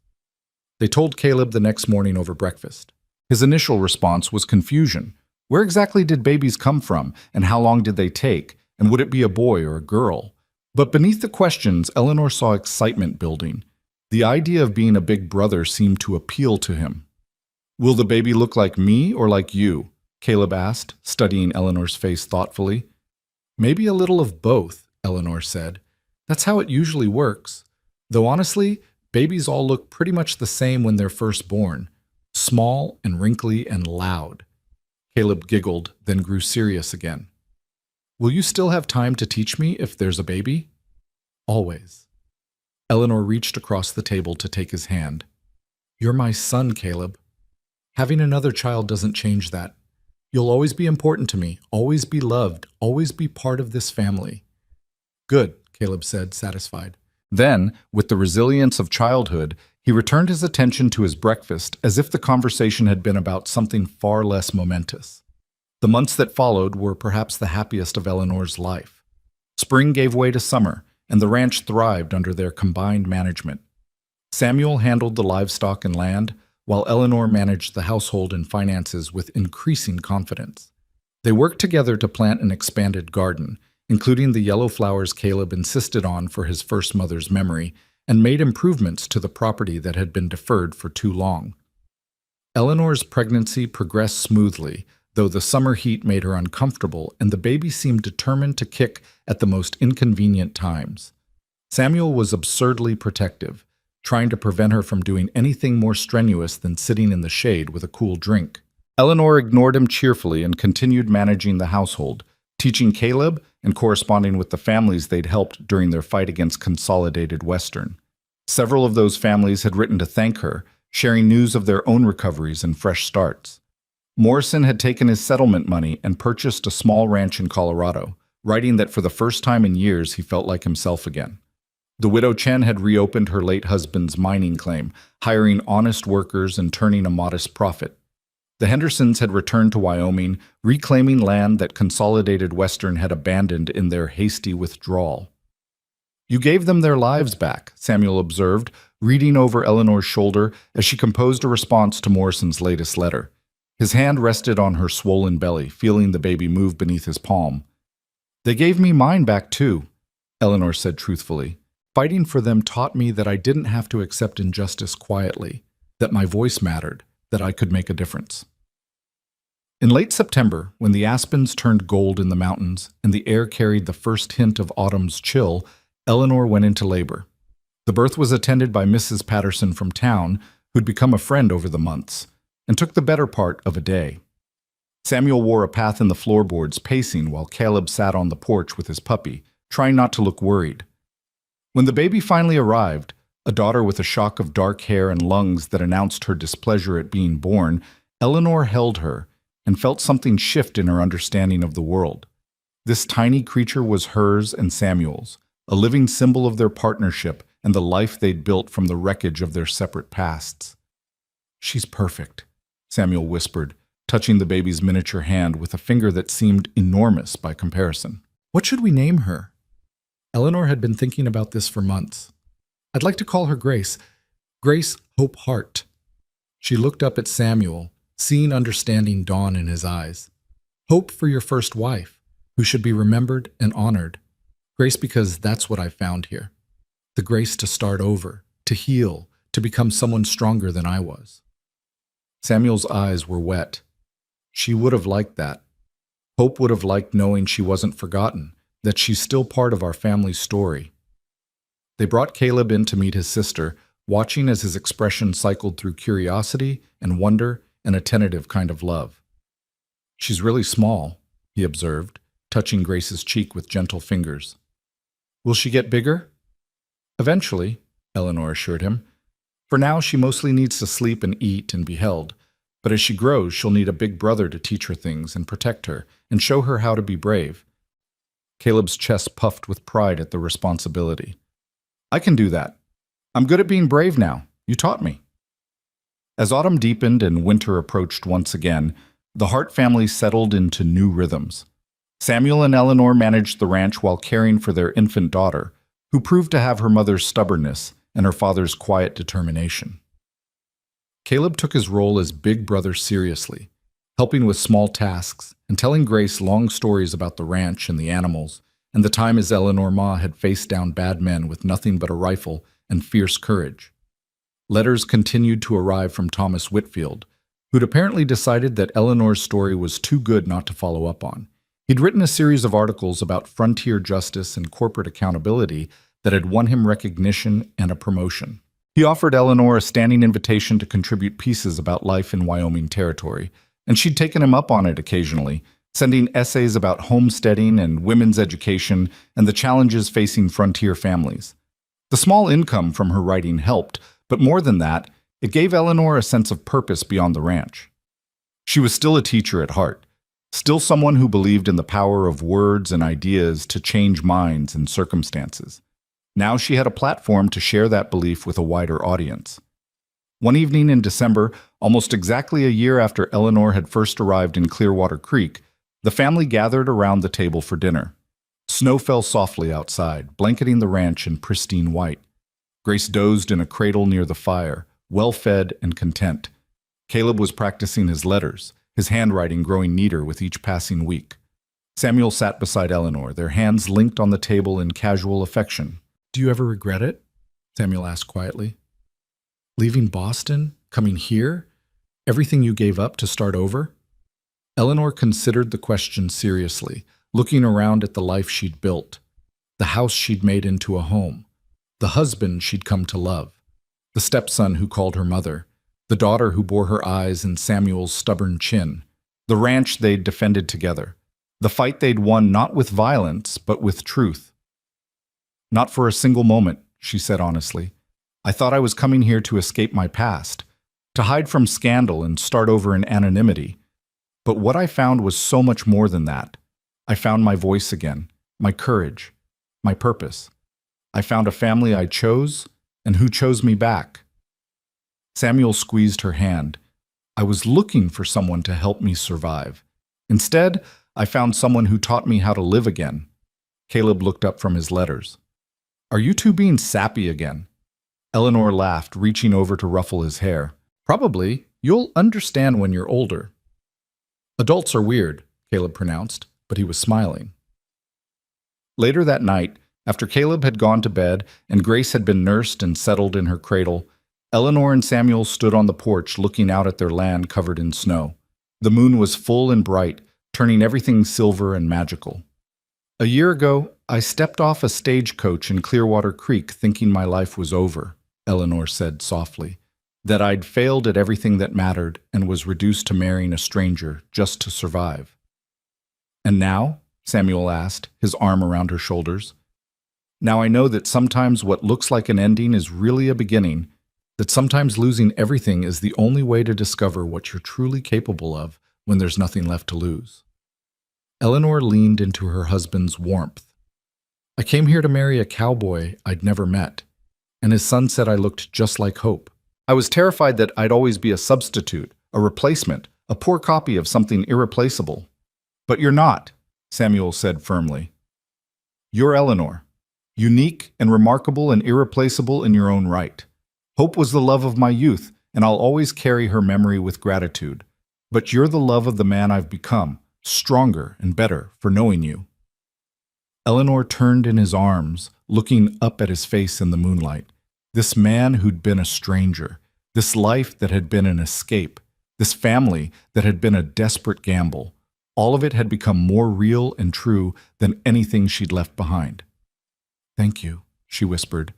They told Caleb the next morning over breakfast. His initial response was confusion. Where exactly did babies come from, and how long did they take, and would it be a boy or a girl? But beneath the questions, Eleanor saw excitement building. The idea of being a big brother seemed to appeal to him. "Will the baby look like me or like you?" Caleb asked, studying Eleanor's face thoughtfully. "Maybe a little of both," Eleanor said. "That's how it usually works. Though honestly, babies all look pretty much the same when they're first born. Small and wrinkly and loud." Caleb giggled, then grew serious again. "Will you still have time to teach me if there's a baby?" "Always." Eleanor reached across the table to take his hand. "You're my son, Caleb. Having another child doesn't change that. You'll always be important to me, always be loved, always be part of this family." "Good," Caleb said, satisfied. Then, with the resilience of childhood, he returned his attention to his breakfast as if the conversation had been about something far less momentous. The months that followed were perhaps the happiest of Eleanor's life. Spring gave way to summer, and the ranch thrived under their combined management. Samuel handled the livestock and land, while Eleanor managed the household and finances with increasing confidence. They worked together to plant an expanded garden, including the yellow flowers Caleb insisted on for his first mother's memory, and made improvements to the property that had been deferred for too long. Eleanor's pregnancy progressed smoothly, though the summer heat made her uncomfortable and the baby seemed determined to kick at the most inconvenient times. Samuel was absurdly protective, trying to prevent her from doing anything more strenuous than sitting in the shade with a cool drink. Eleanor ignored him cheerfully and continued managing the household, teaching Caleb and corresponding with the families they'd helped during their fight against Consolidated Western. Several of those families had written to thank her, sharing news of their own recoveries and fresh starts. Morrison had taken his settlement money and purchased a small ranch in Colorado, writing that for the first time in years he felt like himself again. The widow Chen had reopened her late husband's mining claim, hiring honest workers and turning a modest profit. The Hendersons had returned to Wyoming, reclaiming land that Consolidated Western had abandoned in their hasty withdrawal. "You gave them their lives back," Samuel observed, reading over Eleanor's shoulder as she composed a response to Morrison's latest letter. His hand rested on her swollen belly, feeling the baby move beneath his palm. "They gave me mine back too," Eleanor said truthfully. "Fighting for them taught me that I didn't have to accept injustice quietly, that my voice mattered, that I could make a difference." In late September, when the aspens turned gold in the mountains and the air carried the first hint of autumn's chill, Eleanor went into labor. The birth was attended by Mrs. Patterson from town, who'd become a friend over the months, and took the better part of a day. Samuel wore a path in the floorboards, pacing while Caleb sat on the porch with his puppy, trying not to look worried. When the baby finally arrived, a daughter with a shock of dark hair and lungs that announced her displeasure at being born, Eleanor held her and felt something shift in her understanding of the world. This tiny creature was hers and Samuel's, a living symbol of their partnership and the life they'd built from the wreckage of their separate pasts. "She's perfect," Samuel whispered, touching the baby's miniature hand with a finger that seemed enormous by comparison. "What should we name her?" Eleanor had been thinking about this for months. "I'd like to call her Grace. Grace Hope Hart." She looked up at Samuel, seeing understanding dawn in his eyes. Hope for your first wife, who should be remembered and honored. Grace because that's what I found here. The grace to start over, to heal, to become someone stronger than I was. Samuel's eyes were wet. She would have liked that. Hope would have liked knowing she wasn't forgotten, that she's still part of our family's story. They brought Caleb in to meet his sister, watching as his expression cycled through curiosity and wonder and a tentative kind of love. She's really small, he observed, touching Grace's cheek with gentle fingers. Will she get bigger? Eventually, Eleanor assured him. For now, she mostly needs to sleep and eat and be held, but as she grows, she'll need a big brother to teach her things and protect her and show her how to be brave. Caleb's chest puffed with pride at the responsibility. I can do that. I'm good at being brave now. You taught me. As autumn deepened and winter approached once again, the Hart family settled into new rhythms. Samuel and Eleanor managed the ranch while caring for their infant daughter, who proved to have her mother's stubbornness and her father's quiet determination. Caleb took his role as big brother seriously, helping with small tasks and telling Grace long stories about the ranch and the animals, and the time his Eleanor Ma had faced down bad men with nothing but a rifle and fierce courage. Letters continued to arrive from Thomas Whitfield, who'd apparently decided that Eleanor's story was too good not to follow up on. He'd written a series of articles about frontier justice and corporate accountability that had won him recognition and a promotion. He offered Eleanor a standing invitation to contribute pieces about life in Wyoming Territory, and she'd taken him up on it occasionally, sending essays about homesteading and women's education and the challenges facing frontier families. The small income from her writing helped, but more than that, it gave Eleanor a sense of purpose beyond the ranch. She was still a teacher at heart, still someone who believed in the power of words and ideas to change minds and circumstances. Now she had a platform to share that belief with a wider audience. One evening in December, almost exactly a year after Eleanor had first arrived in Clearwater Creek, the family gathered around the table for dinner. Snow fell softly outside, blanketing the ranch in pristine white. Grace dozed in a cradle near the fire, well-fed and content. Caleb was practicing his letters, his handwriting growing neater with each passing week. Samuel sat beside Eleanor, their hands linked on the table in casual affection. Do you ever regret it? Samuel asked quietly. Leaving Boston? Coming here? Everything you gave up to start over? Eleanor considered the question seriously, looking around at the life she'd built, the house she'd made into a home, the husband she'd come to love, the stepson who called her mother, the daughter who bore her eyes in Samuel's stubborn chin, the ranch they'd defended together, the fight they'd won not with violence, but with truth. Not for a single moment, she said honestly. I thought I was coming here to escape my past, to hide from scandal and start over in anonymity. But what I found was so much more than that. I found my voice again, my courage, my purpose. I found a family I chose and who chose me back. Samuel squeezed her hand. I was looking for someone to help me survive. Instead, I found someone who taught me how to live again. Caleb looked up from his letters. Are you two being sappy again? Eleanor laughed, reaching over to ruffle his hair. Probably. You'll understand when you're older. Adults are weird, Caleb pronounced, but he was smiling. Later that night, after Caleb had gone to bed and Grace had been nursed and settled in her cradle, Eleanor and Samuel stood on the porch looking out at their land covered in snow. The moon was full and bright, turning everything silver and magical. A year ago, I stepped off a stagecoach in Clearwater Creek thinking my life was over, Eleanor said softly, that I'd failed at everything that mattered and was reduced to marrying a stranger just to survive. And now? Samuel asked, his arm around her shoulders. Now I know that sometimes what looks like an ending is really a beginning, that sometimes losing everything is the only way to discover what you're truly capable of when there's nothing left to lose. Eleanor leaned into her husband's warmth. I came here to marry a cowboy I'd never met, and his son said I looked just like Hope. I was terrified that I'd always be a substitute, a replacement, a poor copy of something irreplaceable. But you're not, Samuel said firmly. You're Eleanor, unique and remarkable and irreplaceable in your own right. Hope was the love of my youth, and I'll always carry her memory with gratitude. But you're the love of the man I've become, stronger and better for knowing you. Eleanor turned in his arms, looking up at his face in the moonlight. This man who'd been a stranger, this life that had been an escape, this family that had been a desperate gamble, all of it had become more real and true than anything she'd left behind. "Thank you," she whispered,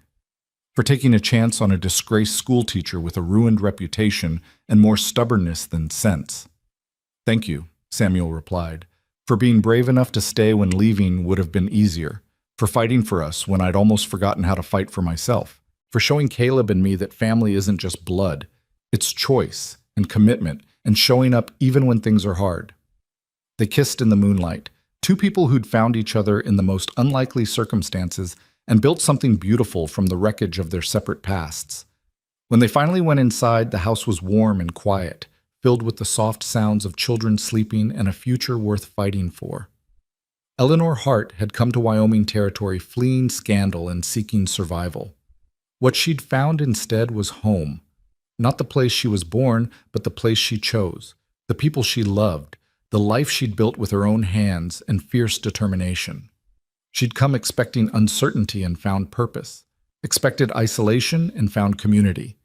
"for taking a chance on a disgraced schoolteacher with a ruined reputation and more stubbornness than sense." "Thank you," Samuel replied, "for being brave enough to stay when leaving would have been easier, for fighting for us when I'd almost forgotten how to fight for myself, for showing Caleb and me that family isn't just blood, it's choice and commitment and showing up even when things are hard." They kissed in the moonlight, two people who'd found each other in the most unlikely circumstances and built something beautiful from the wreckage of their separate pasts. When they finally went inside, the house was warm and quiet, filled with the soft sounds of children sleeping and a future worth fighting for. Eleanor Hart had come to Wyoming territory fleeing scandal and seeking survival. What she'd found instead was home. Not the place she was born, but the place she chose, the people she loved, the life she'd built with her own hands and fierce determination. She'd come expecting uncertainty and found purpose, expected isolation and found community,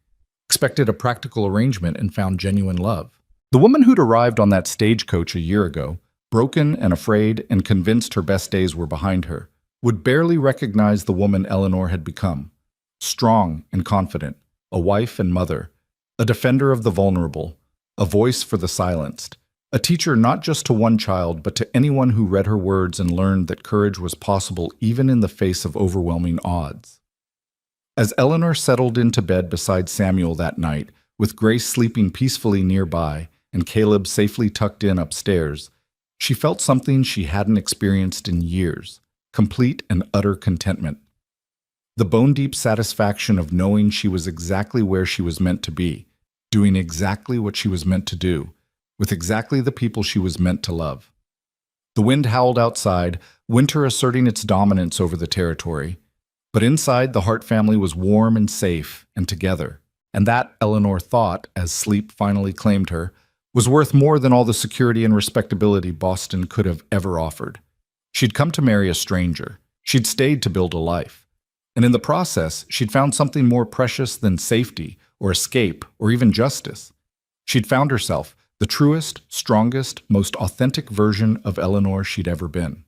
expected a practical arrangement and found genuine love. The woman who'd arrived on that stagecoach a year ago, broken and afraid and convinced her best days were behind her, would barely recognize the woman Eleanor had become. Strong and confident, a wife and mother, a defender of the vulnerable, a voice for the silenced, a teacher not just to one child but to anyone who read her words and learned that courage was possible even in the face of overwhelming odds. As Eleanor settled into bed beside Samuel that night, with Grace sleeping peacefully nearby and Caleb safely tucked in upstairs, she felt something she hadn't experienced in years, complete and utter contentment. The bone-deep satisfaction of knowing she was exactly where she was meant to be, doing exactly what she was meant to do, with exactly the people she was meant to love. The wind howled outside, winter asserting its dominance over the territory. But inside, the Hart family was warm and safe and together. And that, Eleanor thought, as sleep finally claimed her, was worth more than all the security and respectability Boston could have ever offered. She'd come to marry a stranger. She'd stayed to build a life. And in the process, she'd found something more precious than safety or escape or even justice. She'd found herself, the truest, strongest, most authentic version of Eleanor she'd ever been.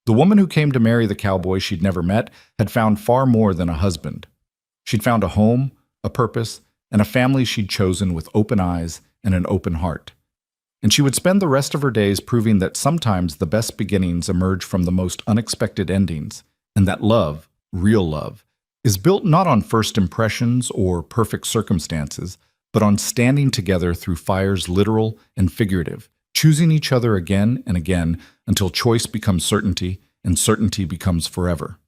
The woman who came to marry the cowboy she'd never met had found far more than a husband. She'd found a home, a purpose, and a family she'd chosen with open eyes and an open heart. And she would spend the rest of her days proving that sometimes the best beginnings emerge from the most unexpected endings, and that love, real love, is built not on first impressions or perfect circumstances, but on standing together through fires literal and figurative, choosing each other again and again until choice becomes certainty and certainty becomes forever.